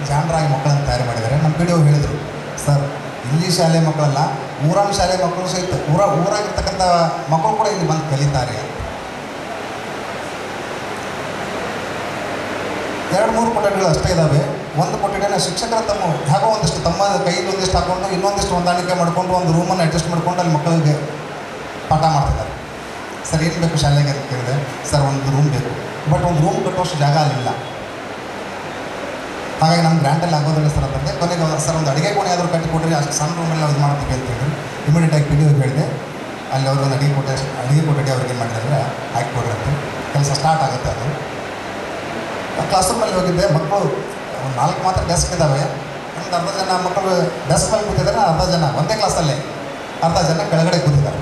ಜಾಣರಾಗಿ ಮಕ್ಕಳನ್ನು ತಯಾರು ಮಾಡಿದ್ದಾರೆ. ನಮ್ಮ ವಿಡಿಯೋ ಹೇಳಿದರು, ಸರ್, ಇಲ್ಲಿ ಶಾಲೆ ಮಕ್ಕಳಲ್ಲ, ಊರಾನ ಶಾಲೆ ಮಕ್ಕಳು ಸಹಿತ ಊರಾಗಿರ್ತಕ್ಕಂಥ ಮಕ್ಕಳು ಕೂಡ ಇಲ್ಲಿ ಬಂದು ಕಲಿತಾರೆ. 2-3 ಕೊಠಡಿಗಳು ಅಷ್ಟೇ ಇದ್ದಾವೆ. ಒಂದು ಕೊಠಡಿನ ಶಿಕ್ಷಕರ ಹೇಗೋ ಒಂದಿಷ್ಟು ತಮ್ಮ ಕೈಯಲ್ಲಿ ಒಂದಿಷ್ಟು ಹಾಕ್ಕೊಂಡು ಇನ್ನೊಂದಿಷ್ಟು ಹೊಂದಾಣಿಕೆ ಮಾಡಿಕೊಂಡು ಒಂದು ರೂಮನ್ನು ಅಡ್ಜಸ್ಟ್ ಮಾಡ್ಕೊಂಡು ಅಲ್ಲಿ ಮಕ್ಕಳಿಗೆ ಪಾಠ ಮಾಡ್ತಿದ್ದಾರೆ. ಸರ್, ಏನು ಬೇಕು ಶಾಲೆಗೆ ಅಂತ ಕೇಳಿದೆ. ಸರ್, ಒಂದು ರೂಮ್ ಬೇಕು, ಬಟ್ ಒಂದು ರೂಮ್ ಕಟ್ಟುವಷ್ಟು ಜಾಗ ಅಲ್ಲಿಲ್ಲ. ಹಾಗಾಗಿ ನಮ್ಮ ಗ್ರ್ಯಾಂಟಲ್ಲಿ ಆಗೋದಿಲ್ಲ ಸರ್ ಅಂತಂದೆ. ಕೊನೆಗೆ ಸರ್, ಒಂದು ಅಡುಗೆ ಕೋಣೆ ಆದರೂ ಕಟ್ಟಿಕೊಡ್ರಿ, ಅಷ್ಟು ಸಣ್ಣ ರೂಮಲ್ಲಿ ನಾವು ಇದು ಮಾಡ್ತೀವಿ ಅಂತ ಹೇಳಿದ್ರು. ಇಮಿಡಿಯೇಟಾಗಿ ಪಿ ಡಿ ಒ ಹೇಳಿದೆ. ಅಲ್ಲಿ ಅವ್ರಿಗೆ ಒಂದು ಅಡುಗೆ ಕೊಠಡಿ ಅವ್ರಿಗೆ ಏನು ಮಾಡಿದ್ರೆ ಹಾಕಿಕೊಡ್ರಿ ಅಂತ. ಕೆಲಸ ಸ್ಟಾರ್ಟ್ ಆಗುತ್ತೆ. ಅದು ಕ್ಲಾಸ್ ರೂಮಲ್ಲಿ ಹೋಗಿದ್ದೆ. ಮಕ್ಕಳು 4 ಮಾತ್ರ ಡೆಸ್ಕ್ ಇದ್ದಾವೆ. ಒಂದು ಅರ್ಧ ಜನ ಮಕ್ಕಳು ಡೆಸ್ಕ್ ಮೇಲೆ ಕೂತಿದ್ದಾರೆ, ಅರ್ಧ ಜನ ಒಂದೇ ಕ್ಲಾಸಲ್ಲೇ, ಅರ್ಧ ಜನ ಕೆಳಗಡೆ ಕೂತಿದ್ದಾರೆ.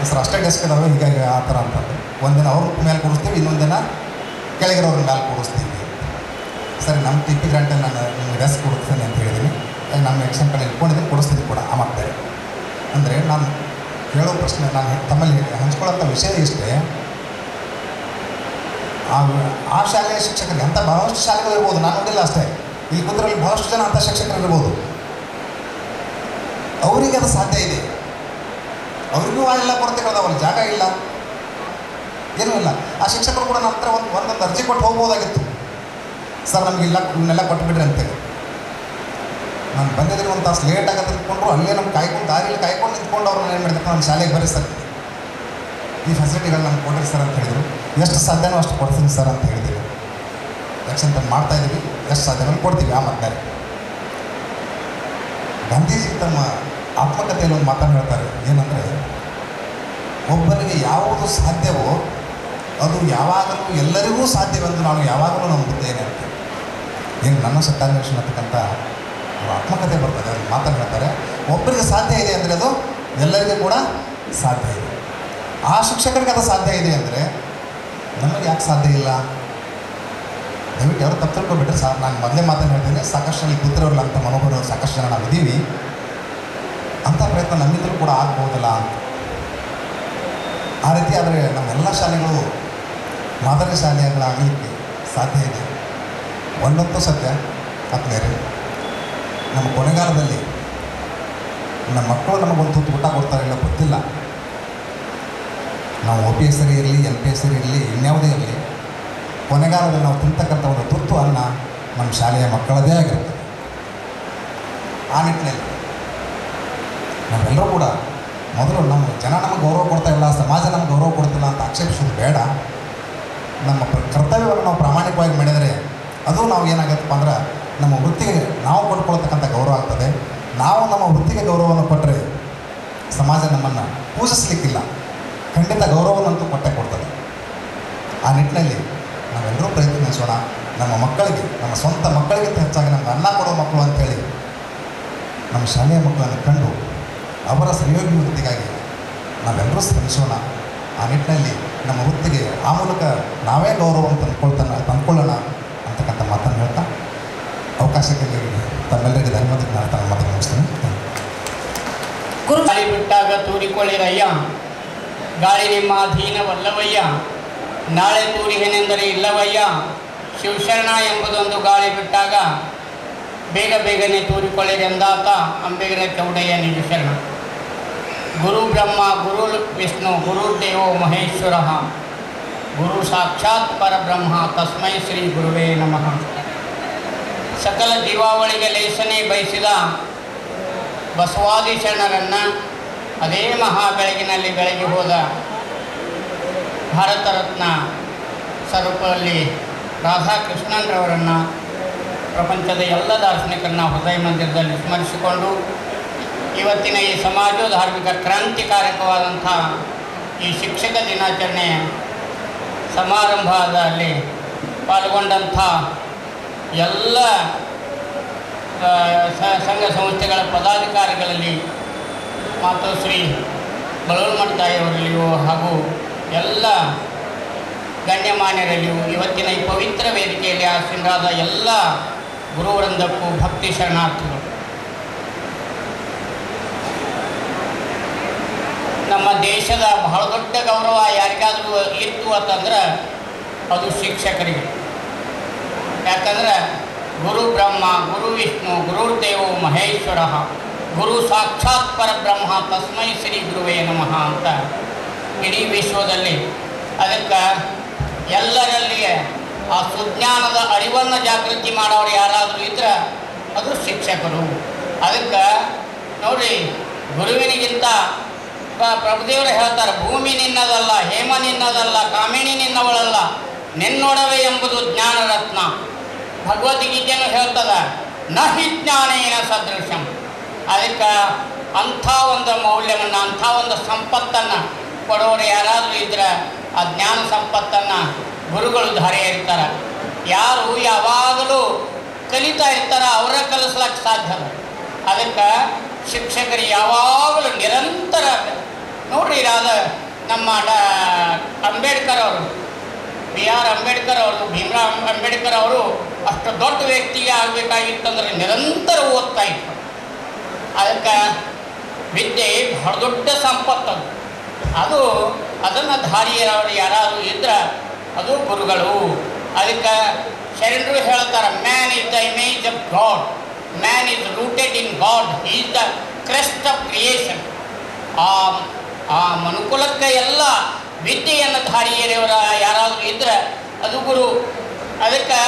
ಸರ್, ಅಷ್ಟೇ ಡೆಸ್ಕ್ ಇದ್ದಾವೆ, ಹೀಗಾಗಿ ಆ ಥರ ಅಂತಂದು ಒಂದಿನ ಅವ್ರ ಮೇಲೆ ಕೂಡಿಸ್ತೀವಿ, ಇನ್ನೊಂದು ದಿನ ಕೆಳಗಿರೋರ ಮೇಲೆ ಕೂಡಿಸ್ತೀವಿ. ಸರಿ, ನಮ್ಮ ಟಿ ಪಿ ಗ್ರಾಂಟಲ್ಲಿ ನಾನು ನಿಮಗೆ ಡೆಸ್ಕ್ ಕೊಡಿಸ್ತೀನಿ ಅಂತ ಹೇಳಿದ್ದೀನಿ. ನಮ್ಮ ಎಕ್ಸಾಂಪಲ್ ಇಟ್ಕೊಂಡಿದ್ದೀನಿ, ಕೊಡಿಸ್ತೀನಿ ಕೂಡ ಆ ಮಕ್ಕಳೇ. ಅಂದರೆ ನಾನು ಕೇಳೋ ಪ್ರಶ್ನೆ, ನಾನು ತಮ್ಮಲ್ಲಿ ಹಂಚ್ಕೊಳ್ಳೋಂಥ ವಿಷಯ ಇಷ್ಟೇ. ಆ ಶಾಲೆಯ ಶಿಕ್ಷಕರಿಗೆ ಅಂಥ ಬಹಳಷ್ಟು ಶಾಲೆಗಳು ಇರ್ಬೋದು, ನಾನು ನೋಡಿಲ್ಲ ಅಷ್ಟೇ. ಇಲ್ಲಿ ಕುದುರಲ್ಲಿ ಬಹಳಷ್ಟು ಜನ ಅಂಥ ಶಿಕ್ಷಕರು ಇರ್ಬೋದು. ಅವರಿಗೆ ಅದು ಸಾಧ್ಯ ಇದೆ. ಅವ್ರಿಗೂ ಎಲ್ಲ ಕೊರತೆಗಳದಾವಲ್ಲ, ಜಾಗ ಇಲ್ಲ, ಏನೂ ಇಲ್ಲ. ಆ ಶಿಕ್ಷಕರು ಕೂಡ ನಮ್ಮ ಹತ್ರ ಒಂದೊಂದು ಅರ್ಜಿ ಕೊಟ್ಟು ಹೋಗ್ಬೋದಾಗಿತ್ತು, ಸರ್ ನಮ್ಗೆ ಇಲ್ಲ ಇವನ್ನೆಲ್ಲ ಕೊಟ್ಬಿಡ್ರಿ ಅಂತೇಳಿ. ನಾನು ಬಂದಿದ್ರೆ ಒಂದು ತಾಸು ಲೇಟ್ ಆಗತ್ತೆ ಅಂದ್ಕೊಂಡ್ರು ಅಲ್ಲೇ ನಮ್ಮ ಕಾಯ್ಕೊಂಡು ದಾರಿಯಲ್ಲಿ ಕಾಯ್ಕೊಂಡು ನಿಂತ್ಕೊಂಡು ಅವ್ರನ್ನ ಏನು ಮಾಡಿದ್ರು, ನಮ್ಮ ಶಾಲೆಗೆ ಬರ್ರಿ ಸರ್, ಈ ಫೆಸಿಲಿಟಿಗಳು ನಮ್ಗೆ ಕೊಡ್ರಿ ಸರ್ ಅಂತ ಹೇಳಿದರು. ಎಷ್ಟು ಸಾಧ್ಯನೋ ಅಷ್ಟು ಕೊಡ್ತೀನಿ ಸರ್ ಅಂತ ಹೇಳಿದ್ದೀವಿ. ಯಾಕಂತ ಮಾಡ್ತಾಯಿದ್ದೀವಿ, ಎಷ್ಟು ಸಾಧ್ಯನೋ ಕೊಡ್ತೀವಿ. ಆ ಮಧ್ಯಾಹ್ನ ಗಾಂಧೀಜಿ ತಮ್ಮ ಆತ್ಮಕಥೆಯಲ್ಲಿ ಒಂದು ಮಾತನ್ನು ಹೇಳ್ತಾರೆ, ಏನಂದರೆ ಒಬ್ಬರಿಗೆ ಯಾವುದು ಸಾಧ್ಯವೋ ಅದು ಯಾವಾಗಲೂ ಎಲ್ಲರಿಗೂ ಸಾಧ್ಯವೆಂದು ನಾನು ಯಾವಾಗಲೂ ನಂಬುತ್ತೇನೆ ಅಂತ. ಏನು ನನ್ನ ಸತ್ಯಾನ್ವೇಷಣೆ ಅಂತಕ್ಕಂಥ ಆತ್ಮಕಥೆ ಬರ್ತದೆ, ಅಲ್ಲಿ ಮಾತನ್ನು ಹೇಳ್ತಾರೆ. ಒಬ್ಬರಿಗೆ ಸಾಧ್ಯ ಇದೆ ಅಂದರೆ ಅದು ಎಲ್ಲರಿಗೂ ಕೂಡ ಸಾಧ್ಯ ಇದೆ. ಆ ಶಿಕ್ಷಕರಿಗೆ ಅದು ಸಾಧ್ಯ ಇದೆ ಅಂದರೆ ನಮಗೆ ಯಾಕೆ ಸಾಧ್ಯ ಇಲ್ಲ? ದಯವಿಟ್ಟು ಯಾರು ತಪ್ಪು ತಿಳ್ಕೊಬಿಟ್ರೆ ಸರ್, ನಾನು ಮೊದಲೇ ಮಾತನ್ನು ಹೇಳ್ತೇನೆ, ಸಾಕಷ್ಟು ಜನ ಕೂತಿರೋಲ್ಲ ಅಂತ ಮನೋಬರೋರು ಸಾಕಷ್ಟು ಜನ ನಾವು ಇದ್ದೀವಿ. ಅಂಥ ಪ್ರಯತ್ನ ನಮ್ಮಿಂದಲೂ ಕೂಡ ಆಗ್ಬೋದಲ್ಲ ಅಂತ. ಆ ರೀತಿ ಆದರೆ ನಮ್ಮೆಲ್ಲ ಶಾಲೆಗಳು ಮಾದರಿ ಶಾಲೆಗಳಾಗಲಿಕ್ಕೆ ಸಾಧ್ಯ ಇದೆ. ಒಂದಂತೂ ಸತ್ಯ ಆತ್ಮೀಯರೇ, ನಮ್ಮ ಕೊನೆಗಾಲದಲ್ಲಿ ನಮ್ಮ ಮಕ್ಕಳು ನಮಗೊಂದು ತುತ್ತು ಊಟ ಕೊಡ್ತಾರಿಲ್ಲ ಗೊತ್ತಿಲ್ಲ. ನಾವು OPS ಇರಲಿ, LPS ಇರಲಿ, ಇನ್ಯಾವುದೇ ಇರಲಿ, ಕೊನೆಗಾಲದಲ್ಲಿ ನಾವು ತಿಂತಕ್ಕಂಥ ಒಂದು ತುತ್ತು ಅನ್ನ ನಮ್ಮ ಶಾಲೆಯ ಮಕ್ಕಳದೇ ಆಗಿರ್ತದೆ. ಆ ನಿಟ್ಟಿನಲ್ಲಿ ನಾವೆಲ್ಲರೂ ಕೂಡ ಮೊದಲು ನಮ್ಮ ಜನ ನಮಗೆ ಗೌರವ ಕೊಡ್ತಾ ಇಲ್ಲ, ಸಮಾಜ ನಮ್ಗೆ ಗೌರವ ಕೊಡ್ತಿಲ್ಲ ಅಂತ ಆಕ್ಷೇಪಿಸೋದು ಬೇಡ. ನಮ್ಮ ಕರ್ತವ್ಯವನ್ನು ನಾವು ಪ್ರಾಮಾಣಿಕವಾಗಿ ಮಾಡಿದರೆ ಅದು ನಾವು ಏನಾಗುತ್ತಪ್ಪ ಅಂದ್ರೆ ನಮ್ಮ ವೃತ್ತಿಗೆ ನಾವು ಕೊಟ್ಕೊಳ್ತಕ್ಕಂಥ ಗೌರವ ಆಗ್ತದೆ. ನಾವು ನಮ್ಮ ವೃತ್ತಿಗೆ ಗೌರವವನ್ನು ಕೊಟ್ಟರೆ ಸಮಾಜ ನಮ್ಮನ್ನು ಪೂಜಿಸಲಿಕ್ಕಿಲ್ಲ, ಖಂಡಿತ ಗೌರವವನ್ನಂತೂ ಕೊಟ್ಟೆ ಕೊಡ್ತದೆ. ಆ ನಿಟ್ಟಿನಲ್ಲಿ ನಾವೆಲ್ಲರೂ ಪ್ರಯತ್ನಿಸೋಣ. ನಮ್ಮ ಮಕ್ಕಳಿಗೆ, ನಮ್ಮ ಸ್ವಂತ ಮಕ್ಕಳಿಗಿಂತ ಹೆಚ್ಚಾಗಿ ನಮ್ಗೆ ಅನ್ನ ಕೊಡೋ ಮಕ್ಕಳು ಅಂಥೇಳಿ ನಮ್ಮ ಶಾಲೆಯ ಮಕ್ಕಳನ್ನು ಕಂಡು ಅವರ ಸಹಯೋಗಿ ವೃತ್ತಿಗಾಗಿ ನಾವೆಲ್ಲರೂ ಶ್ರಮಿಸೋಣ. ಆ ನಿಟ್ಟಿನಲ್ಲಿ ನಮ್ಮ ವೃತ್ತಿಗೆ ಆ ಮೂಲಕ ನಾವೇ ಗೌರವವನ್ನು ತಂದುಕೊಳ್ಳೋಣ ಅಂತಕ್ಕಂಥ ಮಾತನ್ನು ಹೇಳ್ತಾ ಅವಕಾಶಕ್ಕೆ ತಮ್ಮೆಲ್ಲರಿಗೆ ಧನ್ಯವಾದ ನಾನು ಮಾತನ್ನು ಮುಗಿಸ್ತೀನಿ.
ಗಾಳಿ ಬಿಟ್ಟಾಗ ತೂರಿಕೊಳ್ಳಿರಯ್ಯ, ಗಾಳಿ ನಿಮ್ಮ ಅಧೀನವಲ್ಲವಯ್ಯ, ನಾಳೆ ತೂರಿಹೇನೆಂದರೆ ಇಲ್ಲವಯ್ಯ, ಶಿವಶರಣ ಎಂಬುದೊಂದು ಗಾಳಿ ಬಿಟ್ಟಾಗ ಬೇಗ ಬೇಗನೆ ತೂರಿಕೊಳ್ಳಿರೆಂದಾತ ಅಂಬಿಗರ ಚೌಡಯ್ಯ ನಿಜ ಶರಣ. ಗುರು ಬ್ರಹ್ಮ ಗುರು ವಿಷ್ಣು ಗುರುದೇವೋ ಮಹೇಶ್ವರ, ಗುರು ಸಾಕ್ಷಾತ್ ಪರಬ್ರಹ್ಮ ತಸ್ಮೈ ಶ್ರೀ ಗುರುವೇ ನಮಃ. ಸಕಲ ಜೀವಾವಳಿಗೆ ಲೇಸನೆ ಬಯಸಿದ ಬಸವಾದಿ ಶರಣರನ್ನು ಅದೇ ಮಹಾ ಬೆಳಗಿನಲ್ಲಿ ಬೆಳಗಿ ಹೋದ ಭಾರತ ರತ್ನ ಸರ್ವಪಲ್ಲಿ ರಾಧಾಕೃಷ್ಣನ್ರವರನ್ನು ಪ್ರಪಂಚದ ಎಲ್ಲ ದಾರ್ಶನಿಕರನ್ನ ಹೃದಯ ಮಂದಿರದಲ್ಲಿ ಸ್ಮರಿಸಿಕೊಂಡು ಇವತ್ತಿನ ಈ ಸಮಾಜೋಧಾರ್ಮಿಕ ಕ್ರಾಂತಿಕಾರಕವಾದಂಥ ಈ ಶಿಕ್ಷಕ ದಿನಾಚರಣೆ ಸಮಾರಂಭದಲ್ಲಿ ಪಾಲ್ಗೊಂಡಂಥ ಎಲ್ಲ ಸಂಘ ಸಂಸ್ಥೆಗಳ ಪದಾಧಿಕಾರಿಗಳಲ್ಲಿ ಮಾತೋಶ್ರೀ ಬಳೂರುಮಠತಾಯಿಯವರಲ್ಲಿಯೂ ಹಾಗೂ ಎಲ್ಲ ಗಣ್ಯಮಾನ್ಯರಲ್ಲಿಯೂ ಇವತ್ತಿನ ಈ ಪವಿತ್ರ ವೇದಿಕೆಯಲ್ಲಿ ಆಸೀನರಾದ ಎಲ್ಲ ಗುರುವೃಂದಕ್ಕೂ ಭಕ್ತಿ ಶರಣಾರ್ಥಿಗಳು. ನಮ್ಮ ದೇಶದ ಬಹಳ ದೊಡ್ಡ ಗೌರವ ಯಾರಿಗಾದರೂ ಇತ್ತು ಅಂತಂದ್ರೆ ಅದು ಶಿಕ್ಷಕರಿಗೆ. ಯಾಕಂದ್ರೆ ಗುರು ಬ್ರಹ್ಮ ಗುರು ವಿಷ್ಣು ಗುರುದೇವೋ ಮಹೇಶ್ವರ, ಗುರು ಸಾಕ್ಷಾತ್ ಪರಬ್ರಹ್ಮ ತಸ್ಮೈ ಶ್ರೀ ಗುರುವೇ ನಮಃ ಅಂತ ಇಡೀ ವಿಶ್ವದಲ್ಲಿ ಅದಕ್ಕೆ ಎಲ್ಲರಲ್ಲಿಯೇ ಆ ಸುಜ್ಞಾನದ ಅರಿವನ್ನು ಜಾಗೃತಿ ಮಾಡೋರು ಯಾರಾದರೂ ಇದ್ರೆ ಅದು ಶಿಕ್ಷಕರು. ಅದಕ್ಕೆ ನೋಡಿರಿ, ಗುರುವಿನಿಗಿಂತ ಪ್ರಭುದೇವರು ಹೇಳ್ತಾರೆ, ಭೂಮಿ ನಿನ್ನದಲ್ಲ, ಹೇಮ ನಿನ್ನದಲ್ಲ, ಕಾಮಿಣಿ ನಿನ್ನವಳಲ್ಲ, ನಿನ್ನೊಡವೆ ಎಂಬುದು ಜ್ಞಾನ ರತ್ನ. ಭಗವದ್ಗೀತೆಯನ್ನು ಹೇಳ್ತದೆ, ನ ಹಿ ಜ್ಞಾನೇನ ಸದೃಶಂ. ಅದಕ್ಕೆ ಅಂಥ ಒಂದು ಮೌಲ್ಯವನ್ನು, ಅಂಥ ಒಂದು ಸಂಪತ್ತನ್ನು ಕೊಡೋರು ಯಾರಾದರೂ ಇದ್ರೆ ಆ ಜ್ಞಾನ ಸಂಪತ್ತನ್ನು ಗುರುಗಳು ಧಾರೆ ಇರ್ತಾರೆ. ಯಾರು ಯಾವಾಗಲೂ ಕಲಿತಾ ಇರ್ತಾರೆ ಅವರ ಕಲಿಸ್ಲಿಕ್ಕೆ ಸಾಧ್ಯ. ಅದಕ್ಕೆ ಶಿಕ್ಷಕರು ಯಾವಾಗಲೂ ನಿರಂತರ ನೋಡ್ರಿ, ಅದು ನಮ್ಮ ಅಂಬೇಡ್ಕರ್ ಅವರು, BR ಅಂಬೇಡ್ಕರ್ ಅವರು, ಭೀಮರಾವ್ ಅಂಬೇಡ್ಕರ್ ಅವರು ಅಷ್ಟು ದೊಡ್ಡ ವ್ಯಕ್ತಿಗೆ ಆಗಬೇಕಾಗಿತ್ತಂದ್ರೆ ನಿರಂತರ ಓದ್ತಾ ಇತ್ತು. ಅದಕ್ಕೆ ವಿದ್ಯೆ ಬಹಳ ದೊಡ್ಡ ಸಂಪತ್ತು. ಅದು ಅದನ್ನು ಧಾರಿಯರವರು ಯಾರಾದರೂ ಇದ್ರೆ ಅದು ಗುರುಗಳು. ಅದಕ್ಕೆ ಶರಣರು ಹೇಳ್ತಾರೆ, man is the image of god, man is rooted in god, he is the crest of creation. ಆ ಆ ಮನುಕುಲಕ್ಕೆ ಎಲ್ಲ ವಿದ್ಯೆಯನ್ನು ಧಾರಿಯರವರ ಯಾರಾದರೂ ಇದ್ರೆ ಅದು ಗುರು. ಅದಕ್ಕೆ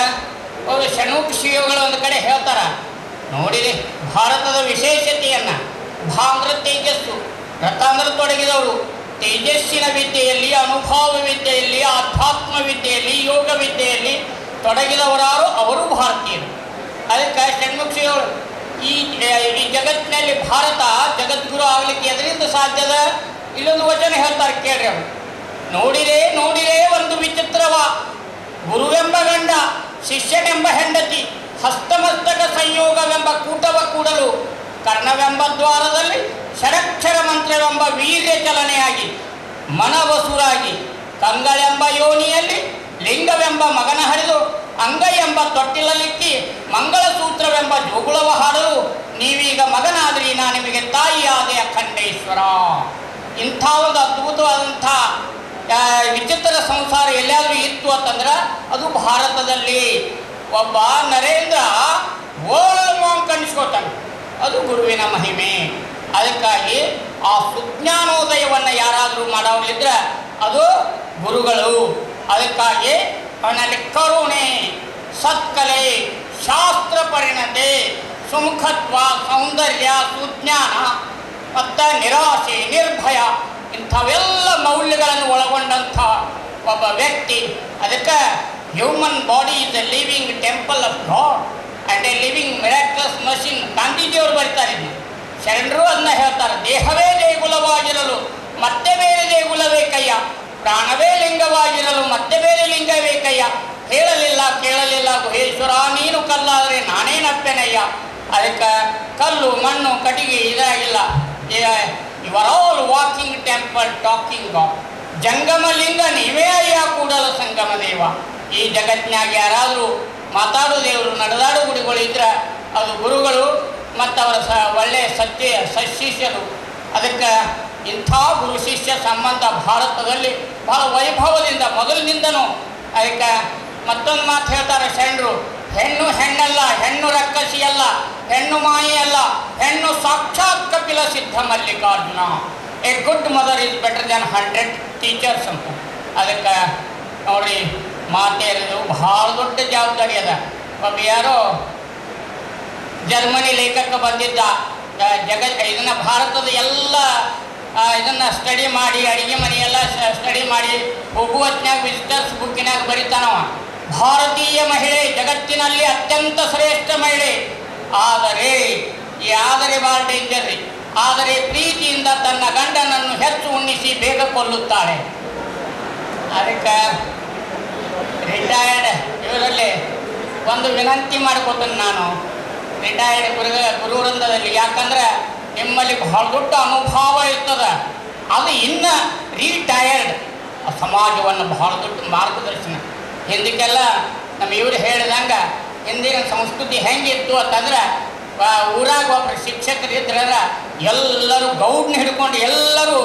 ಅವರು ಷಣ್ಮುಖ ಶ್ರೀಗಳು ಒಂದು ಕಡೆ ಹೇಳ್ತಾರೆ, ನೋಡಿರಿ ಭಾರತದ ವಿಶೇಷತೆಯನ್ನು. ಭಾ ಅಂದ್ರೆ ತೇಜಸ್ಸು, ರಥ ಅಂದ್ರೆ ತೊಡಗಿದವರು. ತೇಜಸ್ಸಿನ ವಿದ್ಯೆಯಲ್ಲಿ, ಅನುಭವ ವಿದ್ಯೆಯಲ್ಲಿ, ಆಧ್ಯಾತ್ಮ ವಿದ್ಯೆಯಲ್ಲಿ, ಯೋಗ ವಿದ್ಯೆಯಲ್ಲಿ ತೊಡಗಿದವರಾರು ಅವರು ಭಾರತೀಯರು. ಅದಕ್ಕೆ ಷಣ್ಮುಖ ಶ್ರೀಗಳು ಈ ಜಗತ್ತಿನಲ್ಲಿ ಭಾರತ ಜಗದ್ಗುರು ಆಗಲಿಕ್ಕೆ ಎದರಿಂದ ಸಾಧ್ಯದ? ಇಲ್ಲೊಂದು ವಚನ ಹೇಳ್ತಾರೆ ಕೇಳ್ರಿ ಅವರು. ನೋಡಿರೇ ನೋಡಿರೇ ಒಂದು ವಿಚಿತ್ರವ, ಗುರುವೆಂಬ ಗಂಡ ಶಿಷ್ಯನೆಂಬ ಹೆಂಡತಿ, ಹಸ್ತಮಸ್ತಕ ಸಂಯೋಗವೆಂಬ ಕೂಟವ ಕೂಡಲು ಕರ್ಣವೆಂಬ ದ್ವಾರದಲ್ಲಿ ಷಡಕ್ಷರ ಮಂತ್ರವೆಂಬ ವೀರ್ಯ ಚಲನೆಯಾಗಿ, ಮನವಸುರಾಗಿ, ಕಂಗಳೆಂಬ ಯೋನಿಯಲ್ಲಿ ಲಿಂಗವೆಂಬ ಮಗನ ಹರಿದು, ಅಂಗೈ ಎಂಬ ತೊಟ್ಟಿಲಲ್ಲಿಕ್ಕಿ ಮಂಗಳಸೂತ್ರವೆಂಬ ಜೋಗುಳವ ಹಾಡಲು, ನೀವೀಗ ಮಗನಾದ್ರಿ ನಾ ನಿಮಗೆ ತಾಯಿಯಾದೆ ಅಖಂಡೇಶ್ವರ. ಇಂಥ ಒಂದು ಅದ್ಭುತವಾದಂಥ ವಿಚಿತ್ರ ಸಂಸಾರ ಎಲ್ಲಾದರೂ ಇತ್ತು ಅಂತಂದ್ರೆ ಅದು ಭಾರತದಲ್ಲಿ. ಒಬ್ಬ ನರೇಂದ್ರ ವರ್ಲ್ಡ್ ಮಾಂಕ್ ಅನಿಸ್ಕೋತಾನೆ, ಅದು ಗುರುವಿನ ಮಹಿಮೆ. ಅದಕ್ಕಾಗಿ ಆ ಸುಜ್ಞಾನೋದಯವನ್ನು ಯಾರಾದರೂ ಮಾಡೋರಿದ್ರೆ ಅದು ಗುರುಗಳು. ಅದಕ್ಕಾಗಿ ಅವನಲ್ಲಿ ಕರುಣೆ, ಸತ್ಕಲೆ, ಶಾಸ್ತ್ರ ಪರಿಣತೆ, ಸುಮುಖತ್ವ, ಸೌಂದರ್ಯ, ಸುಜ್ಞಾನ ಮತ್ತು ನಿರಾಶೆ, ನಿರ್ಭಯ ಇಂಥವೆಲ್ಲ ಮೌಲ್ಯಗಳನ್ನು ಒಳಗೊಂಡಂಥ ಒಬ್ಬ ವ್ಯಕ್ತಿ. ಅದಕ್ಕೆ human body is a living temple of god and a living miraculous machine. ಗಾಂಧೀಜಿಯವರು ಬರೀತಾರೆ ಇದನ್ನು, ಶರಣರು ಅದನ್ನ ಹೇಳ್ತಾರೆ. ದೇಹವೇ ದೇಗುಲವಾಗಿರಲು ಮತ್ತೆ ಬೇರೆ ದೇಗುಲಬೇಕಯ್ಯ, ಪ್ರಾಣವೇ ಲಿಂಗವಾಗಿರಲು ಮತ್ತೆ ಬೇರೆ ಲಿಂಗಬೇಕಯ್ಯ. ಹೇಳಲಿಲ್ಲ ಕೇಳಲಿಲ್ಲ ಗುಹೇಶ್ವರ, ನೀನು ಕಲ್ಲಾದರೆ ನಾನೇನಪ್ಪೆನಯ್ಯ. ಅದಕ್ಕೆ ಕಲ್ಲು ಮಣ್ಣು ಕಟ್ಟಿಗೆ ಇದಾಗಿಲ್ಲ. ಇವರ್ all walking temple talking god. ಜಂಗಮ ಲಿಂಗ ನೀವೇ ಅಯ್ಯ ಕೂಡಲ ಸಂಗಮ ದೇವ. ಈ ಜಗತ್ತಿನಾಗ ಯಾರಾದರೂ ಮಾತಾಡೋ ದೇವರು, ನಡೆದಾಡೋ ಗುಡಿಗಳು ಇದ್ರೆ ಅದು ಗುರುಗಳು ಮತ್ತು ಅವರ ಒಳ್ಳೆಯ ಸಶಿಷ್ಯರು. ಅದಕ್ಕೆ ಇಂಥ ಗುರು ಶಿಷ್ಯ ಸಂಬಂಧ ಭಾರತದಲ್ಲಿ ಬಹಳ ವೈಭವದಿಂದ ಮೊದಲಿನಿಂದನೂ. ಅದಕ್ಕೆ ಮತ್ತೊಂದು ಮಾತು ಹೇಳ್ತಾರೆ ಶರಣರು, ಹೆಣ್ಣು ಹೆಣ್ಣಲ್ಲ, ಹೆಣ್ಣು ರಕ್ಕಸಿಯಲ್ಲ, ಹೆಣ್ಣು ಮಾಯಿಯಲ್ಲ, ಹೆಣ್ಣು ಸಾಕ್ಷಾತ್ Kapila Siddha Mallikarjuna. A good mother is better than 100 teachers ಅಂತ. ಅದಕ್ಕೆ ನೋಡ್ರಿ ಮಾತೆಯರದು ಭಾಳ ದೊಡ್ಡ ಜವಾಬ್ದಾರಿ ಅದ. ಒಬ್ಬ ಯಾರೋ ಜರ್ಮನಿ ಲೇಖಕ ಬಂದಿದ್ದ, ಇದನ್ನು ಭಾರತದ ಎಲ್ಲ ಇದನ್ನು ಸ್ಟಡಿ ಮಾಡಿ, ಅಡುಗೆ ಮನೆಯೆಲ್ಲ ಸ್ಟಡಿ ಮಾಡಿ ಹೋಗುವತ್ನಾಗ ವಿಸಿಟರ್ಸ್ ಬುಕ್ಕಿನಾಗ ಬರೀತಾನವ, ಭಾರತೀಯ ಮಹಿಳೆ ಜಗತ್ತಿನಲ್ಲಿ ಅತ್ಯಂತ ಶ್ರೇಷ್ಠ ಮಹಿಳೆ. ಆದರೆ ಭಾಳ ಡೇಂಜರ್ ರೀ. ಆದರೆ ಪ್ರೀತಿಯಿಂದ ತನ್ನ ಗಂಡನನ್ನು ಹೆಚ್ಚು ಉಣ್ಣಿಸಿ ಬೇಗ ಕೊಲ್ಲುತ್ತಾಳೆ. ಅದಕ್ಕೆ ರಿಟೈರ್ಡ್ ಇವರಲ್ಲಿ ಒಂದು ವಿನಂತಿ ಮಾಡ್ಕೊತೀನಿ ನಾನು, ರಿಟೈರ್ಡ್ ಗುರುವೃಂದದಲ್ಲಿ. ಯಾಕಂದ್ರೆ ನಿಮ್ಮಲ್ಲಿ ಬಹಳ ದೊಡ್ಡ ಅನುಭವ ಇರ್ತದೆ. ಅದು ಇನ್ನು ರಿಟೈರ್ಡ್ ಸಮಾಜವನ್ನು ಬಹಳ ದೊಡ್ಡ ಮಾರ್ಗದರ್ಶನ. ಹಿಂದಕ್ಕೆಲ್ಲ ನಮ್ಮ ಇವರು ಹೇಳಿದಂಗೆ ಹಿಂದಿನ ಸಂಸ್ಕೃತಿ ಹೆಂಗಿತ್ತು ಅಂತಂದ್ರೆ, ಊರಾಗ ಒಬ್ಬರು ಶಿಕ್ಷಕರು ಇದ್ರಂದ್ರೆ ಎಲ್ಲರೂ ಗೌಡ್ನ ಹಿಡ್ಕೊಂಡು ಎಲ್ಲರೂ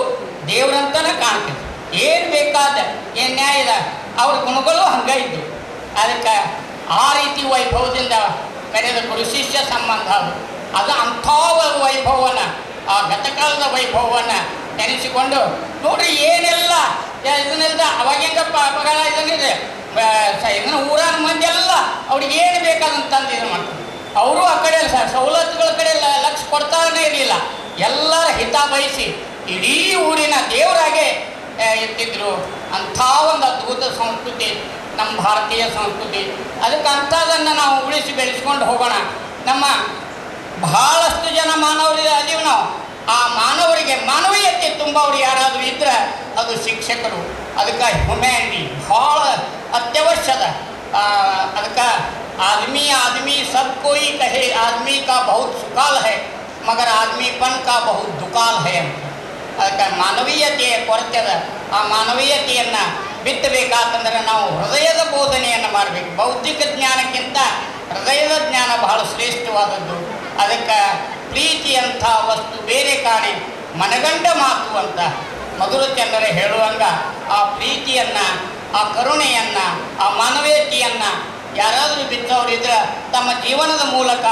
ದೇವ್ರಂತನೇ ಕಾಣ್ತಿದ್ರು. ಏನು ಬೇಕಾದ ಏನು ನ್ಯಾಯ ಇದೆ, ಅವ್ರ ಗುಣಗಳು ಹಂಗೆ ಇದ್ದು. ಅದಕ್ಕೆ ಆ ರೀತಿ ವೈಭವದಿಂದ ಕರೆದ ಗುರು ಶಿಷ್ಯ ಸಂಬಂಧ ಅದು ಅಂಥ ವೈಭವವನ್ನು, ಆ ಗತಕಾಲದ ವೈಭವವನ್ನು ನೆನೆಸಿಕೊಂಡು ನೋಡ್ರಿ ಏನೆಲ್ಲ ಇದನ್ನೆಲ್ಲ ಅವಾಗೆಂಗಪ್ಪ ಅಪಘಾತ ಇದನ್ನಿದೆ ಇದನ್ನು ಊರಾನ ಮಂದಿ ಎಲ್ಲ ಅವ್ರಿಗೆ ಏನು ಬೇಕಾದಂತ ತಂದು ಇದು ಮಾಡ್ತಾರೆ. ಅವರು ಆ ಕಡೆ ಸವಲತ್ತುಗಳ ಕಡೆ ಲಕ್ಷ್ಯ ಕೊಡ್ತಾನೇ ಇರಲಿಲ್ಲ. ಎಲ್ಲರ ಹಿತ ಬಯಸಿ ಇಡೀ ಊರಿನ ದೇವರಾಗೆ ಇರ್ತಿದ್ರು. ಅಂಥ ಒಂದು ಅದ್ಭುತ ಸಂಸ್ಕೃತಿ ನಮ್ಮ ಭಾರತೀಯ ಸಂಸ್ಕೃತಿ. ಅದಕ್ಕೆ ಅಂಥದನ್ನು ನಾವು ಉಳಿಸಿ ಬೆಳೆಸ್ಕೊಂಡು ಹೋಗೋಣ. ನಮ್ಮ ಬಹಳಷ್ಟು ಜನ ಮಾನವರು ಅದೀವಿ ನಾವು. ಆ ಮಾನವರಿಗೆ ಮಾನವೀಯತೆ ತುಂಬವ್ರು ಯಾರಾದರೂ ಇದ್ರೆ ಅದು ಶಿಕ್ಷಕರು. ಅದಕ್ಕೆ ಹ್ಯುಮ್ಯಾನಿಟಿ ಭಾಳ ಅತ್ಯವಶ್ಯದ. ಅದಕ್ಕೆ आदमी सब कोई कहे आदमी का बहुत सुकाल है मगर आदमीपन का बहुत दुकाल है. ಅದಕ್ಕೆ ಮಾನವೀಯತೆಯ ಕೊರತೆ ಅದ. ಆ ಮಾನವೀಯತೆಯನ್ನು ಬಿತ್ತಬೇಕಾತಂದ್ರೆ ನಾವು ಹೃದಯದ ಬೋಧನೆಯನ್ನು ಮಾಡಬೇಕು. ಬೌದ್ಧಿಕ ಜ್ಞಾನಕ್ಕಿಂತ ಹೃದಯದ ಜ್ಞಾನ ಬಹಳ ಶ್ರೇಷ್ಠವಾದದ್ದು. ಅದಕ್ಕೆ ಪ್ರೀತಿಯಂಥ ವಸ್ತು ಬೇರೆ ಕಾಣೆ ಮನಗಂಡ ಮಾತು ಅಂತ ಮಧುರಚಂದ್ರ ಹೇಳುವಂಗ ಆ ಪ್ರೀತಿಯನ್ನು, ಆ ಕರುಣೆಯನ್ನು, ಆ ಮಾನವೀಯತೆಯನ್ನು ಯಾರಾದರೂ ಬಿತ್ತವರಿದ್ರೆ ತಮ್ಮ ಜೀವನದ ಮೂಲಕ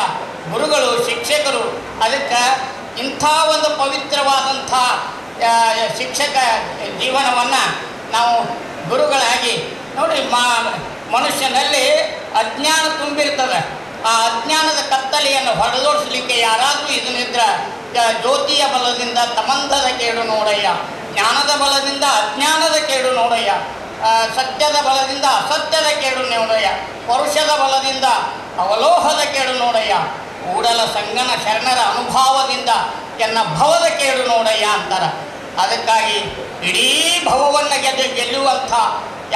ಗುರುಗಳು, ಶಿಕ್ಷಕರು ಅದಕ್ಕೆ ಇಂಥ ಒಂದು ಪವಿತ್ರವಾದಂಥ ಶಿಕ್ಷಕ ಜೀವನವನ್ನು ನಾವು ಗುರುಗಳಾಗಿ ನೋಡಿ ಮನುಷ್ಯನಲ್ಲಿ ಅಜ್ಞಾನ ತುಂಬಿರ್ತದೆ. ಆ ಅಜ್ಞಾನದ ಕತ್ತಲೆಯನ್ನು ಹೊಡೆದೋಡಿಸಲಿಕ್ಕೆ ಯಾರಾದರೂ ಇದನ್ನಿದ್ರೆ ಜ್ಯೋತಿಯ ಬಲದಿಂದ ತಮಂಧದ ಕೇಡು ನೋಡಯ್ಯ, ಜ್ಞಾನದ ಬಲದಿಂದ ಅಜ್ಞಾನದ ಕೇಡು ನೋಡಯ್ಯ, ಸತ್ಯದ ಬಲದಿಂದ ಅಸತ್ಯದ ಕೇಡು ನೋಡಯ್ಯ, ಪರುಷದ ಬಲದಿಂದ ಅವಲೋಹದ ಕೇಡು ನೋಡಯ್ಯ, ಕೂಡಲ ಸಂಗನ ಶರಣರ ಅನುಭಾವದಿಂದ ಎನ್ನ ಭವದ ಕೇಡು ನೋಡಯ್ಯ ಅಂತಾರೆ. ಅದಕ್ಕಾಗಿ ಇಡೀ ಭವವನ್ನು ಗೆಲ್ಲುವಂಥ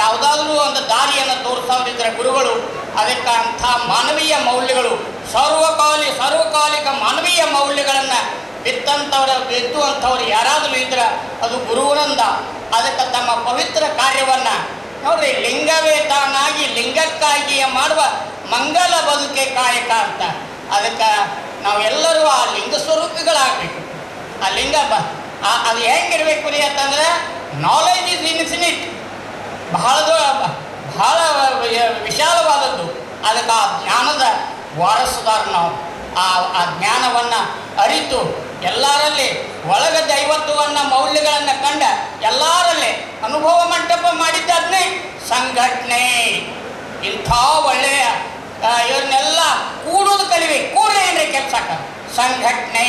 ಯಾವುದಾದ್ರೂ ಒಂದು ದಾರಿಯನ್ನು ತೋರಿಸೋರಿದ್ರೆ ಗುರುಗಳು. ಅದಕ್ಕೆ ಅಂಥ ಮಾನವೀಯ ಮೌಲ್ಯಗಳು, ಸರ್ವಕಾಲಿಕ ಮಾನವೀಯ ಮೌಲ್ಯಗಳನ್ನು ಬಿತ್ತುವಂಥವ್ರು ಯಾರಾದರೂ ಇದ್ರೆ ಅದು ಗುರುವಿನಿಂದ. ಅದಕ್ಕೆ ತಮ್ಮ ಪವಿತ್ರ ಕಾರ್ಯವನ್ನು ನೋಡ್ರಿ, ಲಿಂಗವೇ ತಾನಾಗಿ ಲಿಂಗಕ್ಕಾಗಿ ಮಾಡುವ ಮಂಗಲ ಬದುಕೆ ಕಾಯಕ ಅಂತ. ಅದಕ್ಕೆ ನಾವೆಲ್ಲರೂ ಆ ಲಿಂಗ ಸ್ವರೂಪಿಗಳಾಗಬೇಕು. ಆ ಲಿಂಗ ಅದು ಹೆಂಗಿರ್ಬೇಕು ರೀ ಅಂತಂದ್ರೆ, ನಾಲೆಜ್ ಇಸ್ ಇನ್ಫಿನಿಟ್, ಬಹಳ ವಿಶಾಲವಾದದ್ದು. ಅದಕ್ಕೆ ಆ ಜ್ಞಾನದ ವಾರಸುದಾರ ನಾವು. ಆ ಜ್ಞಾನವನ್ನು ಅರಿತು ಎಲ್ಲರಲ್ಲಿ ಒಳಗ ದೈವತ್ವವನ್ನು ಮೌಲ್ಯಗಳನ್ನು ಕಂಡ ಎಲ್ಲರಲ್ಲಿ ಅನುಭವ ಮಂಟಪ ಮಾಡಿದ್ದಾದ್ನೇ ಸಂಘಟನೆ. ಇಂಥ ಒಳ್ಳೆಯ ಇವನ್ನೆಲ್ಲ ಕೂಡೋದು ಕಲಿಬೇಕು. ಕೂಡಲೇ ಏನ್ರಿ ಕೆಲಸಕ್ಕ ಸಂಘಟನೆ,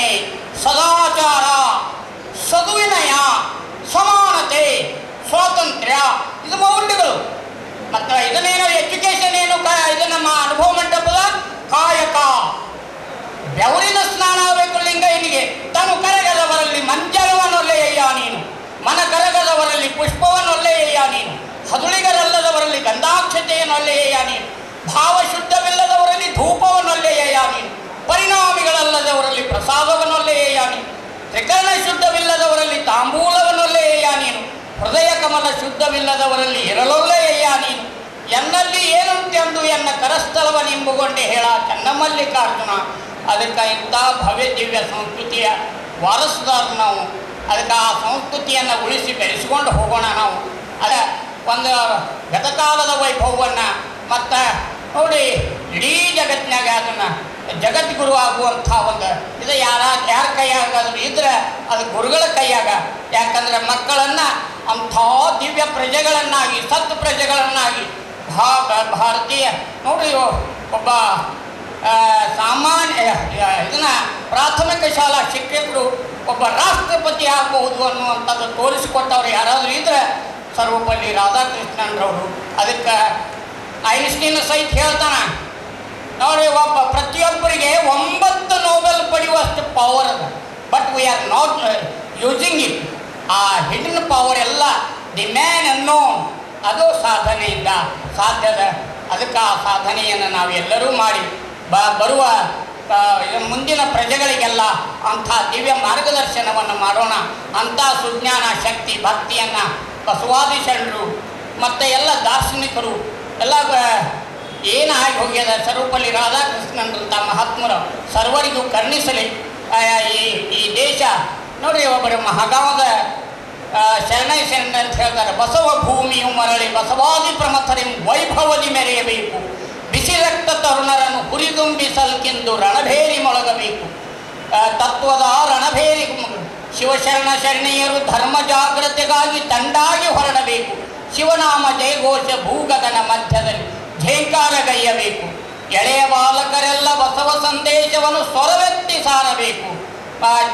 ಸದಾಚಾರ, ಸದ್ವಿನಯ, ಸಮಾನತೆ, ಸ್ವಾತಂತ್ರ್ಯ, ಇದು ಮೌಲ್ಯಗಳು. ಮತ್ತು ಇದನ್ನೇನು ಎಜುಕೇಷನ್ ಏನು ಇದು ನಮ್ಮ ಅನುಭವ ಮಂಟಪದ ಕಾಯಕ. ಬೆವರಿನ ಸ್ನಾನ ಆಗಬೇಕು ಲಿಂಗಯ್ಯನಿಗೆ. ತನು ಕರಗದವರಲ್ಲಿ ಮಂಜಳವನ್ನೊಲ್ಲೆಯ್ಯ ನೀನು, ಮನ ಕರಗದವರಲ್ಲಿ ಪುಷ್ಪವನ್ನೊಲ್ಲೆಯ್ಯ ನೀನು, ಹದುಳಿಗರಲ್ಲದವರಲ್ಲಿ ಗಂಧಾಕ್ಷತೆಯನ್ನೊಲ್ಲೆಯ್ಯ ನೀನು, ಭಾವಶುದ್ಧವಿಲ್ಲದವರಲ್ಲಿ ಧೂಪವನ್ನೊಲ್ಲೆಯ್ಯ ನೀನು, ಪರಿಣಾಮಿಗಳಲ್ಲದವರಲ್ಲಿ ಪ್ರಸಾದವನ್ನೊಲ್ಲೆಯ್ಯ ನೀನು, ತ್ರಿಕರಣ ಶುದ್ಧವಿಲ್ಲದವರಲ್ಲಿ ತಾಂಬೂಲವನ್ನೊಲ್ಲೆಯ್ಯ ನೀನು, ಹೃದಯ ಕಮಲ ಶುದ್ಧವಿಲ್ಲದವರಲ್ಲಿ ಇರಲೊಲ್ಲೆಯ್ಯ ನೀನು, ಎನ್ನಲ್ಲಿ ಏನಂತೆಂದು ಎನ್ನ ಕರಸ್ಥಳವ ನಿಂಬುಗೊಂಡೆ ಹೇಳ ಚೆನ್ನಮಲ್ಲಿಕಾರ್ಜುನ. ಅದಕ್ಕೆ ಇಂಥ ಭವ್ಯ ದಿವ್ಯ ಸಂಸ್ಕೃತಿಯ ವಾರಸುದಾರ ನಾವು. ಅದಕ್ಕೆ ಆ ಸಂಸ್ಕೃತಿಯನ್ನು ಉಳಿಸಿ ಬೆಳೆಸಿಕೊಂಡು ಹೋಗೋಣ ನಾವು. ಒಂದು ಗತಕಾಲದ ವೈಭವವನ್ನು ಮತ್ತು ನೋಡಿ ಇಡೀ ಜಗತ್ತಿನಾಗ ಅದನ್ನು ಜಗದ್ಗುರು ಆಗುವಂಥ ಒಂದು ಇದು ಯಾರ ಕೈಯಾಗಾದರೂ ಇದ್ರೆ ಅದು ಗುರುಗಳ ಕೈಯಾಗ. ಯಾಕಂದರೆ ಮಕ್ಕಳನ್ನು ಅಂಥ ದಿವ್ಯ ಪ್ರಜೆಗಳನ್ನಾಗಿ, ಸತ್ ಪ್ರಜೆಗಳನ್ನಾಗಿ ಭಾರತೀಯ ನೋಡಿ ಒಬ್ಬ ಸಾಮಾನ್ಯ ಇದನ್ನು ಪ್ರಾಥಮಿಕ ಶಾಲಾ ಶಿಕ್ಷಕರು ಒಬ್ಬ ರಾಷ್ಟ್ರಪತಿ ಆಗಬಹುದು ಅನ್ನುವಂಥದ್ದು ತೋರಿಸಿಕೊಟ್ಟವ್ರು ಯಾರಾದರೂ ಇದ್ರೆ ಸರ್ವಪಲ್ಲಿ ರಾಧಾಕೃಷ್ಣನ್ರವರು. ಅದಕ್ಕೆ ಐನ್ಸ್ಟೀನ್ ಸಹಿತ ಹೇಳ್ತಾನೆ ನೋಡಿ, ಪ್ರತಿಯೊಬ್ಬರಿಗೆ 9 ನೋಬೆಲ್ ಪಡೆಯುವಷ್ಟು ಪವರ್ ಅದ, but we are not using it. ಆ ಹಿಡನ್ ಪವರ್ ಎಲ್ಲ ದಿ ಮ್ಯಾನ್ ಅನ್ನೋನ್, ಅದು ಸಾಧನೆಯಿಂದ ಸಾಧ್ಯದ. ಅದಕ್ಕೆ ಆ ಸಾಧನೆಯನ್ನು ನಾವೆಲ್ಲರೂ ಮಾಡಿ ಬರುವ ಮುಂದಿನ ಪ್ರಜೆಗಳಿಗೆಲ್ಲ ಅಂಥ ದಿವ್ಯ ಮಾರ್ಗದರ್ಶನವನ್ನು ಮಾಡೋಣ. ಅಂಥ ಸುಜ್ಞಾನ, ಶಕ್ತಿ, ಭಕ್ತಿಯನ್ನು ಬಸವಾದಿ ಶರಣರು ಮತ್ತು ಎಲ್ಲ ದಾರ್ಶನಿಕರು ಎಲ್ಲ ಏನಾಗಿ ಹೋಗ್ಯದ ಸರ್ವಪಲ್ಲಿ ರಾಧಾಕೃಷ್ಣನ್ರಂಥ ಮಹಾತ್ಮರು ಸರ್ವರಿಗೂ ಕರುಣಿಸಲಿ. ಈ ದೇಶ ನೋಡಿ, ಒಬ್ಬರು ಮಹಾಗಾವದ ಶರಣೈ ಶರಣ ಅಂತ ಹೇಳ್ತಾರೆ. ಬಸವ ಭೂಮಿಯು ಮರಳಿ ಬಸವಾದಿ ಪ್ರಮಥರಿ ವೈಭವದಿ ಮೆರೆಯಬೇಕು, ಬಿಸಿ ರಕ್ತ ತರುಣರನ್ನು ಹುರಿದುಂಬಿಸಲ್ಕೆಂದು ರಣಭೇರಿ ಮೊಳಗಬೇಕು. ತತ್ವದ ರಣಭೇರಿ ಶಿವಶರಣ ಶರಣೀಯರು ಧರ್ಮ ಜಾಗ್ರತೆಗಾಗಿ ದಂಡಾಗಿ ಹೊರಡಬೇಕು. ಶಿವನಾಮ ಜಯಘೋಷ ಭೂಗಗನ ಮಧ್ಯದಲ್ಲಿ ಝೇಂಕಾರಗೈಯಬೇಕು. ಎಳೆಯ ಬಾಲಕರೆಲ್ಲ ಬಸವ ಸಂದೇಶವನ್ನು ಸ್ವರವೆತ್ತಿ ಸಾರಬೇಕು.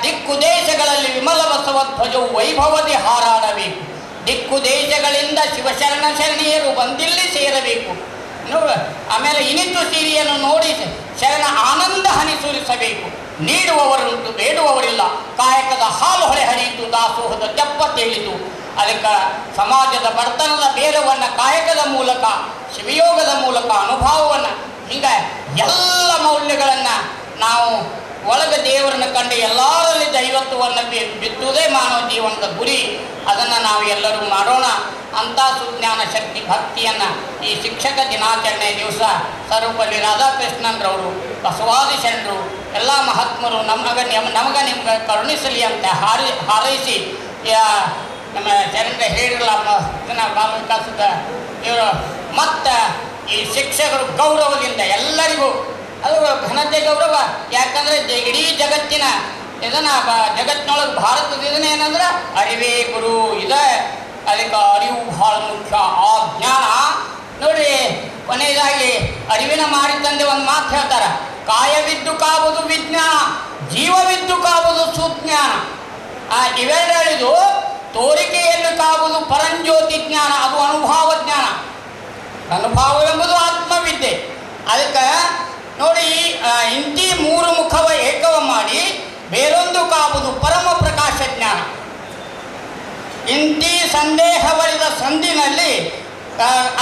ದಿಕ್ಕು ದೇಶಗಳಲ್ಲಿ ವಿಮಲ ಬಸವ ಧ್ವಜವು ವೈಭವದಿ ಹಾರಾಡಬೇಕು. ದಿಕ್ಕು ದೇಶಗಳಿಂದ ಶಿವಶರಣ ಶರಣೀಯರು ಬಂದಿಲ್ಲಿ ಸೇರಬೇಕು. ಆಮೇಲೆ ಇನಿತು ಸಿರಿಯನ್ನು ನೋಡಿ ಶರಣ ಆನಂದ ಹನಿ ಸುರಿಸಬೇಕು. ನೀಡುವವರುಂಟು ಬೇಡುವವರಿಲ್ಲ, ಕಾಯಕದ ಹಾಲು ಹೊಳೆ ಹರಿಯಿತು, ದಾಸೋಹದ ತೆಪ್ಪ ತೇಳಿತು. ಅದಕ್ಕೆ ಸಮಾಜದ ಬಡತನದ ಬೇರವನ್ನು ಕಾಯಕದ ಮೂಲಕ, ಶಿವಯೋಗದ ಮೂಲಕ ಅನುಭವವನ್ನು, ಹೀಗೆ ಎಲ್ಲ ಮೌಲ್ಯಗಳನ್ನು ನಾವು ಒಳಗೆ ದೇವರನ್ನು ಕಂಡು ಎಲ್ಲರಲ್ಲಿ ದೈವತ್ವವನ್ನು ಬಿತ್ತುವುದೇ ಮಾನವ ಜೀವನದ ಗುರಿ. ಅದನ್ನು ನಾವು ಎಲ್ಲರೂ ಮಾಡೋಣ. ಅಂಥ ಸುಜ್ಞಾನ ಶಕ್ತಿ ಭಕ್ತಿಯನ್ನು ಈ ಶಿಕ್ಷಕ ದಿನಾಚರಣೆ ದಿವಸ ಸರ್ವಪಲ್ಲಿ ರಾಧಾಕೃಷ್ಣನ್ರವರು, ಬಸವಾದಿ ಶರಣರು, ಎಲ್ಲ ಮಹಾತ್ಮರು ನಮಗೆ ನಿಮ್ಗೆ ಕರುಣಿಸಲಿ ಅಂತ ಹಾರೈಸಿ ನಮ್ಮ ಶರಣ ಹೇಳಿರಲ್ಲ ಇದನ್ನು ಬಾಲ ವಿಕಾಸದ ಇವರು ಮತ್ತು ಈ ಶಿಕ್ಷಕರು ಗೌರವದಿಂದ ಎಲ್ಲರಿಗೂ ಅದು ಘನತೆ ಗೌರವ. ಯಾಕಂದರೆ ಇಡೀ ಜಗತ್ತಿನ ಇದನ್ನು ಜಗತ್ತಿನೊಳಗೆ ಭಾರತದ ಇದನ್ನೇನಂದ್ರೆ ಅರಿವೇ ಗುರು ಇದೆ. ಅದಕ್ಕೆ ಅರಿವು ಬಹಳ ಮುಖ್ಯ. ಆ ಜ್ಞಾನ ನೋಡ್ರಿ, ಕೊನೆಯದಾಗಿ ಅರಿವಿನ ಮಾರಿ ತಂದೆ ಒಂದು ಮಾತು ಹೇಳ್ತಾರೆ, ಕಾಯವಿದ್ದು ಕಾವುದು ವಿಜ್ಞಾನ, ಜೀವವಿದ್ದು ಕಾವುದು ಸುಜ್ಞಾನ. ಇವೆರಡಿದು ತೋರಿಕೆಯಲ್ಲಿ ಕಾವುದು ಪರಂಜ್ಯೋತಿ ಜ್ಞಾನ, ಅದು ಅನುಭವ ಜ್ಞಾನ. ಅನುಭವವೆಂಬುದು ಆತ್ಮವಿದ್ಯೆ. ಅದಕ್ಕೆ ನೋಡಿ, ಇಂತಿ ಮೂರು ಮುಖವ ಏಕವ ಮಾಡಿ ಬೇರೊಂದು ಕಾವುದು ಪರಮ ಪ್ರಕಾಶ ಜ್ಞಾನ. ಇಂತಿ ಸಂದೇಹವರಿದ ಸಂಧಿನಲ್ಲಿ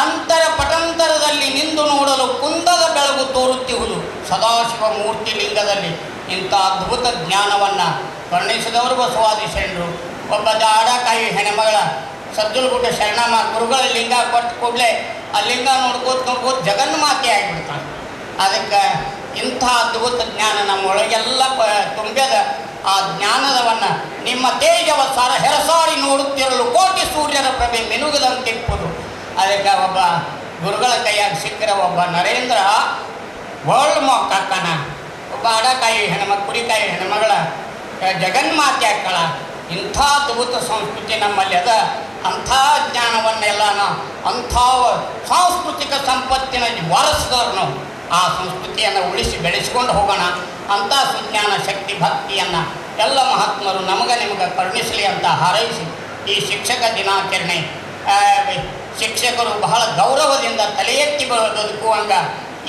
ಅಂತರ ಪಟಂತರದಲ್ಲಿ ನಿಂದು ನೋಡಲು ಕುಂದದ ಬೆಳಗು ತೋರುತ್ತಿರುವುದು ಸದಾಶಿವ ಮೂರ್ತಿ ಲಿಂಗದಲ್ಲಿ. ಇಂಥ ಅದ್ಭುತ ಜ್ಞಾನವನ್ನು ವರ್ಣಿಸಿದವರು ಬಸವಾದಿ ಶರಣರು. ಒಬ್ಬ ಜಾಡಕಾಯಿ ಹೆಣ್ಮಗಳ ಸಜ್ಜಲಗುಡ್ಡ ಶರಣಮ್ಮ ಗುರುಗಳ ಲಿಂಗ ಕೊಟ್ಟು ಕೂಡಲೇ ಆ ಲಿಂಗ ನೋಡ್ಕೋತ ಜಗನ್ಮಾತೆ ಆಗಿಬಿಡ್ತಾನೆ. ಅದಕ್ಕೆ ಇಂಥ ಅದ್ಭುತ ಜ್ಞಾನ ನಮ್ಮೊಳಗೆಲ್ಲ ತುಂಬ್ಯದ. ಆ ಜ್ಞಾನದವನ್ನು ನಿಮ್ಮ ತೇಜವ ಹೆರಸಾರಿ ನೋಡುತ್ತಿರಲು ಕೋಟಿ ಸೂರ್ಯರ ಪ್ರಭೆ ಮಿನುಗದಂತಿಪ್ಪುದು. ಅದಕ್ಕೆ ಒಬ್ಬ ಗುರುಗಳ ಕೈಯಾಗಿ ಸಿಕ್ಕರ ಒಬ್ಬ ನರೇಂದ್ರ ವರ್ಲ್ಡ್ ಮಾಕ್ ಹಾಕನ, ಒಬ್ಬ ಅಡಕಾಯಿ ಹೆಣ್ಮಕ್ಳು ಕುರಿಕಾಯಿ ಹೆಣ್ಮಗಳ ಜಗನ್ಮಾತೆ ಹಾಕಳ. ಇಂಥ ಅದ್ಭುತ ಸಂಸ್ಕೃತಿ ನಮ್ಮಲ್ಲಿ ಅದ. ಅಂಥ ಜ್ಞಾನವನ್ನೆಲ್ಲ ನಾವು ಅಂಥ ಸಾಂಸ್ಕೃತಿಕ ಸಂಪತ್ತಿನ ವಾರಸದವ್ರು ನಾವು ಆ ಸಂಸ್ಕೃತಿಯನ್ನು ಉಳಿಸಿ ಬೆಳೆಸಿಕೊಂಡು ಹೋಗೋಣ. ಅಂಥ ಸುಜ್ಞಾನ ಶಕ್ತಿ ಭಕ್ತಿಯನ್ನು ಎಲ್ಲ ಮಹಾತ್ಮರು ನಮಗೆ ನಿಮಗೆ ಕರುಣಿಸಲಿ ಅಂತ ಹಾರೈಸಿ ಈ ಶಿಕ್ಷಕ ದಿನಾಚರಣೆ ಶಿಕ್ಷಕರು ಬಹಳ ಗೌರವದಿಂದ ತಲೆ ಎತ್ತಿ ಬದುಕುವಂಗ,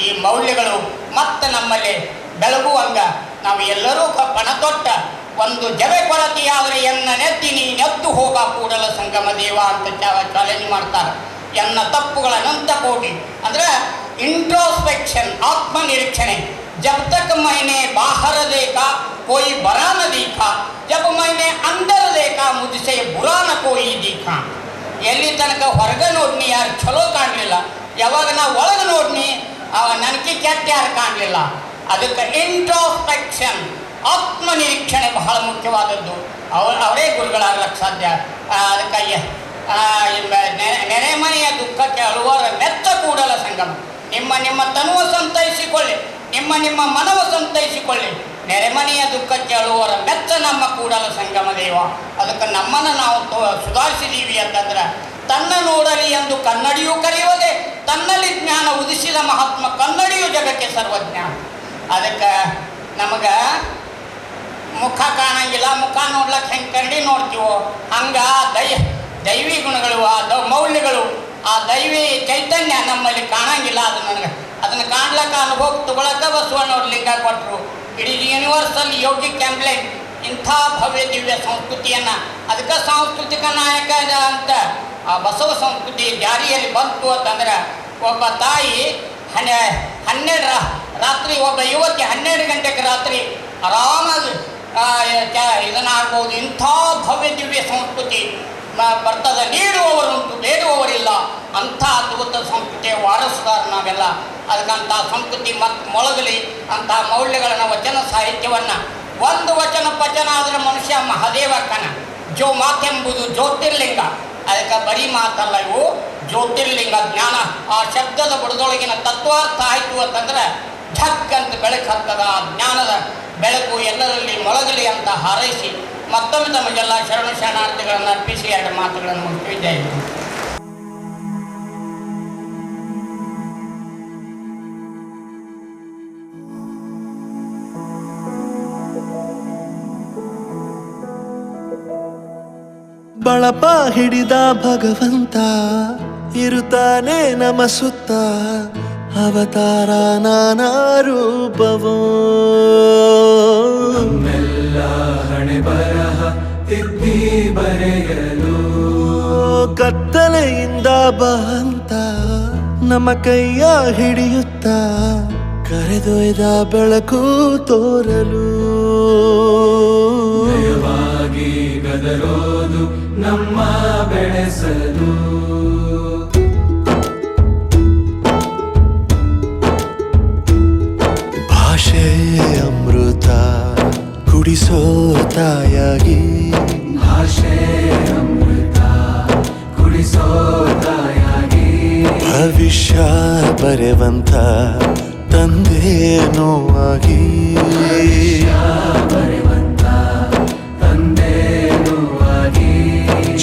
ಈ ಮೌಲ್ಯಗಳು ಮತ್ತೆ ನಮ್ಮಲ್ಲಿ ಬೆಳಗುವಂಗ ನಾವು ಎಲ್ಲರೂ ಪಣತೊಟ್ಟ ಒಂದು ಜವೆ ಕೊರತೆಯಾದರೆ ಎನ್ನ ನೆತ್ತಿ ನೀನೆದ್ದು ಹೋಗ ಕೂಡಲ ಸಂಗಮ ದೇವ ಅಂತ ಚಾಲೆಂಜ್ ಮಾಡ್ತಾರೆ. ಎನ್ನ ತಪ್ಪುಗಳ ಅನಂತ ಕೋಟಿ ಅಂದರೆ ಇಂಟ್ರೋಸ್ಪೆಕ್ಷನ್, ಆತ್ಮನಿರೀಕ್ಷಣೆ. ಜಬ್ ತಕ್ ಮೈನೆ ಬಾಹರ ದೇಖಾ ಕೋಯಿ ಬರಾನ ದೀಖಾ, ಜಬ್ ಮೈನೆ ಅಂದರ ದೇಖಾ ಮುಜ್ಸೆ ಬುರಾನ ಕೋಯಿ ದೀಖಾ. ಎಲ್ಲಿ ತನಕ ಹೊರಗೆ ನೋಡ್ನಿ ಯಾರು ಚಲೋ ಕಾಣಲಿಲ್ಲ, ಯಾವಾಗ ನಾವು ಒಳಗೆ ನೋಡ್ನಿ ನನಗೆ ಕೆಟ್ಟ ಯಾರು ಕಾಣಲಿಲ್ಲ. ಅದಕ್ಕೆ ಇಂಟ್ರೋಸ್ಪೆಕ್ಷನ್, ಆತ್ಮನಿರೀಕ್ಷಣೆ ಬಹಳ ಮುಖ್ಯವಾದದ್ದು. ಅವರೇ ಗುರುಗಳಾಗ್ಲಕ್ಕೆ ಸಾಧ್ಯ. ಅದಕ್ಕೆ ನೆರೆಮನೆಯ ದುಃಖಕ್ಕೆ ಅಳುವರ ಮೆತ್ತ ಕೂಡಲ ಸಂಗಮ. ನಿಮ್ಮ ತನುವ ಸಂತೈಸಿಕೊಳ್ಳಿ, ನಿಮ್ಮ ಮನವ ಸಂತೈಸಿಕೊಳ್ಳಿ. ನೆರೆಮನೆಯ ದುಃಖಕ್ಕೆ ಅಳುವರ ಮೆತ್ತ ನಮ್ಮ ಕೂಡಲ ಸಂಗಮ ದೇವ. ಅದಕ್ಕೆ ನಮ್ಮನ್ನು ನಾವು ಸುಧಾರಿಸಿದ್ದೀವಿ ಅಂತಂದ್ರೆ ತನ್ನ ನೋಡಲಿ ಎಂದು ಕನ್ನಡಿಯೂ ಕರೆಯುವುದೇ, ತನ್ನಲ್ಲಿ ಜ್ಞಾನ ಉದಿಸಿದ ಮಹಾತ್ಮ ಕನ್ನಡಿಯು ಜಗಕ್ಕೆ ಸರ್ವಜ್ಞಾನ. ಅದಕ್ಕೆ ನಮಗೆ ಮುಖ ಕಾಣಂಗಿಲ್ಲ, ಮುಖ ನೋಡ್ಲಕ್ಕೆ ಹೆಂಗೆ ಕನ್ನಡಿ ನೋಡ್ತೀವೋ ಹಂಗೆ ದೈವಿ ಗುಣಗಳು, ಆ ಮೌಲ್ಯಗಳು, ಆ ದೈವಿ ಚೈತನ್ಯ ನಮ್ಮಲ್ಲಿ ಕಾಣಂಗಿಲ್ಲ. ಅದನ್ನು ಕಾಣ್ಲಕ್ಕ ಅನುಭವ ತಗೊಳಕ್ಕೆ ಬಸವಣ್ಣವ್ರ ಲಿಂಗ ಕೊಟ್ಟರು. ಇಡೀ ಯೂನಿವರ್ಸಲ್ ಯೋಗಿ ಕ್ಯಾಂಪ್ಲೇನ್ ಇಂಥ ಭವ್ಯ ದಿವ್ಯ ಸಂಸ್ಕೃತಿಯನ್ನು, ಅದಕ್ಕೆ ಸಾಂಸ್ಕೃತಿಕ ನಾಯಕ ಅಂತ ಆ ಬಸವ ಸಂಸ್ಕೃತಿ ಜಾರಿಯಲ್ಲಿ ಬಂತು ಅಂತಂದ್ರೆ ಒಬ್ಬ ತಾಯಿ 12 ರಾತ್ರಿ, ಒಬ್ಬ ಯುವತಿ 12 ಗಂಟೆಗೆ ರಾತ್ರಿ ಆರಾಮಾಗಿ ಇದನ್ನಾಗ್ಬೋದು. ಇಂಥ ಭವ್ಯ ದಿವ್ಯ ಸಂಸ್ಕೃತಿ ಬರ್ತದೆ. ನೀಡುವವರುಂಟು, ಬೇಡುವವರಿಲ್ಲ. ಅಂಥ ಅದ್ಭುತ ಸಂಸ್ಕೃತಿಯ ವಾರಸುದಾರ ನಾವೆಲ್ಲ. ಅದಕ್ಕಂಥ ಸಂಸ್ಕೃತಿ ಮತ್ತು ಮೊಳಗಲಿ ಅಂಥ ಮೌಲ್ಯಗಳನ್ನು, ವಚನ ಸಾಹಿತ್ಯವನ್ನು. ಒಂದು ವಚನ ಪಚನ ಆದರೆ ಮನುಷ್ಯ ಮಹಾದೇವಕ್ಕನ. ಜೋ ಮಾತೆಂಬುದು ಜ್ಯೋತಿರ್ಲಿಂಗ. ಅದಕ್ಕೆ ಬರೀ ಮಾತಲ್ಲ, ಇವು ಜ್ಯೋತಿರ್ಲಿಂಗ ಜ್ಞಾನ. ಆ ಶಬ್ದದ ಬುಡದೊಳಗಿನ ತತ್ವಾರ್ಥ ಆಯಿತು ಅಂತಂದ್ರೆ ಝಕ್ ಅಂತ ಬೆಳಕು ಹತ್ತದ. ಆ ಜ್ಞಾನದ ಬೆಳಕು ಎಲ್ಲರಲ್ಲಿ ಮೊಳಗಲಿ ಅಂತ ಹಾರೈಸಿ ಮತ್ತೊಮ್ಮೆ ತಮಗೆಲ್ಲ ಶರಣು ಶರಣಾರ್ಥಿಗಳನ್ನು ಅರ್ಪಿಸಿ 2 ಮಾತುಗಳನ್ನು ಮುಗಿಸಿದ್ದೇವೆ.
ಬಳಪ ಹಿಡಿದ ಭಗವಂತ ಇರುತ್ತಾನೆ ನಮ ಸುತ್ತ, ಅವತಾರ ನಾನಾ ರೂಪವೋ. ನಮ್ಮೆಲ್ಲ ಹಣೆ ಬರಹ ತಿದ್ದಿ ಬರೆಯಲು ಕತ್ತಲೆಯಿಂದ ಬಂತ ನಮ್ಮ ಕೈಯ ಹಿಡಿಯುತ್ತ, ಕರೆದೊಯ್ದ ಬೆಳಕು ತೋರಲು. ದಯವಾಗಿ ಗದರೋದು ನಮ್ಮ ಬೆಳೆಸಲು. ಭಾಷೆ ಅಮೃತ ಕುಡಿಸೋ ತಾಯಾಗಿ, ಭಾಷೆ ಅಮೃತ ಕುಡಿಸೋ ತಾಯಾಗಿ. ಭವಿಷ್ಯ ಬರೆವಂತ ತಂದೇನೋ ಆಗಿ, ಬರೆವಂತ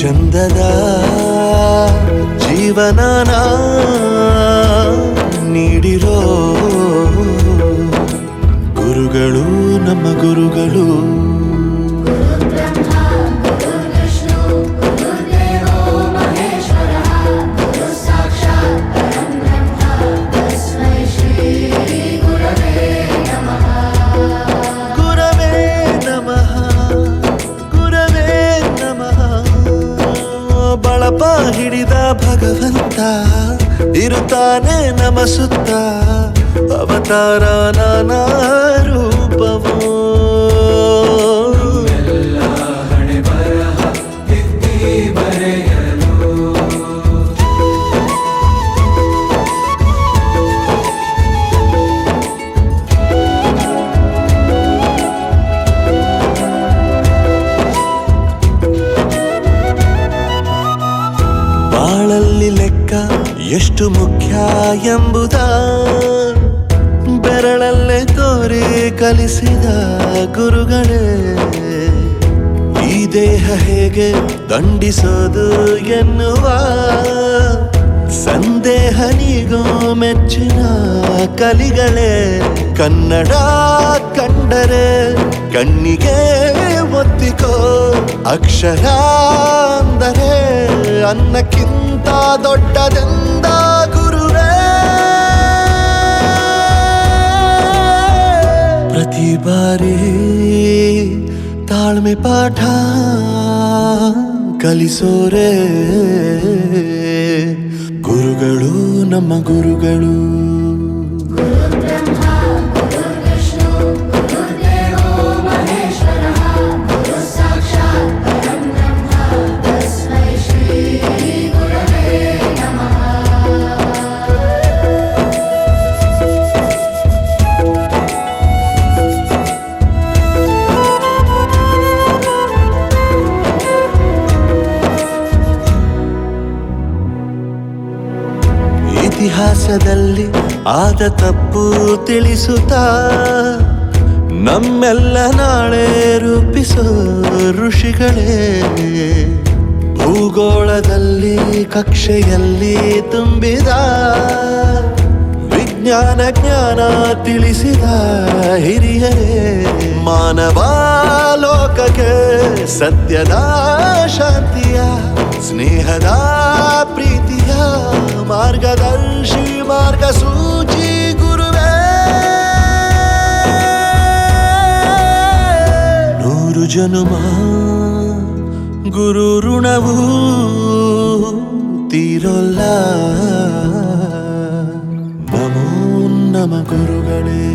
ಚಂದದ ಜೀವನನ ನೀಡಿರೋ ಗುರುಗಳು ನಮ್ಮ ಗುರುಗಳು. ಬಳಪ ಹಿಡಿದ ಭಗವಂತ ಇರುತ್ತಾನೆ ನಮ ಸುತ್ತ, ಅವತಾರ ನಾನಾ ರೂಪವೋ. ಬಾಳಲ್ಲಿ ಲೆಕ್ಕ ಎಷ್ಟು ಮುಖ್ಯ ಎಂಬುದ ಬೆರಳಲ್ಲೇ ತೋರಿ ಕಲಿಸಿದ ಗುರುಗಳೇ. ಈ ದೇಹ ಹೇಗೆ ದಂಡಿಸೋದು ಎನ್ನುವ ಸಂದೇಹ ನೀಗೋ ಮೆಚ್ಚಿನ ಕಲಿಗಳೇ. ಕನ್ನಡ ಕಂಡರೆ ಕಣ್ಣಿಗೆ ಒತ್ತಿಕೋ, ಅಕ್ಷರ ಅಂದರೆ ಅನ್ನಕ್ಕಿಂತ ದೊಡ್ಡದೆಂದ ಗುರುವೇ. ಪ್ರತಿ ಬಾರಿ ತಾಳ್ಮೆ ಪಾಠ ಕಲಿಸೋರೆ ಗುರುಗಳು ನಮ್ಮ ಗುರುಗಳು. ಇತಿಹಾಸದಲ್ಲಿ ಆದ ತಪ್ಪು ತಿಳಿಸುತ್ತಾ ನಮ್ಮೆಲ್ಲ ನಾಳೆ ರೂಪಿಸೋ ಋಷಿಗಳೇ. ಭೂಗೋಳದಲ್ಲಿ ಕಕ್ಷೆಯಲ್ಲಿ ತುಂಬಿದ ವಿಜ್ಞಾನ ಜ್ಞಾನ ತಿಳಿಸಿದ ಹಿರಿಯರೇ. ಮಾನವ ಲೋಕಕ್ಕೆ ಸತ್ಯದ ಶಾಂತಿಯ ಸ್ನೇಹದ ಪ್ರೀತಿಯ ಮಾರ್ಗದರ್ಶಿ ಮಾರ್ಗಸೂಚಿ ಗುರುವೇ. 100 ಜನುಮ ಗುರು ಋಣವು ತೀರೋಲ್ಲ. ನಮೋ ನಮ ಗುರುಗಳೇ.